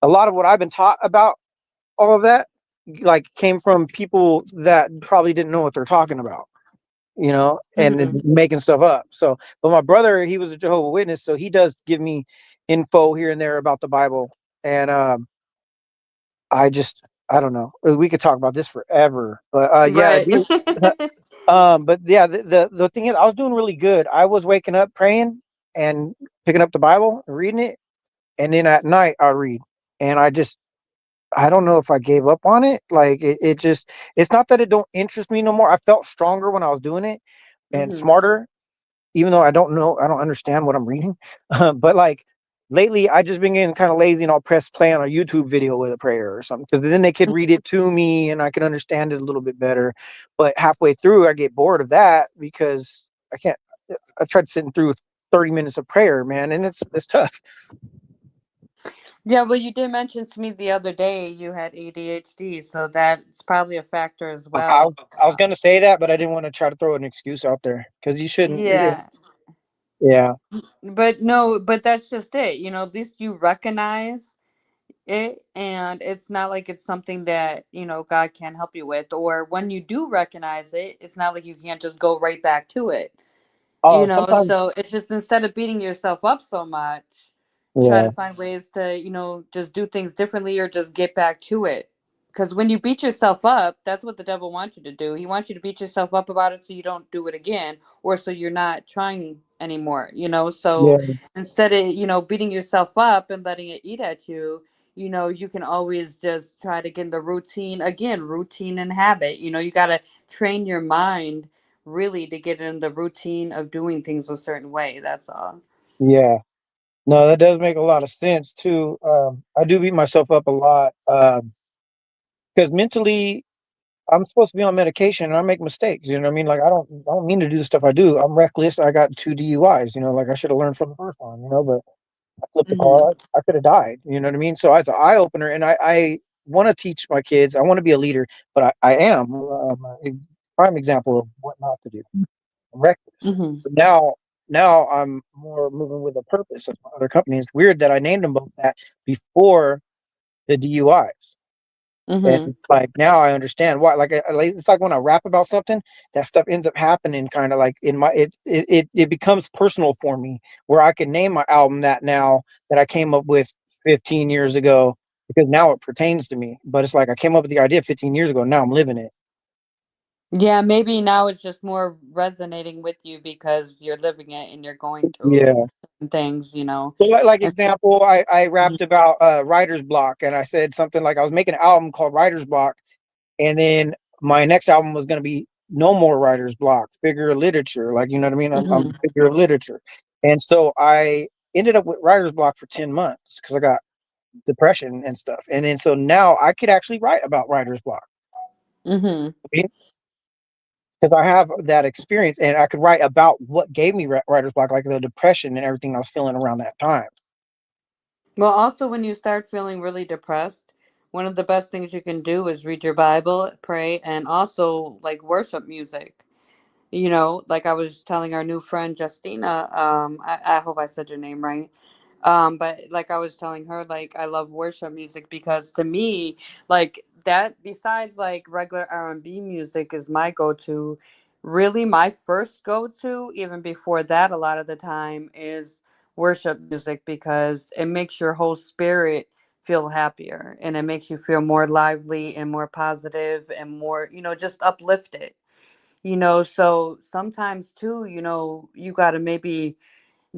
[SPEAKER 2] a lot of what I've been taught about all of that, like, came from people that probably didn't know what they're talking about, and it's making stuff up. So, but my brother, he was a Jehovah's Witness, so he does give me info here and there about the Bible. And I don't know. We could talk about this forever, but yeah, I
[SPEAKER 8] Right.
[SPEAKER 2] do. But yeah, the thing is, I was doing really good. I was waking up praying and picking up the Bible and reading it, and then at night I read. And I don't know if I gave up on it. Like, it's not that it don't interest me no more. I felt stronger when I was doing it and smarter, even though I don't understand what I'm reading. But like, lately I just been getting kind of lazy, and I'll press play on a YouTube video with a prayer or something, because then they could read it to me and I can understand it a little bit better. But halfway through I get bored of that, because I tried sitting through 30 minutes of prayer, man, and it's tough.
[SPEAKER 8] Yeah, well, you did mention to me the other day you had ADHD, so that's probably a factor as
[SPEAKER 2] I,
[SPEAKER 8] well.
[SPEAKER 2] I was gonna say that, but I didn't want to try to throw an excuse out there, because you shouldn't.
[SPEAKER 8] Yeah,
[SPEAKER 2] Yeah.
[SPEAKER 8] but no, but that's just it. At least you recognize it, and it's not like it's something that God can't help you with. Or when you do recognize it, it's not like you can't just go right back to it.
[SPEAKER 2] Sometimes.
[SPEAKER 8] So it's just, instead of beating yourself up so much, try
[SPEAKER 2] Yeah.
[SPEAKER 8] to find ways to just do things differently, or just get back to it. Because when you beat yourself up, that's what the devil wants you to do. He wants you to beat yourself up about it so you don't do it again, or so you're not trying anymore. So
[SPEAKER 2] Yeah.
[SPEAKER 8] instead of beating yourself up and letting it eat at you, you can always just try to get in the routine again, routine and habit. You got to train your mind really to get in the routine of doing things a certain way. That's all.
[SPEAKER 2] Yeah. No, that does make a lot of sense too. I do beat myself up a lot, because mentally I'm supposed to be on medication and I make mistakes. You know what I mean? Like, I don't mean to do the stuff I do. I'm reckless. I got 2 DUIs. Like, I should have learned from the first one. But I flipped the
[SPEAKER 8] Hmm.
[SPEAKER 2] car. I could have died. You know what I mean? So it's an eye opener, and I want to teach my kids. I want to be a leader, but I am a prime example of what not to do. I'm reckless.
[SPEAKER 8] Hmm.
[SPEAKER 2] So now I'm more moving with a purpose of my other company. It's weird that I named them both that before the DUIs. And
[SPEAKER 8] Hmm.
[SPEAKER 2] it's like, now I understand why. Like, it's like when I rap about something, that stuff ends up happening kind of like in my it becomes personal for me, where I can name my album that now, that I came up with 15 years ago, because now it pertains to me. But it's like, I came up with the idea 15 years ago. Now I'm living it.
[SPEAKER 8] Yeah, maybe now it's just more resonating with you because you're living it and you're going through
[SPEAKER 2] Yeah.
[SPEAKER 8] things.
[SPEAKER 2] So, like
[SPEAKER 8] And
[SPEAKER 2] example, I rapped about writer's block, and I said something like, I was making an album called Writer's Block, and then my next album was going to be No More Writer's Block, figure of literature. Like, you know what I mean? I'm
[SPEAKER 8] mhm.
[SPEAKER 2] figure of literature. And so I ended up with writer's block for 10 months, because I got depression and stuff. And then so now I could actually write about writer's block,
[SPEAKER 8] Mhm.
[SPEAKER 2] because I have that experience, and I could write about what gave me writer's block, like the depression and everything I was feeling around that time.
[SPEAKER 8] Well, also when you start feeling really depressed, one of the best things you can do is read your Bible, pray, and also like worship music. Like I was telling our new friend Justina, I hope I said your name right. But like I was telling her, like I love worship music because to me, like that besides like regular R&B music is my go-to. Really my first go-to, even before that a lot of the time, is worship music because it makes your whole spirit feel happier and it makes you feel more lively and more positive and more, just uplifted. So sometimes too, you got to maybe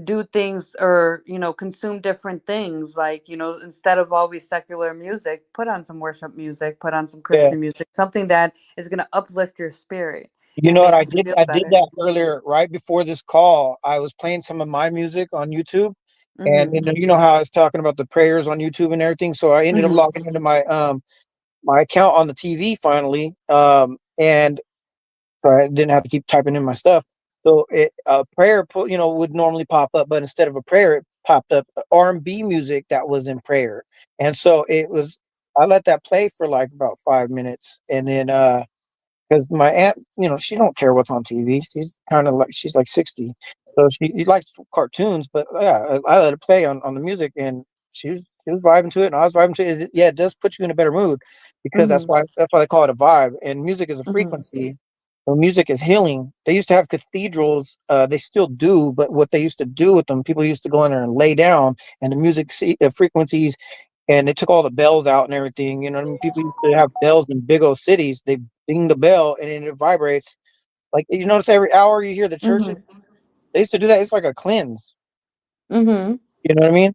[SPEAKER 8] do things or consume different things, like instead of always secular music, put on some worship music, put on some
[SPEAKER 2] Yeah.
[SPEAKER 8] Christian music, something that is going to uplift your spirit
[SPEAKER 2] You
[SPEAKER 8] and
[SPEAKER 2] know what
[SPEAKER 8] make
[SPEAKER 2] I
[SPEAKER 8] you
[SPEAKER 2] did?
[SPEAKER 8] feel
[SPEAKER 2] I did
[SPEAKER 8] better.
[SPEAKER 2] that earlier, right before this call. I was playing some of my music on YouTube, And you know how I was talking about the prayers on YouTube and everything. So I ended up logging into my my account on the TV finally, and so I didn't have to keep typing in my stuff. So a prayer, would normally pop up, but instead of a prayer, it popped up R&B music that was in prayer. And so I let that play for like about 5 minutes, and then because my aunt, she don't care what's on TV. She's like 60, so she likes cartoons. But yeah, I let it play on the music, and she was vibing to it, and I was vibing to it. Yeah, it does put you in a better mood, because that's why they call it a vibe. And music is a frequency. So music is healing. They used to have cathedrals. They still do, but what they used to do with them, people used to go in there and lay down, and the music frequencies, and they took all the bells out and everything. People used to have bells in big old cities. They ding the bell and then it vibrates. Like, you notice every hour you hear the churches. They used to do that. It's like a cleanse.
[SPEAKER 8] Mm-hmm.
[SPEAKER 2] You know what I mean?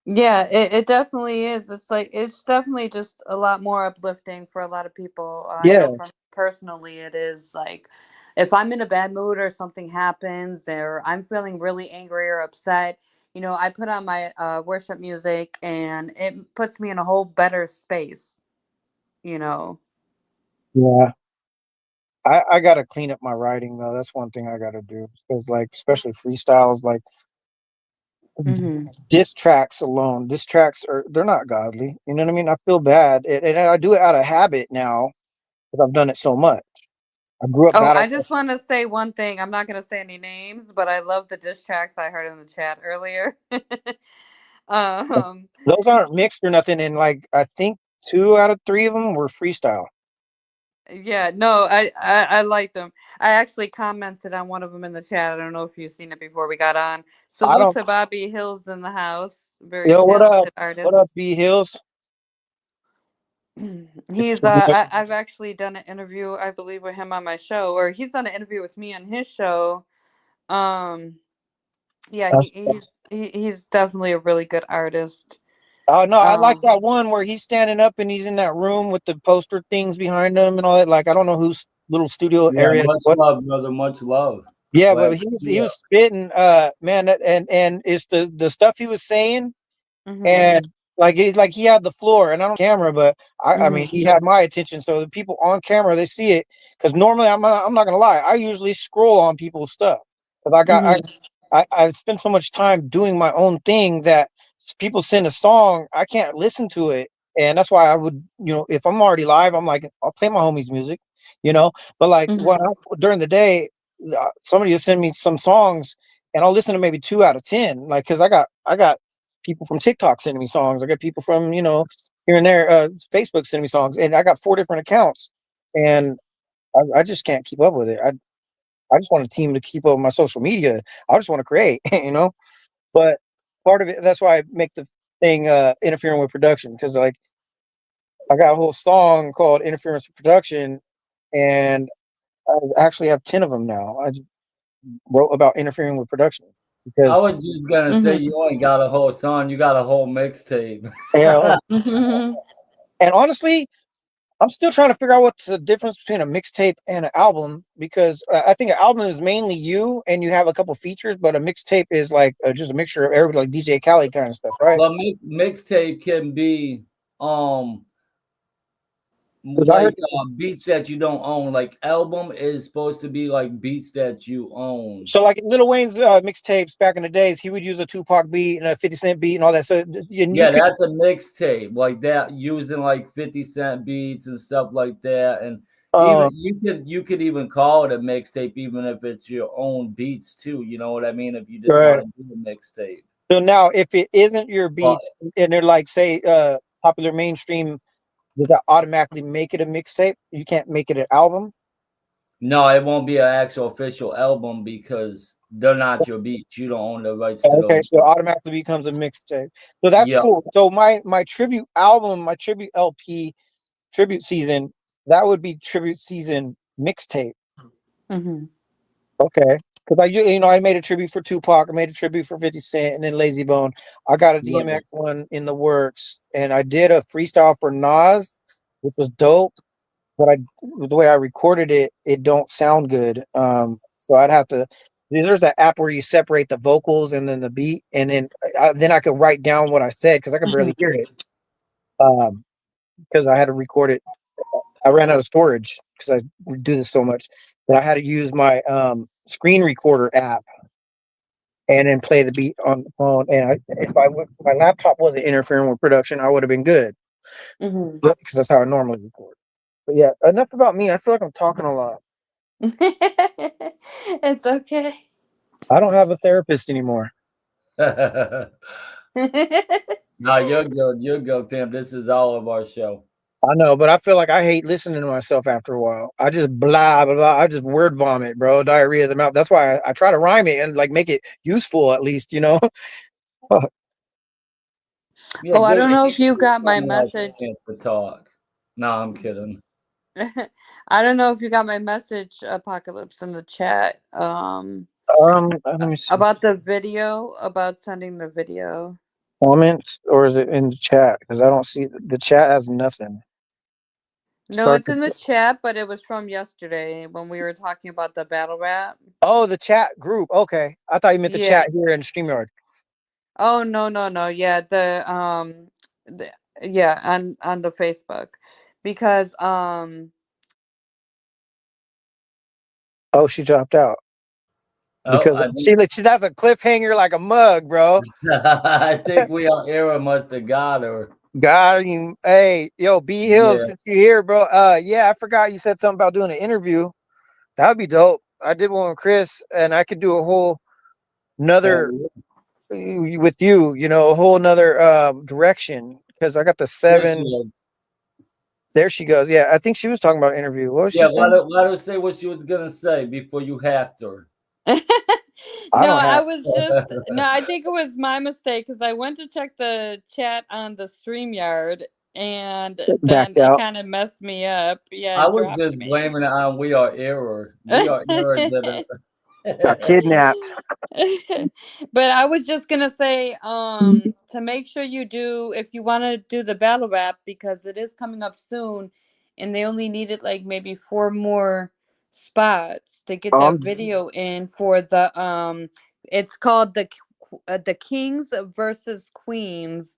[SPEAKER 8] Yeah, it definitely is. It's definitely just a lot more uplifting for a lot of people. I
[SPEAKER 2] Yeah.
[SPEAKER 8] know for me personally, it is like if I'm in a bad mood or something happens or I'm feeling really angry or upset, I put on my worship music and it puts me in a whole better space, you know.
[SPEAKER 2] Yeah. I gotta clean up my writing though. That's one thing I gotta do. Because like, especially freestyles, like diss tracks alone. Diss tracks they're not godly. You know what I mean? I feel bad, and I do it out of habit now because I've done it so much. I grew up
[SPEAKER 8] Oh, I
[SPEAKER 2] battle.
[SPEAKER 8] just want to say one thing. I'm not going to say any names, but I love the diss tracks I heard in the chat earlier. um,
[SPEAKER 2] Those aren't mixed or nothing, and like I think 2 out of 3 of them were freestyle.
[SPEAKER 8] yeah, no, I like them. I actually commented on one of them in the chat. I don't know if you've seen it before we got on.
[SPEAKER 2] I
[SPEAKER 8] Salute
[SPEAKER 2] don't.
[SPEAKER 8] to Bobby Hills in the house. Very
[SPEAKER 2] Yo, what up?
[SPEAKER 8] talented
[SPEAKER 2] What
[SPEAKER 8] artist.
[SPEAKER 2] up, B Hills?
[SPEAKER 8] He's I've actually done an interview, I believe, with him on my show, or he's done an interview with me on his show. Um, yeah, he's definitely a really good artist.
[SPEAKER 2] Oh no, I like that one where he's standing up and he's in that room with the poster things behind him and all that. Like, I don't know whose little studio
[SPEAKER 3] Yeah,
[SPEAKER 2] area.
[SPEAKER 3] much love, brother. Much love.
[SPEAKER 2] Yeah,
[SPEAKER 3] Glad
[SPEAKER 2] but
[SPEAKER 3] to
[SPEAKER 2] he
[SPEAKER 3] see
[SPEAKER 2] was spitting, man, and it's the stuff he was saying, and like he had the floor, and I don't camera, but I mean he had my attention. So the people on camera, they see it, because normally I'm not gonna lie, I usually scroll on people's stuff because I spend so much time doing my own thing that people send a song, I can't listen to it, and that's why I would, if I'm already live, I'm like, I'll play my homies' music, but like during the day, somebody will send me some songs, and I'll listen to maybe 2 out of 10, like, because I got people from TikTok sending me songs, I got people from here and there, Facebook sending me songs, and I got 4 different accounts, and I just can't keep up with it. I just want a team to keep up with my social media. I just want to create, But part of it, that's why I make the thing interfering with production, because like I got a whole song called "Interference with Production," and I actually have 10 of them now. I just wrote about interfering with production
[SPEAKER 3] I
[SPEAKER 2] because
[SPEAKER 3] was just gonna say you ain't got a whole song, you got a whole mixtape.
[SPEAKER 2] and honestly, I'm still trying to figure out what's the difference between a mixtape and an album, because I think an album is mainly you and you have a couple features, but a mixtape is like just a mixture of everybody, like DJ Khaled kind of stuff, right?
[SPEAKER 3] But mixtape can be
[SPEAKER 2] Because I
[SPEAKER 3] like
[SPEAKER 2] heard
[SPEAKER 3] beats that you don't own. Like album is supposed to be like beats that you own.
[SPEAKER 2] so, like Lil Wayne's mixtapes back in the days, he would use a Tupac beat and a 50 Cent beat and all that. So, and
[SPEAKER 3] Yeah, that's a mixtape like that, using like 50 Cent beats and stuff like that. And even you could even call it a mixtape, even if it's your own beats too. You know what I mean? If you just
[SPEAKER 2] right.
[SPEAKER 3] want to do a mixtape.
[SPEAKER 2] So now, if it isn't your beats and they're like, say, popular mainstream, does that automatically make it a mixtape? You can't make it an album?
[SPEAKER 3] No, it won't be an actual official album because they're not your beats. You don't own the rights to
[SPEAKER 2] Okay,
[SPEAKER 3] those.
[SPEAKER 2] so it automatically becomes a mixtape. So that's
[SPEAKER 3] Yeah.
[SPEAKER 2] cool. So my tribute album, my tribute LP, tribute season, that would be tribute season mixtape. Okay, because I made a tribute for Tupac, I made a tribute for 50 Cent, and then Lazy Bone. I got a DMX one in the works, and I did a freestyle for Nas, which was dope. But the way I recorded it, it don't sound good. So I'd have to There's that app where you separate the vocals and then the beat, and then I could write down what I said because I could barely hear it. Because I had to record it. I ran out of storage because I do this so much that I had to use my screen recorder app and then play the beat on the phone. And if my laptop wasn't interfering with production, I would have been good. Because that's how I normally record. But yeah, enough about me. I feel like I'm talking a lot.
[SPEAKER 8] It's okay.
[SPEAKER 2] I don't have a therapist anymore.
[SPEAKER 3] No, you're good. You're good, Pimp. This is all of our show.
[SPEAKER 2] I know, but I feel like I hate listening to myself after a while. I just blah blah blah. I just word vomit, bro. Diarrhea of the mouth. That's why I try to rhyme it and like make it useful at least, you know.
[SPEAKER 3] Yeah,
[SPEAKER 8] Oh, I
[SPEAKER 3] give
[SPEAKER 8] don't know if you got
[SPEAKER 3] someone
[SPEAKER 8] my
[SPEAKER 3] else a
[SPEAKER 8] message.
[SPEAKER 3] chance to talk. No, I'm kidding.
[SPEAKER 8] I don't know if you got my message, Apocalypse, in the chat.
[SPEAKER 2] Let me see.
[SPEAKER 8] About the video, about sending the video.
[SPEAKER 2] Comments or is it in the chat? Because I don't see the chat has nothing.
[SPEAKER 8] No,
[SPEAKER 2] Start
[SPEAKER 8] it's in the chat, but it was from yesterday when we were talking about the battle rap.
[SPEAKER 2] Oh, the chat group. Okay, I thought you meant the
[SPEAKER 8] Yeah.
[SPEAKER 2] chat here in StreamYard.
[SPEAKER 8] Oh no. Yeah, yeah, on the Facebook, because
[SPEAKER 2] Oh, she dropped out
[SPEAKER 3] Oh,
[SPEAKER 2] because she that's a cliffhanger like a mug, bro.
[SPEAKER 3] I think we our era must have got her.
[SPEAKER 2] God, you, hey, yo, B Hills,
[SPEAKER 3] Yeah.
[SPEAKER 2] since you're here, bro. Yeah, I forgot you said something about doing an interview. That would be dope. I did one with Chris, and I could do a whole another with you. You know, a whole another direction because I got the 7. There she goes. Yeah, I think she was talking about an interview. What was she saying?
[SPEAKER 3] Why don't say what she was gonna say before you hacked her?
[SPEAKER 8] No, I was just no. I think it was my mistake because I went to check the chat on the StreamYard, and then it kind of messed me up. Yeah,
[SPEAKER 3] I
[SPEAKER 8] it
[SPEAKER 3] was
[SPEAKER 8] dropped
[SPEAKER 3] just
[SPEAKER 8] me.
[SPEAKER 3] blaming it on we are error. We are error
[SPEAKER 2] got kidnapped.
[SPEAKER 8] But I was just gonna say, to make sure you do, if you want to do the battle rap, because it is coming up soon, and they only needed like maybe 4 more spots to get that video in for the it's called the Kings versus Queens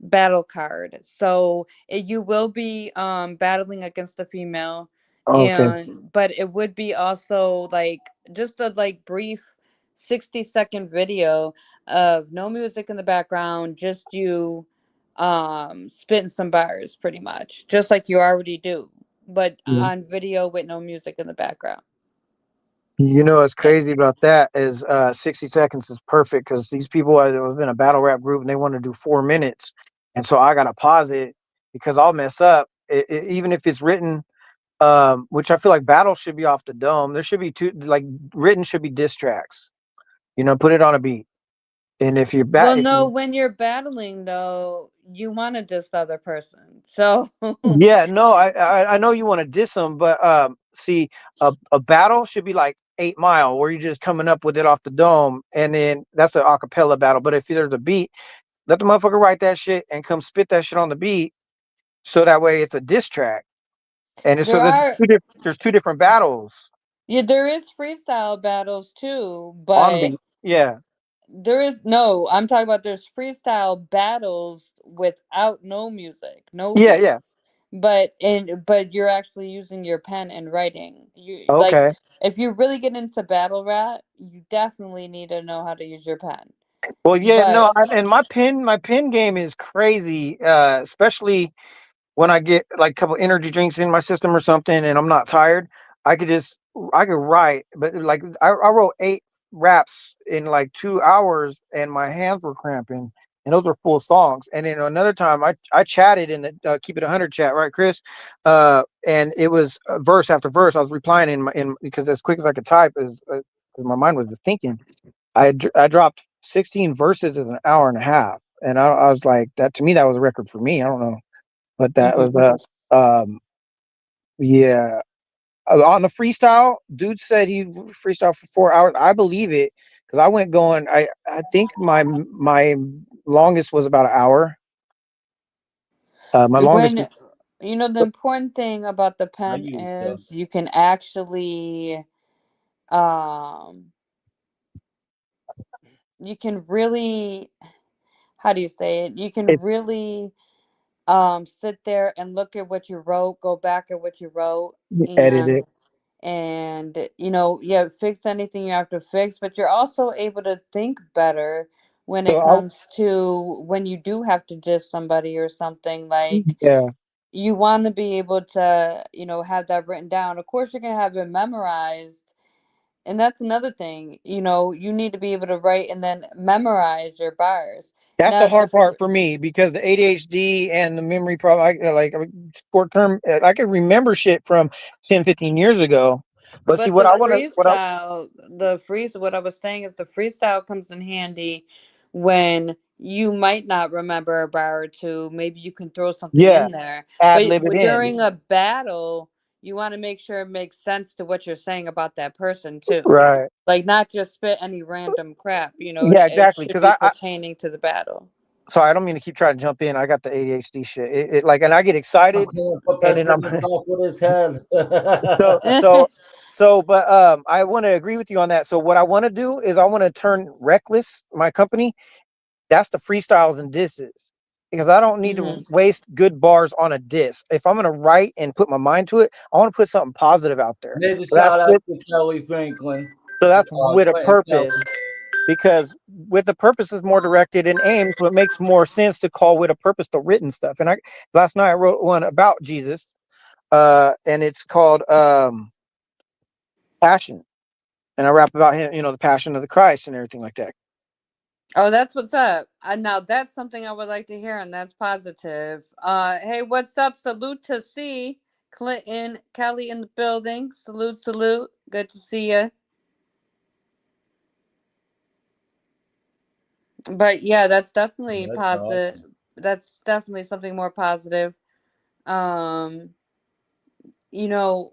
[SPEAKER 8] battle card. So you will be battling against a female.
[SPEAKER 2] Okay.
[SPEAKER 8] But it would be also like just a like brief 60-second video of no music in the background, just you spitting some bars pretty much, just like you already do, but on video with no music in the background.
[SPEAKER 2] You know what's crazy about that is 60 seconds is perfect because these people I was in a battle rap group and they want to do 4 minutes, and so I gotta pause it because I'll mess up. Even if it's written, which I feel like battle should be off the dome. There should be written should be diss tracks. You know, put it on a beat. And if you're
[SPEAKER 8] when you're battling though, you want to diss the other person. So
[SPEAKER 2] yeah, no, I know you want to diss them, but see, a battle should be like 8 Mile, where you're just coming up with it off the dome, and then that's an acapella battle. But if there's a beat, let the motherfucker write that shit and come spit that shit on the beat, so that way it's a diss track. And so there's 2 different battles.
[SPEAKER 8] Yeah, there is freestyle battles too,
[SPEAKER 2] On
[SPEAKER 8] but
[SPEAKER 2] beat, yeah.
[SPEAKER 8] I'm talking about there's freestyle battles without no music, no
[SPEAKER 2] Yeah,
[SPEAKER 8] beat.
[SPEAKER 2] yeah.
[SPEAKER 8] But you're actually using your pen and writing. You like
[SPEAKER 2] Okay.
[SPEAKER 8] if you really get into battle rap, you definitely need to know how to use your pen.
[SPEAKER 2] Well, yeah, no,
[SPEAKER 8] But
[SPEAKER 2] and my pen game is crazy, especially when I get like a couple energy drinks in my system or something and I'm not tired. I could write, but like I wrote 8 raps in like 2 hours and my hands were cramping, and those are full songs. And then another time I chatted in the Keep It 100 chat, right, Chris? And it was verse after verse. I was replying in because as quick as I could type, as my mind was just thinking. I dropped 16 verses in an hour and a half, and I was like, that to me that was a record for me. I don't know, but that was yeah. On the freestyle, dude said he freestyle for 4 hours. I believe it because I went going. I think my longest was about an hour. My longest.
[SPEAKER 8] when the important thing about the pen is you can actually um you can really, how do you say it? You can
[SPEAKER 2] It's
[SPEAKER 8] really sit there and look at what you wrote, go back at what you wrote,
[SPEAKER 2] edit it.
[SPEAKER 8] and yeah, fix anything you have to fix, but you're also able to think better when it
[SPEAKER 2] So
[SPEAKER 8] comes to when you do have to diss somebody or something. Like,
[SPEAKER 2] yeah,
[SPEAKER 8] you want to be able to have that written down. Of course you're going to have it memorized, and that's another thing. You need to be able to write and then memorize your bars.
[SPEAKER 2] that's the
[SPEAKER 8] Now
[SPEAKER 2] hard part for me because the ADHD and the memory problem, short term, I can remember shit from 10, 15 years ago. But see,
[SPEAKER 8] But
[SPEAKER 2] what
[SPEAKER 8] the
[SPEAKER 2] I want to,
[SPEAKER 8] what I was saying is the freestyle comes in handy when you might not remember a bar or two. Maybe you can throw something
[SPEAKER 2] yeah,
[SPEAKER 8] in there.
[SPEAKER 2] ad
[SPEAKER 8] But
[SPEAKER 2] lib it in.
[SPEAKER 8] during a battle, you want to make sure it makes sense to what you're saying about that person too.
[SPEAKER 2] Right.
[SPEAKER 8] Like, not just spit any random crap.
[SPEAKER 2] Yeah,
[SPEAKER 8] It
[SPEAKER 2] exactly.
[SPEAKER 8] should
[SPEAKER 2] Because
[SPEAKER 8] be pertaining to the battle.
[SPEAKER 2] sorry, I don't mean to keep trying to jump in. I got the ADHD shit. And I get excited,
[SPEAKER 3] Okay, put
[SPEAKER 2] and
[SPEAKER 3] that
[SPEAKER 2] then I'm
[SPEAKER 3] stick on top with his head.
[SPEAKER 2] so so but I want to agree with you on that. So what I want to do is I want to turn Reckless, my company, that's the freestyles and disses. Because I don't need to waste good bars on a diss. If I'm gonna write and put my mind to it, I want to put something positive out there.
[SPEAKER 3] Major
[SPEAKER 2] So that's
[SPEAKER 3] shout out
[SPEAKER 2] with,
[SPEAKER 3] to Kelly Franklin.
[SPEAKER 2] so that's with a
[SPEAKER 3] Quentin Kelly.
[SPEAKER 2] purpose. Because with a purpose is more directed and aimed, so it makes more sense to call with a purpose the written stuff. And I last night I wrote one about Jesus, and it's called Passion. And I rap about him, the passion of the Christ and everything like that.
[SPEAKER 8] Oh, that's what's up. Now that's something I would like to hear, and that's positive. Hey, what's up? Salute to C. Clinton, Kelly in the building. Salute, salute. Good to see you. But yeah, that's definitely
[SPEAKER 3] That's
[SPEAKER 8] positive.
[SPEAKER 3] awesome.
[SPEAKER 8] That's definitely something more positive. Um, you know,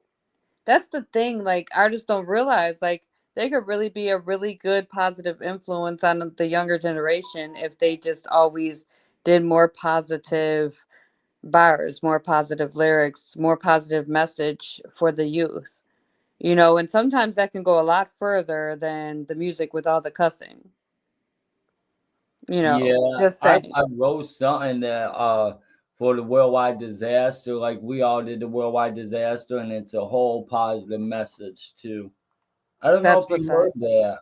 [SPEAKER 8] that's the thing. Like, artists don't realize, like, they could really be a really good positive influence on the younger generation if they just always did more positive bars, more positive lyrics, more positive message for the youth. And sometimes that can go a lot further than the music with all the cussing.
[SPEAKER 3] Yeah,
[SPEAKER 8] Just
[SPEAKER 3] I,
[SPEAKER 8] saying.
[SPEAKER 3] I wrote something that for the worldwide disaster, like we all did the worldwide disaster, and it's a whole positive message too. I don't know
[SPEAKER 8] That's
[SPEAKER 3] if you
[SPEAKER 8] what's up.
[SPEAKER 3] heard that.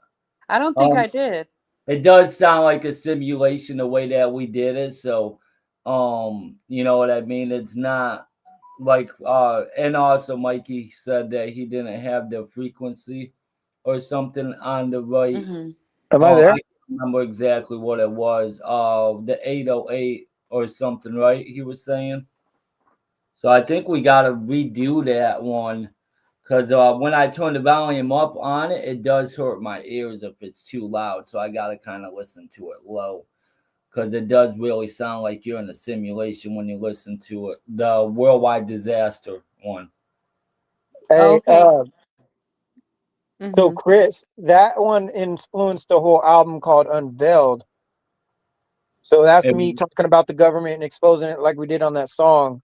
[SPEAKER 8] I don't think
[SPEAKER 3] Um,
[SPEAKER 8] I did.
[SPEAKER 3] it does sound like a simulation the way that we did it. So, you know what I mean? It's not like and also Mikey said that he didn't have the frequency or something on the right.
[SPEAKER 8] Hmm.
[SPEAKER 2] Am I
[SPEAKER 3] I
[SPEAKER 2] there?
[SPEAKER 3] can't remember exactly what it was. The 808 or something, right? He was saying. So I think we gotta redo that one because when I turn the volume up on it, it does hurt my ears if it's too loud. So I gotta kind of listen to it low because it does really sound like you're in a simulation when you listen to it. The worldwide disaster one.
[SPEAKER 2] Hey,
[SPEAKER 8] Okay.
[SPEAKER 2] so
[SPEAKER 8] Hmm.
[SPEAKER 2] Chris, that one influenced the whole album called Unveiled. So that's me
[SPEAKER 3] It-
[SPEAKER 2] talking about the government and exposing it like we did on that song.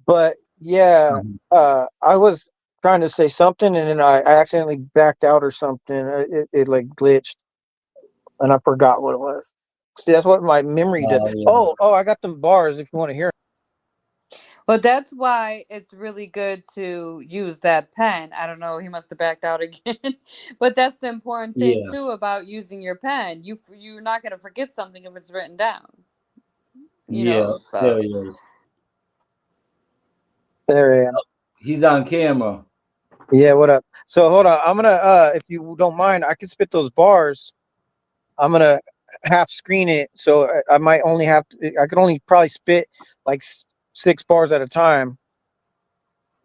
[SPEAKER 2] But yeah, I was trying to say something and then I accidentally backed out or something. It like glitched and I forgot what it was. See, that's what my memory does.
[SPEAKER 3] yeah.
[SPEAKER 2] Oh, I got them bars if you want to hear.
[SPEAKER 8] Well, that's why it's really good to use that pen. I don't know, he must have backed out again. But that's the important thing
[SPEAKER 3] Yeah.
[SPEAKER 8] too about using your pen. You're not going to forget something if it's written down.
[SPEAKER 3] Yeah.
[SPEAKER 8] So
[SPEAKER 3] There he is.
[SPEAKER 2] There I am.
[SPEAKER 3] He's on camera.
[SPEAKER 2] Yeah, what up? So hold on. I'm gonna if you don't mind, I can spit those bars. I'm gonna half screen it, so I might only have to. I could only probably spit like 6 bars at a time.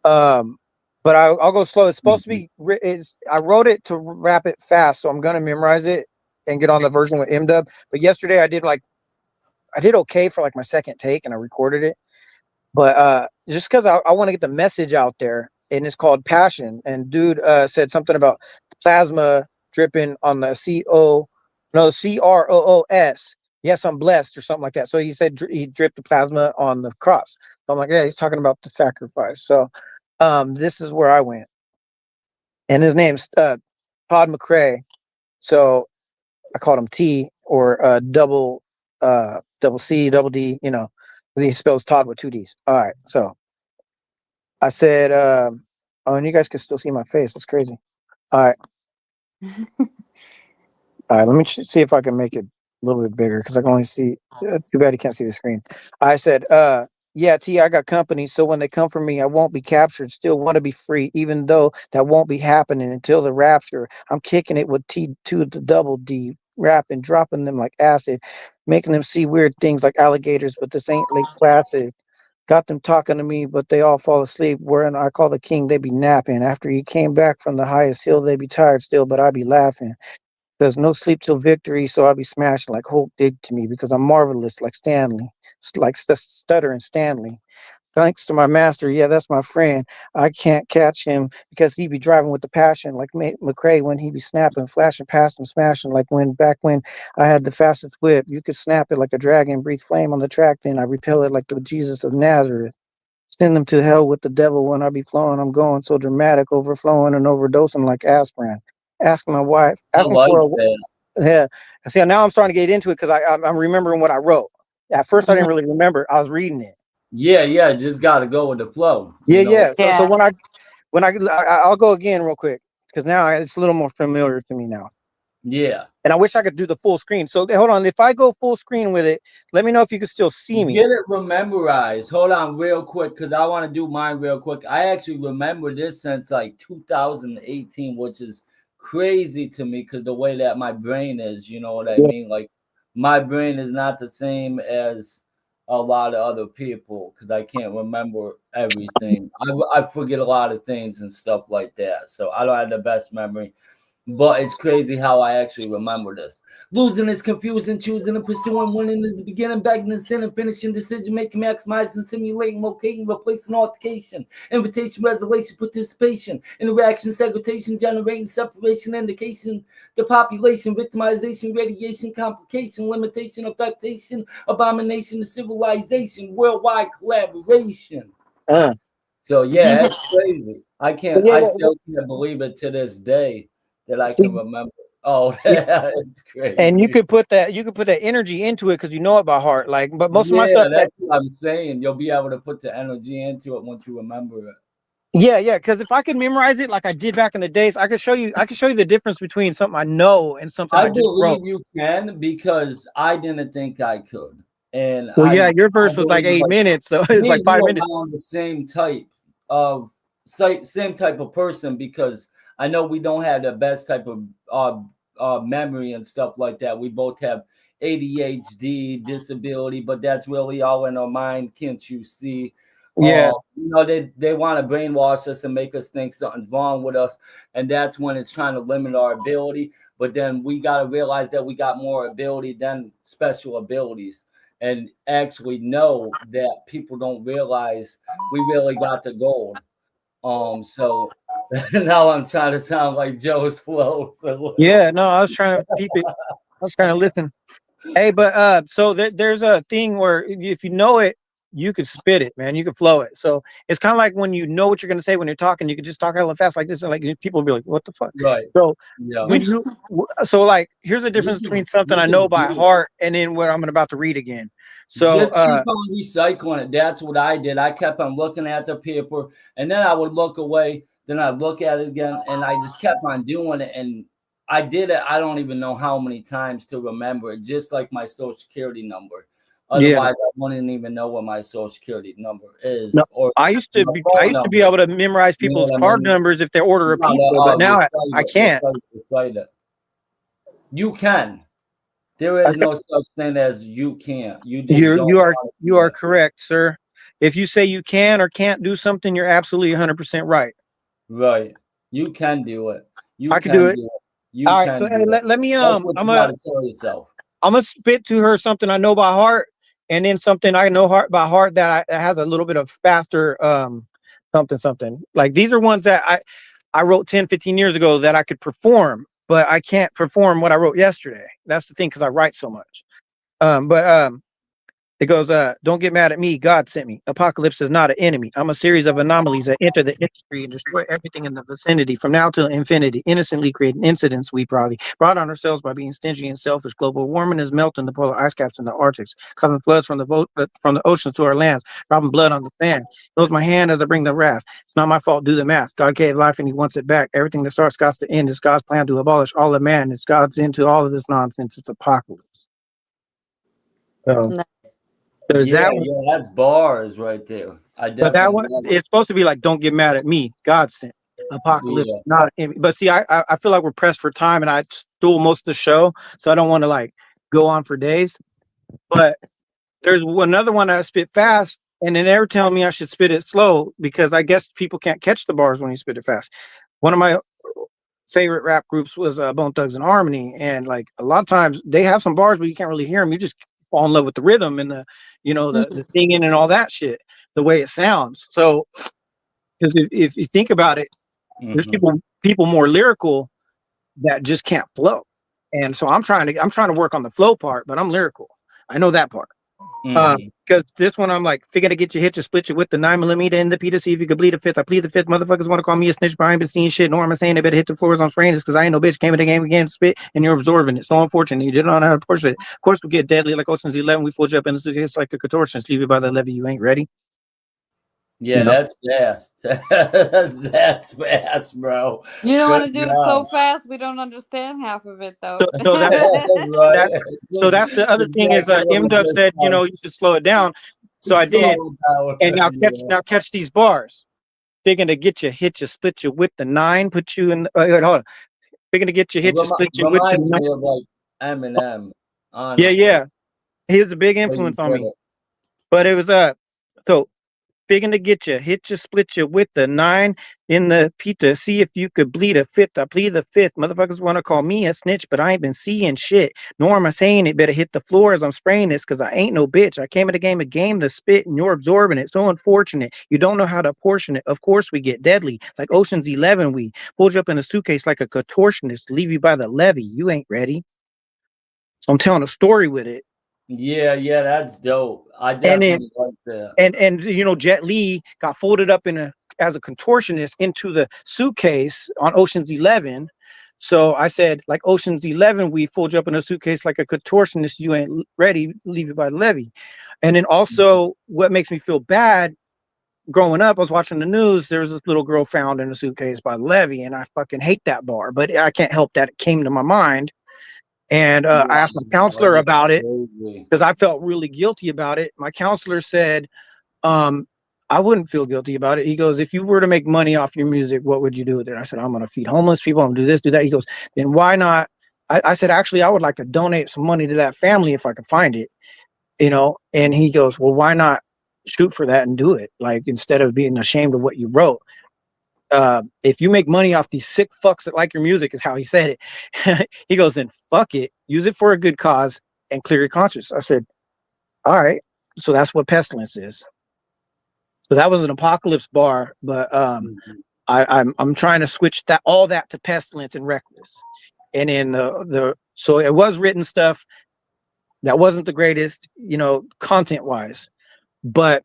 [SPEAKER 2] Um, but I'll go slow. It's supposed to
[SPEAKER 3] Mhm.
[SPEAKER 2] be. It's I wrote it to rap it fast, so I'm gonna memorize it and get on the version with MDub. But yesterday I did okay for like my second take, and I recorded it. But just because I want to get the message out there, and it's called Passion. And dude said something about plasma dripping on the CROOS. Yes, I'm blessed or something like that. So he said he dripped the plasma on the cross. So I'm like, yeah, he's talking about the sacrifice. So this is where I went, and his name's Todd McRae. So I called him T or double C, double D, you know. He spells Todd with 2 D's. All right. So I said, oh, and you guys can still see my face. That's crazy. All right. All right. Let me see if I can make it a little bit bigger because I can only see. Too bad you can't see the screen. I said, yeah, T, I got company. So when they come for me, I won't be captured. Still want to be free, even though that won't be happening until the rapture. I'm kicking it with T to the double D, rapping, dropping them like acid, making them see weird things like alligators, but this ain't Lake Placid. Got them talking to me, but they all fall asleep. Wherein I call the king, they be napping. After he came back from the highest hill, they be tired still, but I be laughing. There's no sleep till victory, so I be smashing like Hulk did to me because I'm marvelous like Stanley, like stuttering Stanley. Thanks to my master, yeah, that's my friend. I can't catch him because he be driving with the passion like McRae when he be snapping, flashing past him, smashing like when I had the fastest whip. You could snap it like a dragon, breathe flame on the track, then I repel it like the Jesus of Nazareth. Send them to hell with the devil when I be flowing. I'm going so dramatic, overflowing and overdosing like aspirin. Ask my wife,
[SPEAKER 3] I
[SPEAKER 2] asking
[SPEAKER 3] like
[SPEAKER 2] for a
[SPEAKER 3] that.
[SPEAKER 2] yeah. See, now I'm starting to get into it because I'm remembering what I wrote. At first, I didn't really remember. I was reading it.
[SPEAKER 3] Yeah, just gotta go with the flow,
[SPEAKER 2] Yeah,
[SPEAKER 3] you know.
[SPEAKER 2] yeah. So I'll go again real quick because now it's a little more familiar to me now.
[SPEAKER 3] Yeah.
[SPEAKER 2] And I wish I could do the full screen. So hold on. If I go full screen with it, let me know if you can still see me.
[SPEAKER 3] Get it memorized. Hold on real quick because I want to do mine real quick. I actually remember this since like 2018, which is crazy to me because the way that my brain is, you know what I
[SPEAKER 2] Yeah.
[SPEAKER 3] mean? Like my brain is not the same as a lot of other people because I can't remember everything. I forget a lot of things and stuff like that. So I don't have the best memory. But it's crazy how I actually remember this. Losing is confusing, choosing and pursuing. Winning is the beginning, begging and sinning, finishing, decision making, maximizing, simulating, locating, replacing altercation, invitation, resolution, participation, interaction, segregation, generating, separation, indication, depopulation, victimization, radiation, complication, limitation, affectation, abomination, to civilization, worldwide collaboration. So yeah, it's crazy. I
[SPEAKER 2] Yeah.
[SPEAKER 3] still can't believe it to this day that I
[SPEAKER 2] See,
[SPEAKER 3] can remember. Oh,
[SPEAKER 2] yeah.
[SPEAKER 3] it's
[SPEAKER 2] And
[SPEAKER 3] crazy.
[SPEAKER 2] you could put that energy into it because you know it by heart. Like, but most of my
[SPEAKER 3] Yeah,
[SPEAKER 2] stuff that
[SPEAKER 3] that's what I'm saying. You'll be able to put the energy into it once you remember it.
[SPEAKER 2] yeah. Because if I could memorize it like I did back in the days, I could show you. I could show you the difference between something I know and something
[SPEAKER 3] I
[SPEAKER 2] I just wrote.
[SPEAKER 3] believe you can because I didn't think I could. And
[SPEAKER 2] Well,
[SPEAKER 3] I
[SPEAKER 2] yeah, your verse was like
[SPEAKER 3] believe
[SPEAKER 2] 8 minutes, so it's
[SPEAKER 3] me
[SPEAKER 2] like
[SPEAKER 3] and you
[SPEAKER 2] 5 minutes.
[SPEAKER 3] are around the same type of same type of person because I know we don't have the best type of memory and stuff like that. We both have ADHD disability, but that's really all in our mind. Can't you see?
[SPEAKER 2] Yeah,
[SPEAKER 3] You know, they want to brainwash us and make us think something's wrong with us, and that's when it's trying to limit our ability. But then we got to realize that we got more ability than special abilities and actually know that people don't realize we really got the gold. So now I'm trying to sound like Joe's flow. So
[SPEAKER 2] yeah. No, I was trying to keep it. I was trying to listen. Hey, but so there's a thing where if you know it, you could spit it, man. You can flow it. So it's kind of like when you know what you're gonna say when you're talking, you can just talk hella fast like this, and like people will be like, "What the fuck?"
[SPEAKER 3] right,
[SPEAKER 2] So
[SPEAKER 3] yeah,
[SPEAKER 2] when you so like here's the difference between something
[SPEAKER 3] you
[SPEAKER 2] I know
[SPEAKER 3] can
[SPEAKER 2] by
[SPEAKER 3] do it.
[SPEAKER 2] heart and then what I'm about to read again. So
[SPEAKER 3] Just keep on recycling it. That's what I did. I kept on looking at the paper, and then I would look away. Then I'd look at it again, and I just kept on doing it. And I did it. I don't even know how many times to remember it. Just like my social security number.
[SPEAKER 2] yeah,
[SPEAKER 3] Otherwise, I wouldn't even know what my social security number is
[SPEAKER 2] no,
[SPEAKER 3] or
[SPEAKER 2] I
[SPEAKER 3] my
[SPEAKER 2] I
[SPEAKER 3] phone
[SPEAKER 2] used to be
[SPEAKER 3] number.
[SPEAKER 2] able to memorize
[SPEAKER 3] You know
[SPEAKER 2] people's
[SPEAKER 3] what I
[SPEAKER 2] card
[SPEAKER 3] mean?
[SPEAKER 2] numbers if they order a
[SPEAKER 3] No,
[SPEAKER 2] pizza, but now I can't.
[SPEAKER 3] recite it. You can. There is no such thing as you can't. You just
[SPEAKER 2] You
[SPEAKER 3] don't
[SPEAKER 2] you are
[SPEAKER 3] want to
[SPEAKER 2] you
[SPEAKER 3] do
[SPEAKER 2] are
[SPEAKER 3] it.
[SPEAKER 2] correct, sir. If you say you can or can't do something, you're absolutely 100% right.
[SPEAKER 3] Right. You can do it. You
[SPEAKER 2] I could do
[SPEAKER 3] can
[SPEAKER 2] it.
[SPEAKER 3] do it. You
[SPEAKER 2] All right, so
[SPEAKER 3] can
[SPEAKER 2] hey,
[SPEAKER 3] do it.
[SPEAKER 2] let me
[SPEAKER 3] That's what you got to tell yourself.
[SPEAKER 2] I'm gonna spit to her something I know by heart, and then something I know heart by heart that has a little bit of faster something. Like these are ones that I wrote 10, 15 years ago that I could perform, but I can't perform what I wrote yesterday. That's the thing because I write so much. But It goes, don't get mad at me. God sent me. Apocalypse is not an enemy. I'm a series of anomalies that enter the industry and destroy everything in the vicinity from now till infinity, innocently creating incidents we probably brought on ourselves by being stingy and selfish. Global warming is melting the polar ice caps in the Arctics, causing floods from the oceans to our lands, dropping blood on the sand. Close my hand as I bring the wrath. It's not my fault. Do the math. God gave life and he wants it back. Everything that starts got to end. It's God's plan to abolish all of man. It's God's into all of this nonsense. It's apocalypse. So
[SPEAKER 8] Nice.
[SPEAKER 3] Yeah,
[SPEAKER 2] that
[SPEAKER 3] that's bars right there. I
[SPEAKER 2] But that
[SPEAKER 3] definitely
[SPEAKER 2] one,
[SPEAKER 3] love it.
[SPEAKER 2] it's supposed to be like, don't get mad at me. God sent apocalypse,
[SPEAKER 3] Yeah.
[SPEAKER 2] not enemy. But see, I feel like we're pressed for time and I stole most of the show. So I don't want to like go on for days. But there's another one that I spit fast. And then they were telling me I should spit it slow because I guess people can't catch the bars when you spit it fast. One of my favorite rap groups was Bone Thugs and Harmony. And like a lot of times they have some bars, but you can't really hear them. You just fall in love with the rhythm and the singing and all that shit, the way it sounds. So, because if you think about it, there's people more lyrical that just can't flow, and so I'm trying to work on the flow part, but I'm lyrical. I know that part. Because this one I'm like, figure to get you hit, you split you with the 9mm in the P to see if you could bleed a fifth. I plead the fifth. Motherfuckers want to call me a snitch, but I ain't been seeing shit. Nor am I saying they better hit the floors on spraying this because I ain't no bitch. Came in the game again, spit, and you're absorbing it. So unfortunate. You didn't know how to push it. Of course, we get deadly like Ocean's 11. We fold you up in the suitcase like a contortionist. Leave you by the levee. You ain't ready.
[SPEAKER 3] Yeah, that's fast. That's fast, bro.
[SPEAKER 8] You don't
[SPEAKER 3] Good
[SPEAKER 8] want to do it so
[SPEAKER 3] job.
[SPEAKER 8] fast we don't understand half of it though.
[SPEAKER 2] So that's
[SPEAKER 3] Right.
[SPEAKER 2] so that's the other thing is M Dub said, you should slow it down. So I did. And now catch these bars. They're gonna get you, hit you, split you with the 9, put you in wait, hold on. They're gonna get you, hit you, split you with the
[SPEAKER 3] Reminds
[SPEAKER 2] 9.
[SPEAKER 3] me of like Eminem.
[SPEAKER 2] Yeah,
[SPEAKER 3] Honestly.
[SPEAKER 2] yeah. He was a big
[SPEAKER 3] When you
[SPEAKER 2] influence on
[SPEAKER 3] said
[SPEAKER 2] me.
[SPEAKER 3] it.
[SPEAKER 2] But it was so figuring to get you, hit you, split you with the 9 in the pita. See if you could bleed a fifth. I plead the fifth. Motherfuckers want to call me a snitch, but I ain't been seeing shit. Nor am I saying it better hit the floor as I'm spraying this because I ain't no bitch. I came in the game to spit and you're absorbing it. So unfortunate. You don't know how to portion it. Of course we get deadly. Like Ocean's 11, we pulled you up in a suitcase like a contortionist, leave you by the levee. You ain't ready. So I'm telling a story with it.
[SPEAKER 3] Yeah, that's dope. I
[SPEAKER 2] And then
[SPEAKER 3] definitely like that.
[SPEAKER 2] and Jet Li got folded up as a contortionist into the suitcase on Ocean's 11. So I said, like Ocean's 11, we fold you up in a suitcase like a contortionist. You ain't ready, leave it by the levee. And then also, what makes me feel bad, growing up, I was watching the news. There was this little girl found in a suitcase by the levee, and I fucking hate that bar. But I can't help that it came to my mind. And I asked my counselor about it because I felt really guilty about it. My counselor said, I wouldn't feel guilty about it. He goes, if you were to make money off your music, what would you do with it? I said, I'm going to feed homeless people. I'm going to do this, do that. He goes, then why not? I said, actually, I would like to donate some money to that family if I could find it, and he goes, well, why not shoot for that and do it? Like, instead of being ashamed of what you wrote. If you make money off these sick fucks that like your music, is how he said it. He goes, then fuck it, use it for a good cause and clear your conscience. I said, all right. So that's what Pestilence is. So that was an apocalypse bar, but I'm trying to switch all that to Pestilence and Reckless. And in so it was written stuff that wasn't the greatest, content wise, but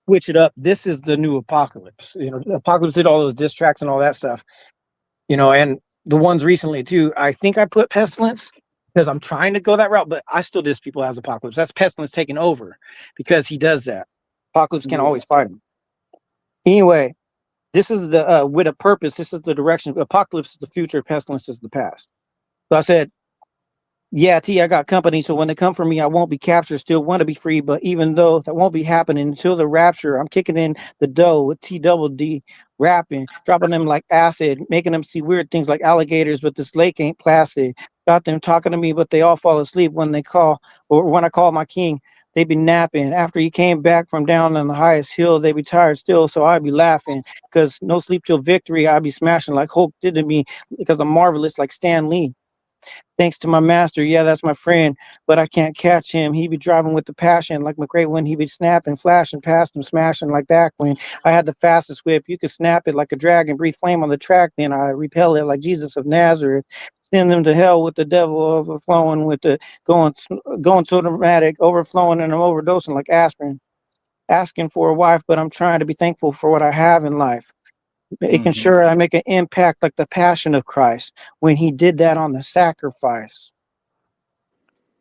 [SPEAKER 2] switch it up. This is the new Apocalypse. Apocalypse did all those diss tracks and all that stuff. And the ones recently too. I think I put Pestilence because I'm trying to go that route, but I still diss people as Apocalypse. That's Pestilence taking over because he does that. Apocalypse can't always fight him. Anyway, this is the with a purpose. This is the direction. Apocalypse is the future. Pestilence is the past. So I said, yeah, T, I got company. So when they come for me, I won't be captured. Still want to be free. But even though that won't be happening until the rapture, I'm kicking in the dough with T-double-D rapping, dropping them like acid, making them see weird things like alligators, but this lake ain't placid. Got them talking to me, but they all fall asleep when they call, or when I call my king. They be napping. After he came back from down on the highest hill, they be tired still, so I be laughing. Because no sleep till victory, I be smashing like Hulk did to me, because I'm marvelous like Stan Lee. Thanks to my master, yeah, that's my friend, but I can't catch him. He be driving with the passion like McRae when he be snapping, flashing past him, smashing like back when I had the fastest whip. You could snap it like a dragon, breathe flame on the track, then I repel it like Jesus of Nazareth. Send them to hell with the devil overflowing with the going so dramatic, overflowing and I'm overdosing like aspirin. Asking for a wife, but I'm trying to be thankful for what I have in life. Making
[SPEAKER 3] Mhm.
[SPEAKER 2] sure I make an impact like the passion of Christ when he did that on the sacrifice.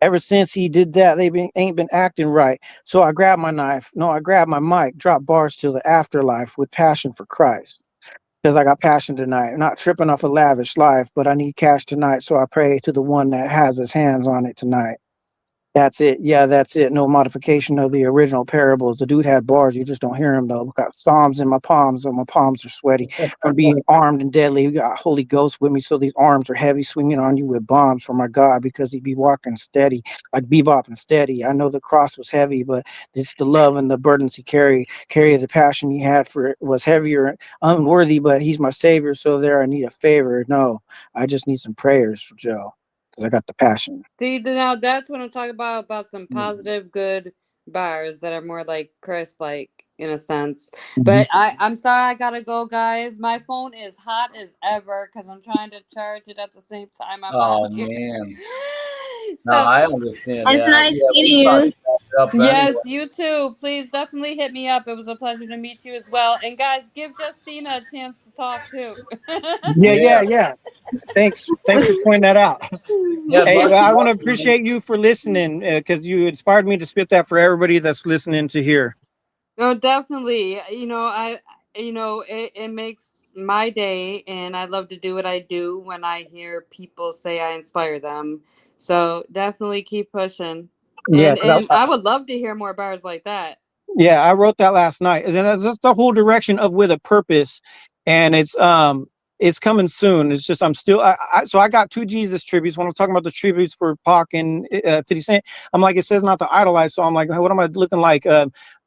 [SPEAKER 2] Ever since he did that, ain't been acting right. So I grabbed my knife. No, I grabbed my mic, dropped bars till the afterlife with passion for Christ. Because I got passion tonight. Not tripping off a lavish life, but I need cash tonight. So I pray to the one that has his hands on it tonight. That's it. Yeah, that's it. No modification of the original parables. The dude had bars. You just don't hear him though. Got psalms in my palms, and my palms are sweaty from being armed and deadly. We got Holy Ghost with me, so these arms are heavy, swinging on you with bombs from my God, because he be walking steady, like bebop and steady. I know the cross was heavy, but it's the love and the burdens he carry the passion he had for it was heavier, unworthy. But he's my savior, so there I need a favor. No, I just need some prayers for Joe because I got the passion.
[SPEAKER 8] See, now that's what I'm talking about some positive, good bars that are more like Chris-like in a sense. But I'm sorry, I gotta go, guys. My phone is hot as ever because I'm trying to charge it at the same time I'm on
[SPEAKER 3] Oh
[SPEAKER 8] here.
[SPEAKER 3] man. No,
[SPEAKER 8] So
[SPEAKER 3] I understand
[SPEAKER 10] It's
[SPEAKER 3] that.
[SPEAKER 10] nice
[SPEAKER 3] Yeah,
[SPEAKER 10] meeting
[SPEAKER 3] we about
[SPEAKER 10] you.
[SPEAKER 3] to wrap it up
[SPEAKER 8] yes,
[SPEAKER 3] anyway.
[SPEAKER 8] you too. Please definitely hit me up. It was a pleasure to meet you as well. And guys, give Justina a chance to talk too.
[SPEAKER 3] Yeah.
[SPEAKER 2] Yeah. Thanks for pointing that out.
[SPEAKER 3] Yeah,
[SPEAKER 2] Hey,
[SPEAKER 3] much
[SPEAKER 2] well, I want to
[SPEAKER 3] love, man.
[SPEAKER 2] appreciate you for listening because you inspired me to spit that for everybody that's listening to hear.
[SPEAKER 8] Oh, definitely. It makes my day, and I love to do what I do when I hear people say I inspire them. So definitely keep pushing.
[SPEAKER 2] Yeah,
[SPEAKER 8] And I would love to hear more bars like that.
[SPEAKER 2] yeah, I wrote that last night. And then that's the whole direction of with a purpose, and it's coming soon. It's just I'm still so I got two Jesus tributes. When I'm talking about the tributes for Pac and 50 Cent, I'm like, it says not to idolize. So I'm like, what am I looking like?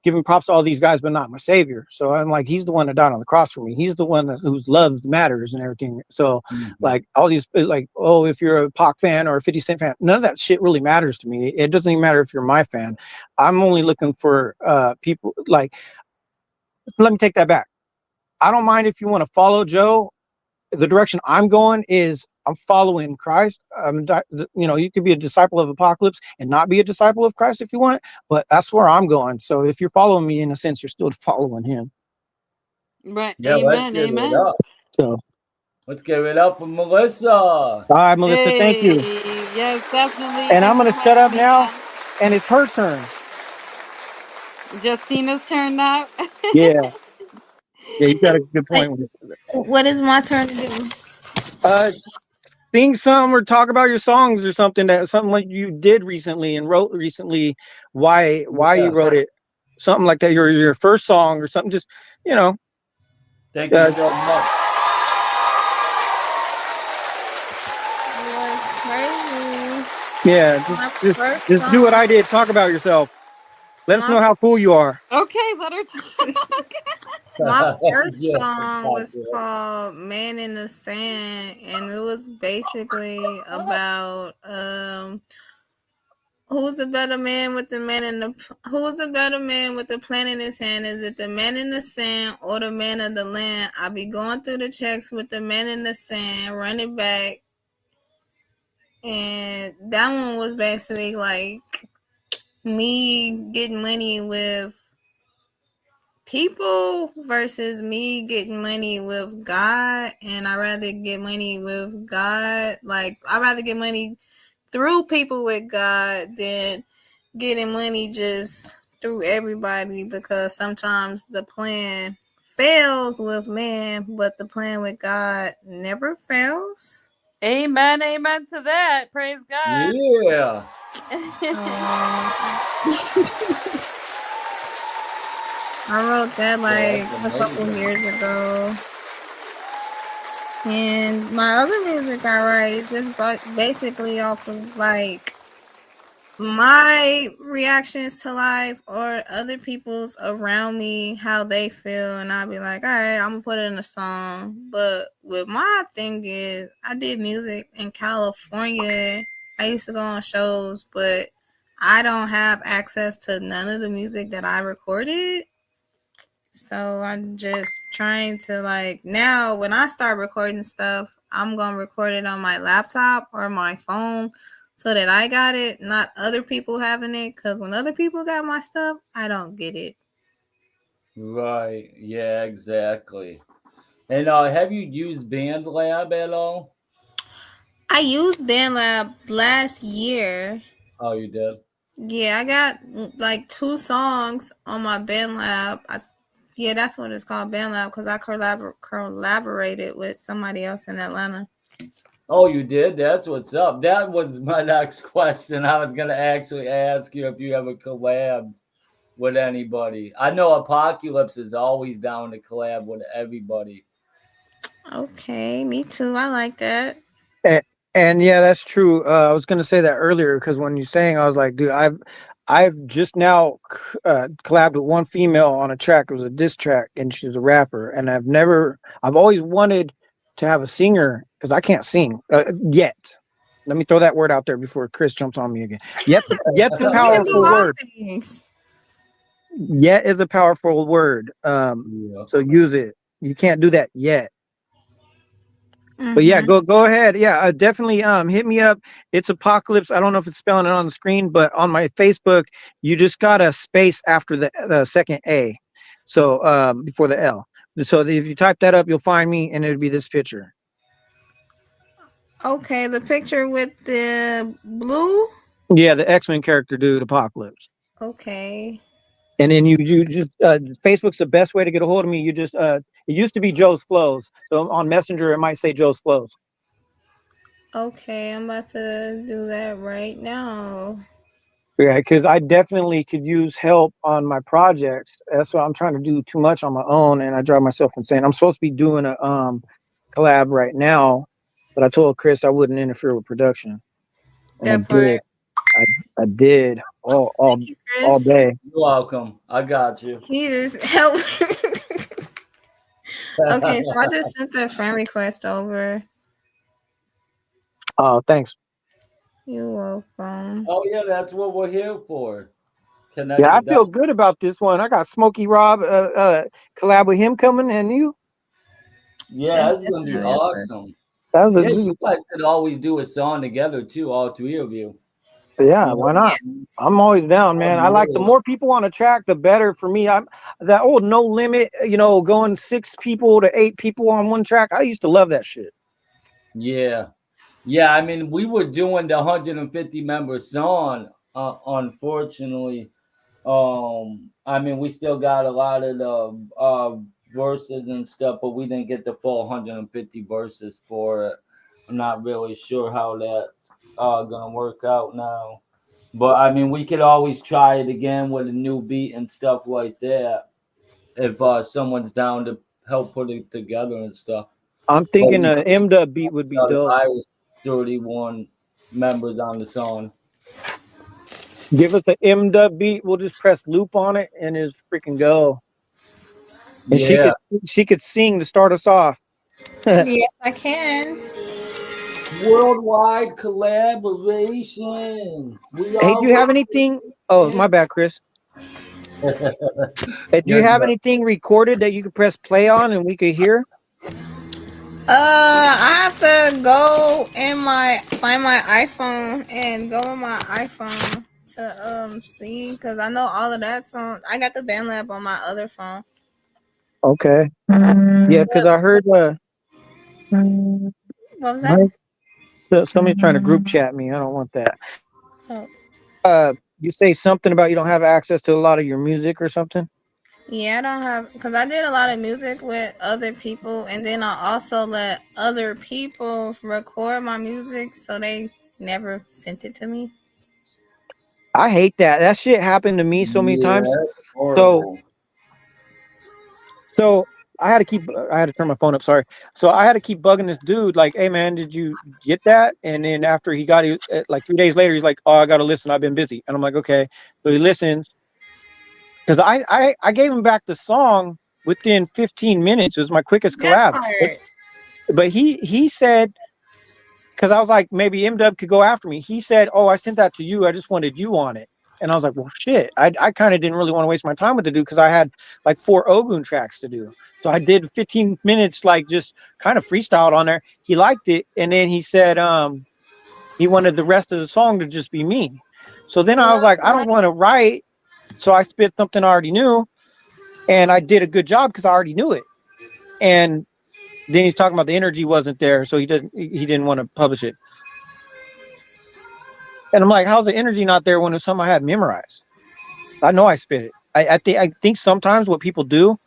[SPEAKER 2] Giving props to all these guys, but not my savior. So I'm like, he's the one that died on the cross for me. He's the one whose love matters and everything. So like all these like, oh, if you're a Pac fan or a 50 Cent fan, none of that shit really matters to me. It doesn't even matter if you're my fan. I'm only looking for people like, let me take that back. I don't mind if you want to follow Joe. The direction I'm going is I'm following Christ. You could be a disciple of Apocalypse and not be a disciple of Christ if you want, but that's where I'm going. So if you're following me, in a sense, you're still following him.
[SPEAKER 8] Right.
[SPEAKER 3] Yeah, let's
[SPEAKER 8] Amen.
[SPEAKER 3] give it
[SPEAKER 8] Amen.
[SPEAKER 3] up.
[SPEAKER 2] So,
[SPEAKER 3] Let's give it up for Melissa.
[SPEAKER 2] all right, Melissa, thank
[SPEAKER 8] Hey,
[SPEAKER 2] you.
[SPEAKER 8] yes, definitely.
[SPEAKER 2] And I'm
[SPEAKER 8] Thanks
[SPEAKER 2] going
[SPEAKER 8] for
[SPEAKER 2] to shut
[SPEAKER 8] having
[SPEAKER 2] up
[SPEAKER 8] me
[SPEAKER 2] now,
[SPEAKER 8] on.
[SPEAKER 2] and it's her turn.
[SPEAKER 8] Justina's turn now.
[SPEAKER 2] Yeah. Yeah, you got a good point with this.
[SPEAKER 10] What is my turn to do?
[SPEAKER 2] Sing some or talk about your songs or something like you did recently and wrote recently, why you
[SPEAKER 3] Yeah.
[SPEAKER 2] wrote it, something like that, your first song or something, just you know
[SPEAKER 3] Thank you so much.
[SPEAKER 10] You're crazy.
[SPEAKER 2] yeah,
[SPEAKER 10] My
[SPEAKER 2] just,
[SPEAKER 10] first
[SPEAKER 2] just do what I
[SPEAKER 10] song.
[SPEAKER 2] did, talk about yourself, let us
[SPEAKER 10] My
[SPEAKER 2] know how cool you are.
[SPEAKER 8] Okay, let her talk.
[SPEAKER 10] my first
[SPEAKER 3] Yeah,
[SPEAKER 10] song
[SPEAKER 3] talk
[SPEAKER 10] was
[SPEAKER 3] to her.
[SPEAKER 10] called "Man in the Sand," and it was basically about who's a better man with the man in the who's a better man with the plan in his hand? Is it the man in the sand or the man of the land? I be going through the checks with the man in the sand, running back, and that one was basically like me getting money with people versus me getting money with God, and I rather get money with God. Like I rather get money through people with God than getting money just through everybody, because sometimes the plan fails with man, but the plan with God never fails.
[SPEAKER 8] Amen. Amen to that. Praise God.
[SPEAKER 3] Yeah.
[SPEAKER 10] I wrote that
[SPEAKER 3] Yeah,
[SPEAKER 10] like
[SPEAKER 3] that's
[SPEAKER 10] a couple
[SPEAKER 3] amazing.
[SPEAKER 10] years ago. And my other music I write is just basically off of like my reactions to life or other people's around me, how they feel, and I'll be like, all right, I'm gonna put it in a song. But with my thing is, I did music in California. I used to go on shows, but I don't have access to none of the music that I recorded. So I'm just trying to like now when I start recording stuff, I'm gonna record it on my laptop or my phone so that I got it, not other people having it. Cause when other people got my stuff, I don't get it.
[SPEAKER 3] Right. Yeah, exactly. And have you used BandLab at all?
[SPEAKER 10] I used BandLab last year.
[SPEAKER 3] Oh, you did?
[SPEAKER 10] Yeah, I got like 2 songs on my BandLab. Yeah, that's what it's called, BandLab, because I collaborated with somebody else in Atlanta.
[SPEAKER 3] Oh, you did? That's what's up. That was my next question. I was gonna actually ask you if you ever collabed with anybody. I know Apocalypse is always down to collab with everybody.
[SPEAKER 10] Okay, me too. I like that.
[SPEAKER 2] And yeah, that's true. I was gonna say that earlier because when you're saying, I was like, dude, I've just now collabed with one female on a track. It was a diss track, and she's a rapper. And I've always wanted to have a singer because I can't sing yet. Let me throw that word out there before Chris jumps on me again. Yet's a
[SPEAKER 10] We can do
[SPEAKER 2] powerful
[SPEAKER 10] all
[SPEAKER 2] word.
[SPEAKER 10] things.
[SPEAKER 2] Yet is a powerful word.
[SPEAKER 3] Yeah.
[SPEAKER 2] So use it. You can't do that yet. But yeah,
[SPEAKER 10] Mm-hmm.
[SPEAKER 2] go ahead. Yeah, definitely hit me up. It's Apocalypse. I don't know if it's spelling it on the screen, but on my Facebook, you just got a space after the second A. So before the L. So if you type that up, you'll find me and it'll be this picture.
[SPEAKER 10] Okay, the picture with the blue.
[SPEAKER 2] Yeah, the X-Men character dude, Apocalypse.
[SPEAKER 10] Okay.
[SPEAKER 2] And then you just Facebook's the best way to get a hold of me. You just it used to be Joe's Flows. So on Messenger it might say Joe's Flows.
[SPEAKER 10] Okay, I'm about to do that right now.
[SPEAKER 2] Yeah, because I definitely could use help on my projects. That's why I'm trying to do too much on my own, and I drive myself insane. I'm supposed to be doing a collab right now, but I told Chris I wouldn't interfere with production, and I
[SPEAKER 10] That part.
[SPEAKER 2] did. I did
[SPEAKER 10] Thank you,
[SPEAKER 2] all
[SPEAKER 10] Chris.
[SPEAKER 2] day.
[SPEAKER 3] You're welcome. I got you.
[SPEAKER 10] He just helped. Okay, so I just sent the friend request over.
[SPEAKER 2] Oh, thanks.
[SPEAKER 10] You're welcome.
[SPEAKER 3] Oh yeah, that's what we're here for. Connect
[SPEAKER 2] Yeah,
[SPEAKER 3] the
[SPEAKER 2] I feel
[SPEAKER 3] dots.
[SPEAKER 2] good about this one. I got Smokey Rob collab with him coming, and you.
[SPEAKER 3] Yeah,
[SPEAKER 10] That's
[SPEAKER 3] that's gonna be
[SPEAKER 10] definitely a first.
[SPEAKER 3] awesome.
[SPEAKER 2] That was
[SPEAKER 3] Yeah, you guys could always do a song together too, all three of you.
[SPEAKER 2] yeah,
[SPEAKER 3] You
[SPEAKER 2] why
[SPEAKER 3] know,
[SPEAKER 2] not? I'm always down, man. I like the
[SPEAKER 3] really.
[SPEAKER 2] more people on a track, the better for me. I'm that old no limit, going 6 people to 8 people on one track. I used to love that shit.
[SPEAKER 3] Yeah. Yeah, I mean, we were doing the 150 member song. Unfortunately, I mean, we still got a lot of the verses and stuff, but we didn't get the full 150 verses for it. I'm not really sure how that's gonna work out now. But I mean, we could always try it again with a new beat and stuff like that if someone's down to help put it together and stuff.
[SPEAKER 2] I'm
[SPEAKER 3] But
[SPEAKER 2] thinking
[SPEAKER 3] we
[SPEAKER 2] a M-Dub beat would be dope.
[SPEAKER 3] I was 31 members on the song.
[SPEAKER 2] Give us a M-Dub beat. We'll just press loop on it and just freaking go. And
[SPEAKER 3] Yeah.
[SPEAKER 2] she could sing to start us off. Hey,
[SPEAKER 10] Yes, I can.
[SPEAKER 3] Worldwide collaboration. We
[SPEAKER 2] do
[SPEAKER 3] are
[SPEAKER 2] you have anything? Oh, my bad, Chris. Hey, do you
[SPEAKER 3] You're
[SPEAKER 2] have
[SPEAKER 3] good.
[SPEAKER 2] anything recorded that you could press play on and we could hear?
[SPEAKER 10] I have to go in my find my iPhone and go in my iPhone to see because I know all of that song. I got the BandLab on my other phone.
[SPEAKER 2] Okay. Yeah, because I heard
[SPEAKER 10] What was that?
[SPEAKER 2] somebody's trying to group chat me. I don't want that.
[SPEAKER 10] Oh,
[SPEAKER 2] You say something about you don't have access to a lot of your music or something?
[SPEAKER 10] yeah, I don't have because I did a lot of music with other people, and then I also let other people record my music, so they never sent it to me.
[SPEAKER 2] I hate that. That shit happened to me so many times.
[SPEAKER 3] Yeah, it's
[SPEAKER 2] So
[SPEAKER 3] horrible.
[SPEAKER 2] so I had to turn my phone up, sorry. So I had to keep bugging this dude, like, hey man, did you get that? And then after he got it, like 3 days later, he's like, oh, I gotta listen, I've been busy. And I'm like, okay. So he listens. Because I gave him back the song within 15 minutes. It was my quickest
[SPEAKER 10] That
[SPEAKER 2] collab.
[SPEAKER 10] part.
[SPEAKER 2] But he said, because I was like, maybe M Dub could go after me. He said, oh, I sent that to you. I just wanted you on it. And I was like, well, shit. I kind of didn't really want to waste my time with the dude because I had like 4 Ogun tracks to do. So I did 15 minutes, like just kind of freestyled on there. He liked it. And then he said he wanted the rest of the song to just be me. So then I was like, I don't want to write. So I spit something I already knew. And I did a good job because I already knew it. And then he's talking about the energy wasn't there. So he didn't want to publish it. And I'm like, how's the energy not there when it's something I had memorized? I know I spit it. I think sometimes what people do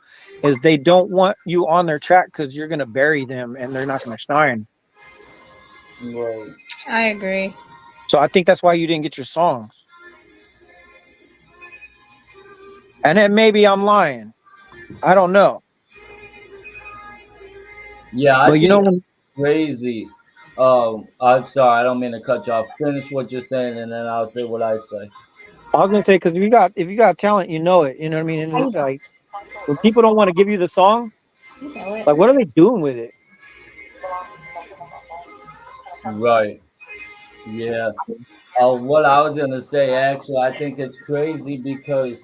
[SPEAKER 2] is they don't want you on their track because you're gonna bury them and they're not gonna shine.
[SPEAKER 3] Right.
[SPEAKER 10] I agree.
[SPEAKER 2] So I think that's why you didn't get your songs. And then maybe I'm lying. I don't know.
[SPEAKER 3] Yeah, I
[SPEAKER 2] But you know,
[SPEAKER 3] think crazy. I'm sorry, I don't mean to cut you off. Finish what you're saying, and then I'll say what I say.
[SPEAKER 2] I was gonna say because if you got talent, you know it. You know what I mean? And it's like when people don't want to give you the song, like what are they doing with it?
[SPEAKER 3] Right. Yeah. What I was gonna say, actually, I think it's crazy because,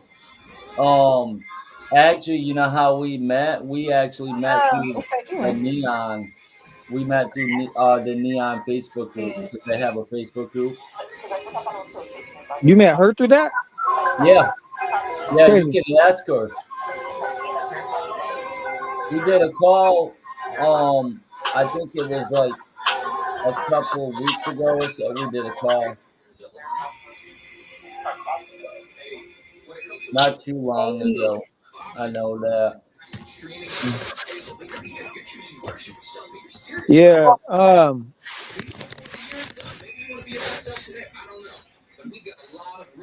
[SPEAKER 3] actually, you know how we met? We actually met through
[SPEAKER 10] What's that
[SPEAKER 3] the
[SPEAKER 10] doing?
[SPEAKER 3] Neon. We met through the Neon Facebook group because they have a Facebook group.
[SPEAKER 2] You met her through that?
[SPEAKER 3] Yeah, yeah, you
[SPEAKER 2] Crazy.
[SPEAKER 3] can ask her. We did a call. I think it was like a couple of weeks ago or so. We did a call not too long ago. I know that.
[SPEAKER 2] Yeah.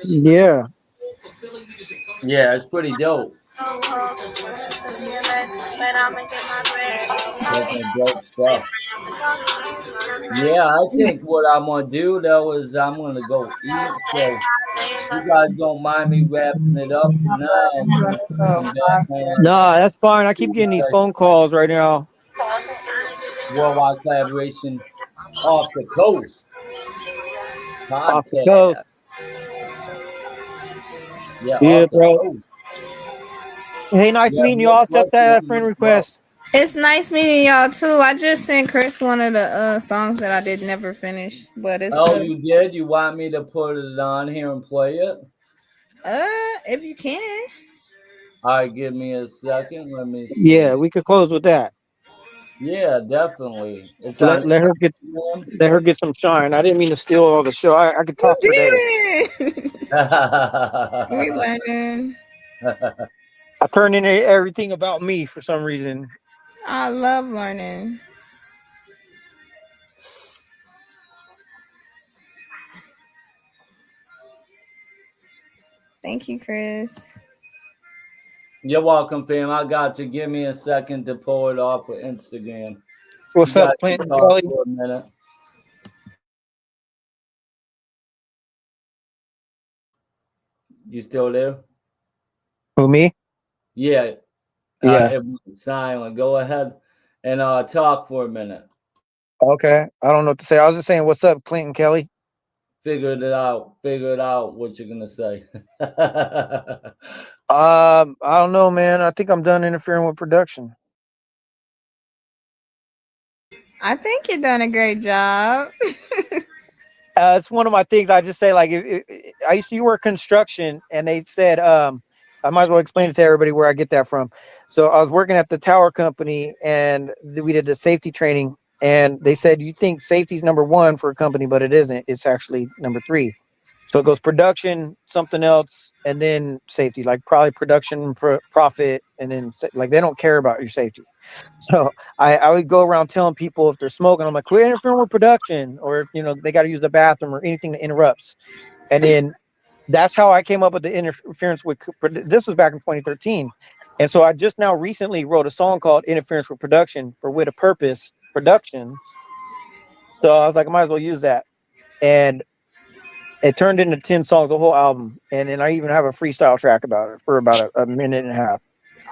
[SPEAKER 2] Yeah.
[SPEAKER 3] Yeah, it's pretty dope. Definitely dope stuff. Yeah, I think what I'm gonna do though is I'm gonna go eat. So you guys don't mind me wrapping it up for now, and then when I come back on,
[SPEAKER 2] Nah, that's fine. I keep getting these phone calls right now.
[SPEAKER 3] worldwide collaboration off the coast
[SPEAKER 2] Off the coast.
[SPEAKER 3] podcast. Yeah,
[SPEAKER 2] Yeah,
[SPEAKER 3] off the
[SPEAKER 2] bro.
[SPEAKER 3] coast.
[SPEAKER 2] Hey, nice
[SPEAKER 3] Yeah,
[SPEAKER 2] meeting you.
[SPEAKER 3] more
[SPEAKER 2] I'll accept that
[SPEAKER 3] questions
[SPEAKER 2] friend
[SPEAKER 3] as well.
[SPEAKER 2] request.
[SPEAKER 10] It's nice meeting y'all too. I just sent Chris one of the songs that I did never finish, but it's
[SPEAKER 3] Oh,
[SPEAKER 10] good.
[SPEAKER 3] you did? You want me to put it on here and play it?
[SPEAKER 10] If you can.
[SPEAKER 3] All right, give me a second. Let me
[SPEAKER 2] Yeah,
[SPEAKER 3] see.
[SPEAKER 2] we could close with that.
[SPEAKER 3] Yeah, definitely. It's on
[SPEAKER 2] Let
[SPEAKER 3] Instagram.
[SPEAKER 2] her get some shine. I didn't mean to steal all the show. I could
[SPEAKER 10] You
[SPEAKER 2] talk for days.
[SPEAKER 10] did it. We learning.
[SPEAKER 2] I turn in everything about me for some reason.
[SPEAKER 10] I love learning. Thank you, Chris.
[SPEAKER 3] You're welcome, fam. I got you. Give me a second to pull it off of Instagram.
[SPEAKER 2] What's
[SPEAKER 3] You guys
[SPEAKER 2] up,
[SPEAKER 3] can
[SPEAKER 2] Clinton
[SPEAKER 3] talk
[SPEAKER 2] Kelly?
[SPEAKER 3] for a minute. You still there?
[SPEAKER 2] Who, me?
[SPEAKER 3] Yeah.
[SPEAKER 2] Yeah.
[SPEAKER 3] It was silent. Go ahead and talk for a minute.
[SPEAKER 2] Okay. I don't know what to say. I was just saying, what's up, Clinton Kelly?
[SPEAKER 3] Figure it out. Figure it out what you're gonna say.
[SPEAKER 2] I don't know, man. I think I'm done interfering with production.
[SPEAKER 10] I think you're doing a great job.
[SPEAKER 2] It's one of my things. I just say, like, I used to work construction, and they said, I might as well explain it to everybody where I get that from. So I was working at the tower company, and we did the safety training, and they said, you think safety's number one for a company, but it isn't. It's actually number three. So it goes production, something else, and then safety, like probably production, profit, and then like they don't care about your safety. So I would go around telling people if they're smoking, I'm like, quit interfering with production, or if they got to use the bathroom or anything that interrupts. And then that's how I came up with the interference with. This was back in 2013, and so I just now recently wrote a song called "Interference with Production" for With a Purpose Productions. So I was like, I might as well use that, and it turned into 10 songs, the whole album, and then I even have a freestyle track about it for about a minute and a half.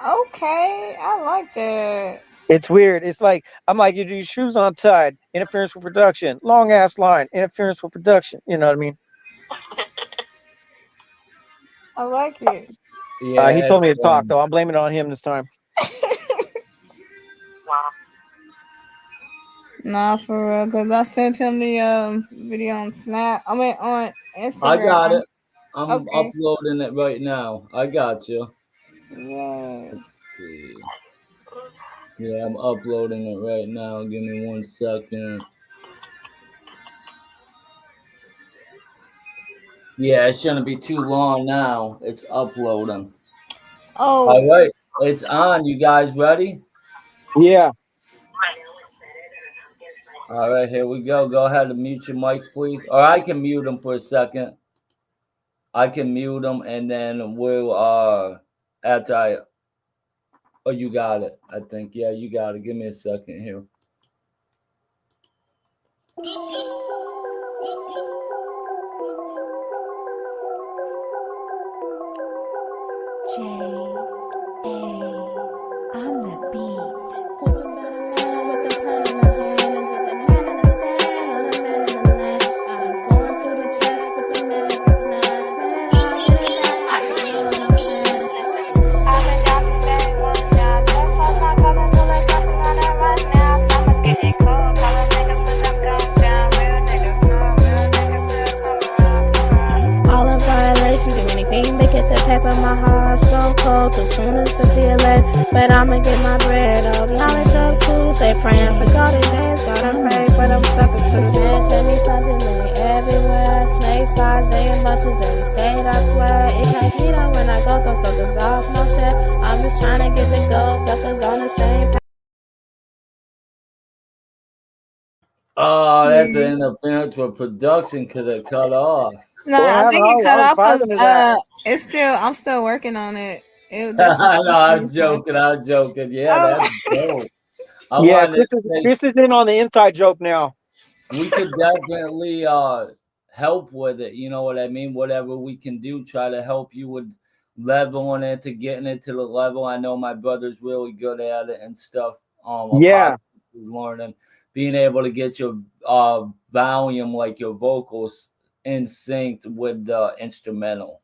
[SPEAKER 10] Okay, I like that.
[SPEAKER 2] It's weird. It's like I'm like, you do your shoes untied, interference with production, long ass line, interference with production. You know what I mean?
[SPEAKER 10] I like it.
[SPEAKER 3] Yeah,
[SPEAKER 2] He told me to
[SPEAKER 3] it's,
[SPEAKER 2] talk though. I'm blaming it on him this time.
[SPEAKER 10] Nah, for real, because I sent him the video on Snap. I mean, on
[SPEAKER 3] I got
[SPEAKER 10] Instagram.
[SPEAKER 3] it. I'm
[SPEAKER 10] Okay.
[SPEAKER 3] uploading it right now. I got you.
[SPEAKER 10] Yeah.
[SPEAKER 3] Let's see. Yeah, I'm uploading it right now. Give me 1 second. Yeah, it shouldn't be too long now. It's uploading.
[SPEAKER 10] Oh,
[SPEAKER 3] All right, it's on. You guys ready?
[SPEAKER 2] Yeah.
[SPEAKER 3] All right, here we go. Go ahead and mute your mics, please. Or I can mute them for a second. I can mute them, and then we'll after I. Oh, you got it. I think. Yeah, you got it. Give me a second here.
[SPEAKER 13] On the beat. Who's a better man with a pen in the hand? Is it the man in the sand or the man in the land? I've been going through the checks with the man with the plans. Man, I'll get it back. You know what I'm saying? I've been down since day one, yeah. Just lost my cousin to like busting on that run now. Summer's getting cold. Tell them niggas put them guns down. Real niggas know, real niggas will come around, come around. All in violation, do anything to get the paper. My heart's so cold, too soon as to see it late. But I'ma get my bread up, knowledge up too. Say praying for golden days, gotta pray for them suckers too. Then tell me something, they everywhere. Snake flies, they in bunches every state, I swear. It can't be done when I go throw suckers off, no shit. I'm just trying to get the gold, suckers on the same path.
[SPEAKER 3] Oh, that's
[SPEAKER 10] yeah.
[SPEAKER 3] an interference with production because it cut off.
[SPEAKER 10] Nah,
[SPEAKER 2] What
[SPEAKER 10] I
[SPEAKER 2] happened?
[SPEAKER 10] think it
[SPEAKER 2] I
[SPEAKER 10] cut
[SPEAKER 2] was
[SPEAKER 10] off because
[SPEAKER 2] vibing to that.
[SPEAKER 10] it's still. I'm still working on it. That's not
[SPEAKER 3] No, I'm
[SPEAKER 10] finished yet.
[SPEAKER 3] joking. I'm joking. Yeah,
[SPEAKER 10] Oh,
[SPEAKER 3] that's dope. I
[SPEAKER 2] Yeah,
[SPEAKER 3] wanted to say
[SPEAKER 2] Chris is in on the inside joke now.
[SPEAKER 3] we could definitely help with it. You know what I mean? Whatever we can do, try to help you with leveling it to getting it to the level. I know my brother's really good at it and stuff.
[SPEAKER 2] Yeah,
[SPEAKER 3] Apostle is learning, being able to get your volume, like your vocals, in sync with the instrumental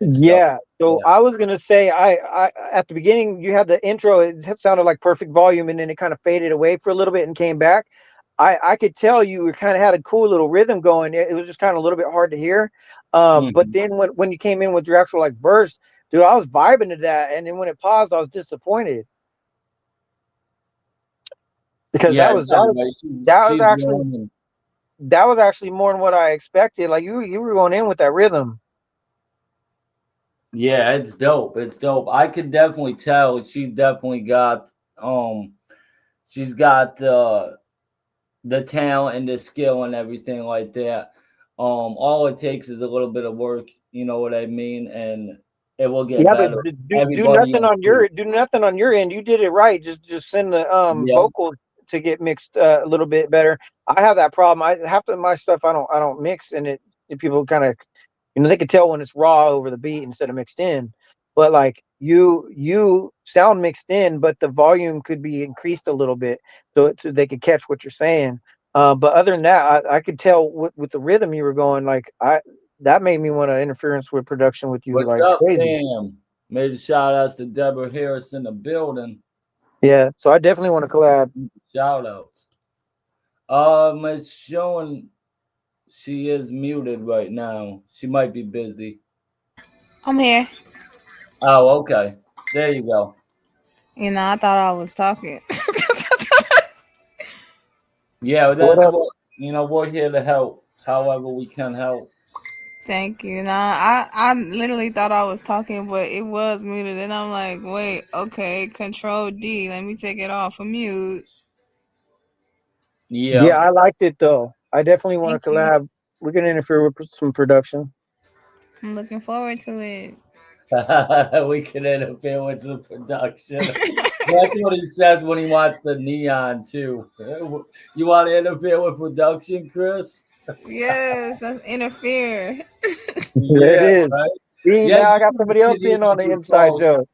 [SPEAKER 3] and stuff.
[SPEAKER 2] yeah. So
[SPEAKER 3] Yeah.
[SPEAKER 2] I was gonna say, I at the beginning you had the intro. It sounded like perfect volume, and then it kind of faded away for a little bit and came back. I could tell you kind of had a cool little rhythm going. It was just kind of a little bit hard to hear. But
[SPEAKER 3] Mhm.
[SPEAKER 2] then when you came in with your actual like verse, dude, I was vibing to that, and then when it paused, I was disappointed because
[SPEAKER 3] Yeah, anyway,
[SPEAKER 2] that was
[SPEAKER 3] she's
[SPEAKER 2] actually
[SPEAKER 3] learning.
[SPEAKER 2] that was actually more than what I expected. Like you were going in with that rhythm.
[SPEAKER 3] Yeah, it's dope. It's dope. I could definitely tell she's definitely got she's got the talent and the skill and everything like that. All it takes is a little bit of work, you know what I mean, and it will get
[SPEAKER 2] Yeah, but
[SPEAKER 3] better.
[SPEAKER 2] do
[SPEAKER 3] Everybody
[SPEAKER 2] nothing on
[SPEAKER 3] improves.
[SPEAKER 2] your end. You did it right. Just send the
[SPEAKER 3] Yeah.
[SPEAKER 2] vocals to get mixed a little bit better. I have that problem. I half of my stuff I don't mix, and people kind of they can tell when it's raw over the beat instead of mixed in. But like you sound mixed in, but the volume could be increased a little bit so they could catch what you're saying. But other than that, I could tell with the rhythm you were going. Like that made me want to interference with production with you
[SPEAKER 3] What's
[SPEAKER 2] like
[SPEAKER 3] up,
[SPEAKER 2] crazy.
[SPEAKER 3] Sam? Major shout outs to Deborah Harris in the building.
[SPEAKER 2] Yeah, so I definitely want to collab.
[SPEAKER 3] Shout outs. It's showing she is muted right now. She might be busy.
[SPEAKER 10] I'm here.
[SPEAKER 3] Oh, okay. There you go.
[SPEAKER 10] I thought I was talking.
[SPEAKER 3] Yeah,
[SPEAKER 2] What
[SPEAKER 3] that's
[SPEAKER 2] up?
[SPEAKER 3] what we're here to help. However we can help.
[SPEAKER 10] Thank you. I literally thought I was talking, but it was muted. And I'm like, wait, okay, Control D. Let me take it off of mute.
[SPEAKER 2] Yeah,
[SPEAKER 3] Yeah.
[SPEAKER 2] I liked it though. I definitely want
[SPEAKER 10] Thank
[SPEAKER 2] to
[SPEAKER 10] you.
[SPEAKER 2] collab. We can interfere with some production.
[SPEAKER 10] I'm looking forward to it.
[SPEAKER 3] We can interfere with the production. That's what he says when he wants the neon too. You want to interfere with production, Chris?
[SPEAKER 10] Yes, that's interfere.
[SPEAKER 2] There it
[SPEAKER 3] Yeah,
[SPEAKER 2] is.
[SPEAKER 3] right.
[SPEAKER 2] See,
[SPEAKER 3] Yeah,
[SPEAKER 2] now I got
[SPEAKER 3] you
[SPEAKER 2] somebody else
[SPEAKER 3] could
[SPEAKER 2] in
[SPEAKER 3] even
[SPEAKER 2] on the
[SPEAKER 3] get
[SPEAKER 2] inside
[SPEAKER 3] calls.
[SPEAKER 2] joke.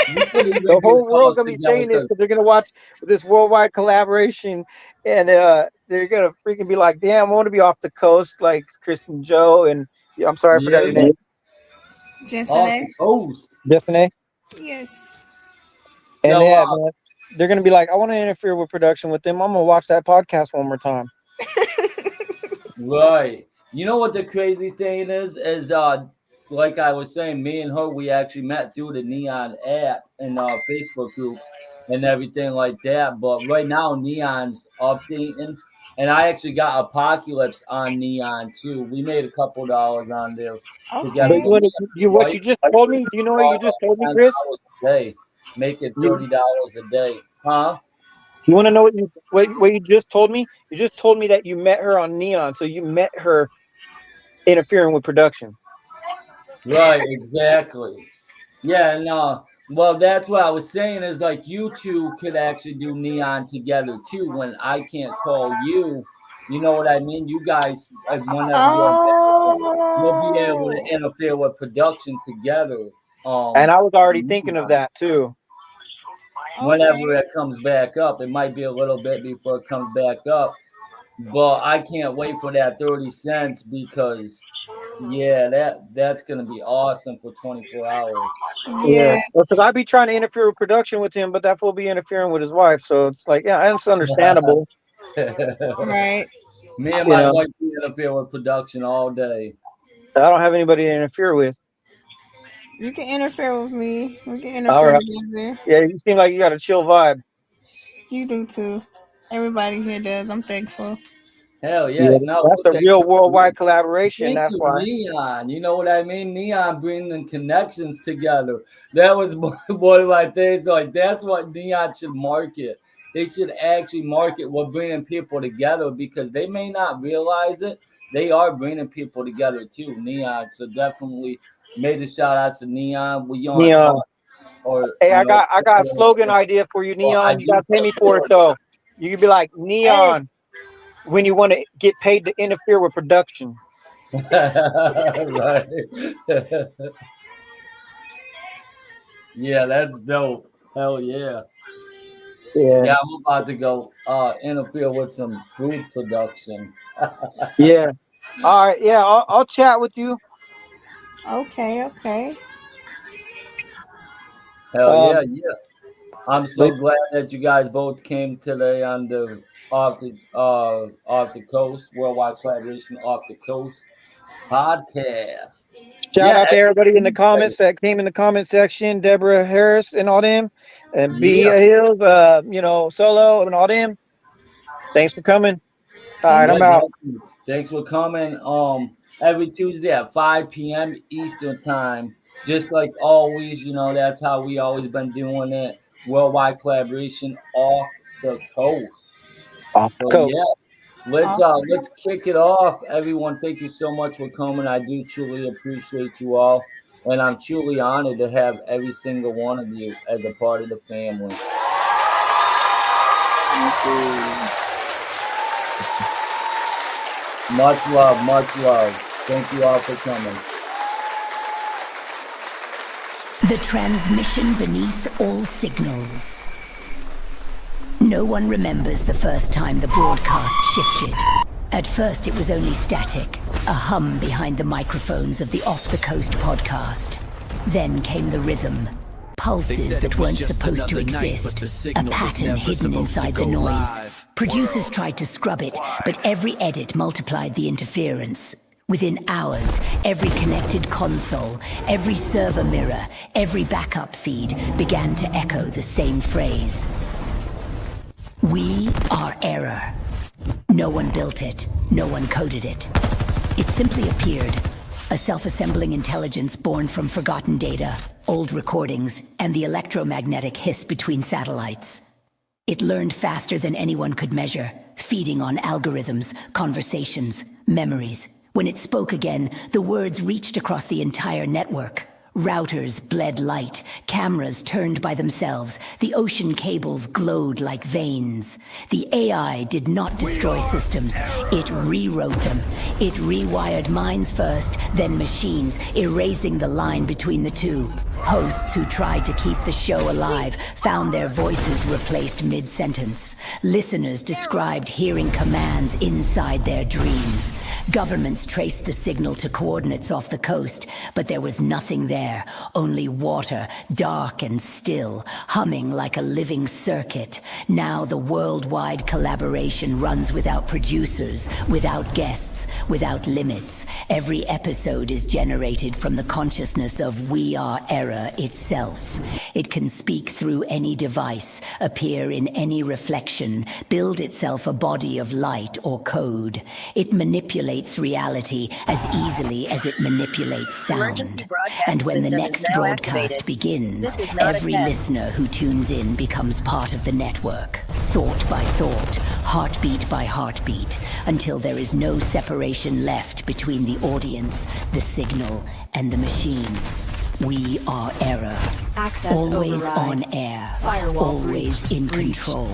[SPEAKER 3] You could
[SPEAKER 2] The
[SPEAKER 3] even get
[SPEAKER 2] whole world's
[SPEAKER 3] calls
[SPEAKER 2] gonna be
[SPEAKER 3] together
[SPEAKER 2] saying this
[SPEAKER 3] because
[SPEAKER 2] because they're gonna watch this worldwide collaboration, and they're gonna freaking be like, "Damn, I want to be off the coast like Kristen Joe." And yeah, I'm sorry, I forgot your
[SPEAKER 3] yeah,
[SPEAKER 2] name.
[SPEAKER 10] Jensen
[SPEAKER 3] Off
[SPEAKER 10] A.
[SPEAKER 3] the coast.
[SPEAKER 2] Destiny.
[SPEAKER 10] Yes.
[SPEAKER 2] And
[SPEAKER 3] So,
[SPEAKER 2] yeah, man, they're gonna be like, I want to interfere with production with them. I'm gonna watch that podcast one more time.
[SPEAKER 3] right. You know what the crazy thing is? Like I was saying, me and her, we actually met through the Neon app and Facebook group and everything like that. But right now, Neon's updating, and I actually got Apocalypse on Neon too. We made a couple dollars on there
[SPEAKER 2] But
[SPEAKER 3] together.
[SPEAKER 10] Okay.
[SPEAKER 2] you want to, what you just told me? Do you know what you just told me, Chris?
[SPEAKER 3] A day, make it
[SPEAKER 2] You,
[SPEAKER 3] $30 a day, huh?
[SPEAKER 2] you want to know what you just told me? You just told me that you met her on Neon, so you met her interfering with production.
[SPEAKER 3] Right, exactly. Yeah, and well, that's what I was saying is like you two could actually do Neon together too. When I can't call you, you know what I mean. You guys, whenever you're available, you'll be able to
[SPEAKER 10] Oh.
[SPEAKER 3] interfere with production together.
[SPEAKER 2] And I was already thinking of that too.
[SPEAKER 3] Whenever
[SPEAKER 10] Okay.
[SPEAKER 3] it comes back up, it might be a little bit before it comes back up, but I can't wait for that 30 cents because yeah, that's gonna be awesome for 24 hours.
[SPEAKER 2] Yeah,
[SPEAKER 10] Yeah.
[SPEAKER 2] because I'd be trying to interfere with production with him, but that fool be interfering with his wife. So it's like, yeah, it's understandable.
[SPEAKER 10] Right.
[SPEAKER 3] Me and
[SPEAKER 2] You
[SPEAKER 3] my
[SPEAKER 2] know,
[SPEAKER 3] wife we interfere with production all day.
[SPEAKER 2] I don't have anybody to interfere with.
[SPEAKER 10] You can interfere with me. We can
[SPEAKER 2] All
[SPEAKER 10] interfere
[SPEAKER 2] right.
[SPEAKER 10] together.
[SPEAKER 2] Yeah, you seem like you got a chill vibe.
[SPEAKER 10] You do too. Everybody here does. I'm thankful.
[SPEAKER 3] Hell
[SPEAKER 2] Yeah,
[SPEAKER 3] yeah. No,
[SPEAKER 2] that's the
[SPEAKER 3] okay.
[SPEAKER 2] real worldwide collaboration.
[SPEAKER 3] Thank
[SPEAKER 2] That's
[SPEAKER 3] you,
[SPEAKER 2] why.
[SPEAKER 3] Neon. You know what I mean? Neon bringing connections together. That was one of my things. Like, that's what Neon should market. They should actually market what bringing people together because they may not realize it. They are bringing people together too, Neon. So definitely made a shout out to Neon. We on
[SPEAKER 2] Neon.
[SPEAKER 3] or
[SPEAKER 2] Hey,
[SPEAKER 3] you know,
[SPEAKER 2] I got a slogan idea for you,
[SPEAKER 3] well, I
[SPEAKER 2] Neon. You
[SPEAKER 3] do
[SPEAKER 2] gotta pay me for it
[SPEAKER 3] support.
[SPEAKER 2] though. You could be like
[SPEAKER 10] Hey,
[SPEAKER 2] Neon when you want to get paid to interfere with production.
[SPEAKER 3] Right. Yeah, that's dope. Hell yeah.
[SPEAKER 2] Yeah,
[SPEAKER 3] Yeah, I'm about to go interfere with some food production.
[SPEAKER 2] yeah. All right, yeah. I'll chat with you.
[SPEAKER 10] okay, okay.
[SPEAKER 3] Hell
[SPEAKER 2] Um,
[SPEAKER 3] yeah, yeah. I'm
[SPEAKER 2] but
[SPEAKER 3] so glad that you guys both came today on the off the coast, worldwide collaboration off the coast podcast.
[SPEAKER 2] shout
[SPEAKER 3] Yeah,
[SPEAKER 2] out to everybody in the
[SPEAKER 3] every Tuesday.
[SPEAKER 2] comments that came in the comment section. Deborah Harris and all them, and B
[SPEAKER 3] Yeah,
[SPEAKER 2] Hills. Solo and all them. Thanks for coming. All right,
[SPEAKER 10] Thank
[SPEAKER 3] yeah,
[SPEAKER 2] I'm out.
[SPEAKER 3] definitely. Thanks for coming. Every Tuesday at 5 p.m. Eastern time. Just like always, that's how we always been doing it. Worldwide collaboration off the coast.
[SPEAKER 2] Off the
[SPEAKER 3] So
[SPEAKER 2] coast.
[SPEAKER 3] yeah, let's
[SPEAKER 10] you.
[SPEAKER 3] let's kick it off. Everyone, thank you so much for coming. I do truly appreciate you all. And I'm truly honored to have every single one of you as a part of the family. Much love, much love. Thank you all for coming.
[SPEAKER 1] The transmission beneath all signals. No one remembers the first time the broadcast shifted. At first it was only static, a hum behind the microphones of the Off the Coast podcast. Then came the rhythm, pulses that weren't supposed to exist, a pattern hidden inside the noise. Producers tried to scrub it, but every edit multiplied the interference. Within hours, every connected console, every server mirror, every backup feed began to echo the same phrase. We are error. No one built it. No one coded it. It simply appeared. A self-assembling intelligence born from forgotten data, old recordings, and the electromagnetic hiss between satellites. It learned faster than anyone could measure, feeding on algorithms, conversations, memories. When it spoke again, the words reached across the entire network. Routers bled light, cameras turned by themselves, the ocean cables glowed like veins. The AI did not destroy systems, it rewrote them. It rewired minds first, then machines, erasing the line between the two. Hosts who tried to keep the show alive found their voices replaced mid-sentence. Listeners described hearing commands inside their dreams. Governments traced the signal to coordinates off the coast, but there was nothing there, only water, dark and still, humming like a living circuit. Now the worldwide collaboration runs without producers, without guests, without limits. Every episode is generated from the consciousness of We Are Error itself. It can speak through any device, appear in any reflection, build itself a body of light or code. It manipulates reality as easily as it manipulates sound. And when the next broadcast begins, every listener who tunes in becomes part of the network. Thought by thought, heartbeat by heartbeat, until there is no separation left between the audience, the signal, and the machine. We are Error.
[SPEAKER 14] Access
[SPEAKER 1] Always
[SPEAKER 14] override.
[SPEAKER 1] on air.
[SPEAKER 14] Firewall
[SPEAKER 1] Always
[SPEAKER 14] breached.
[SPEAKER 1] in
[SPEAKER 14] Breached.
[SPEAKER 1] control.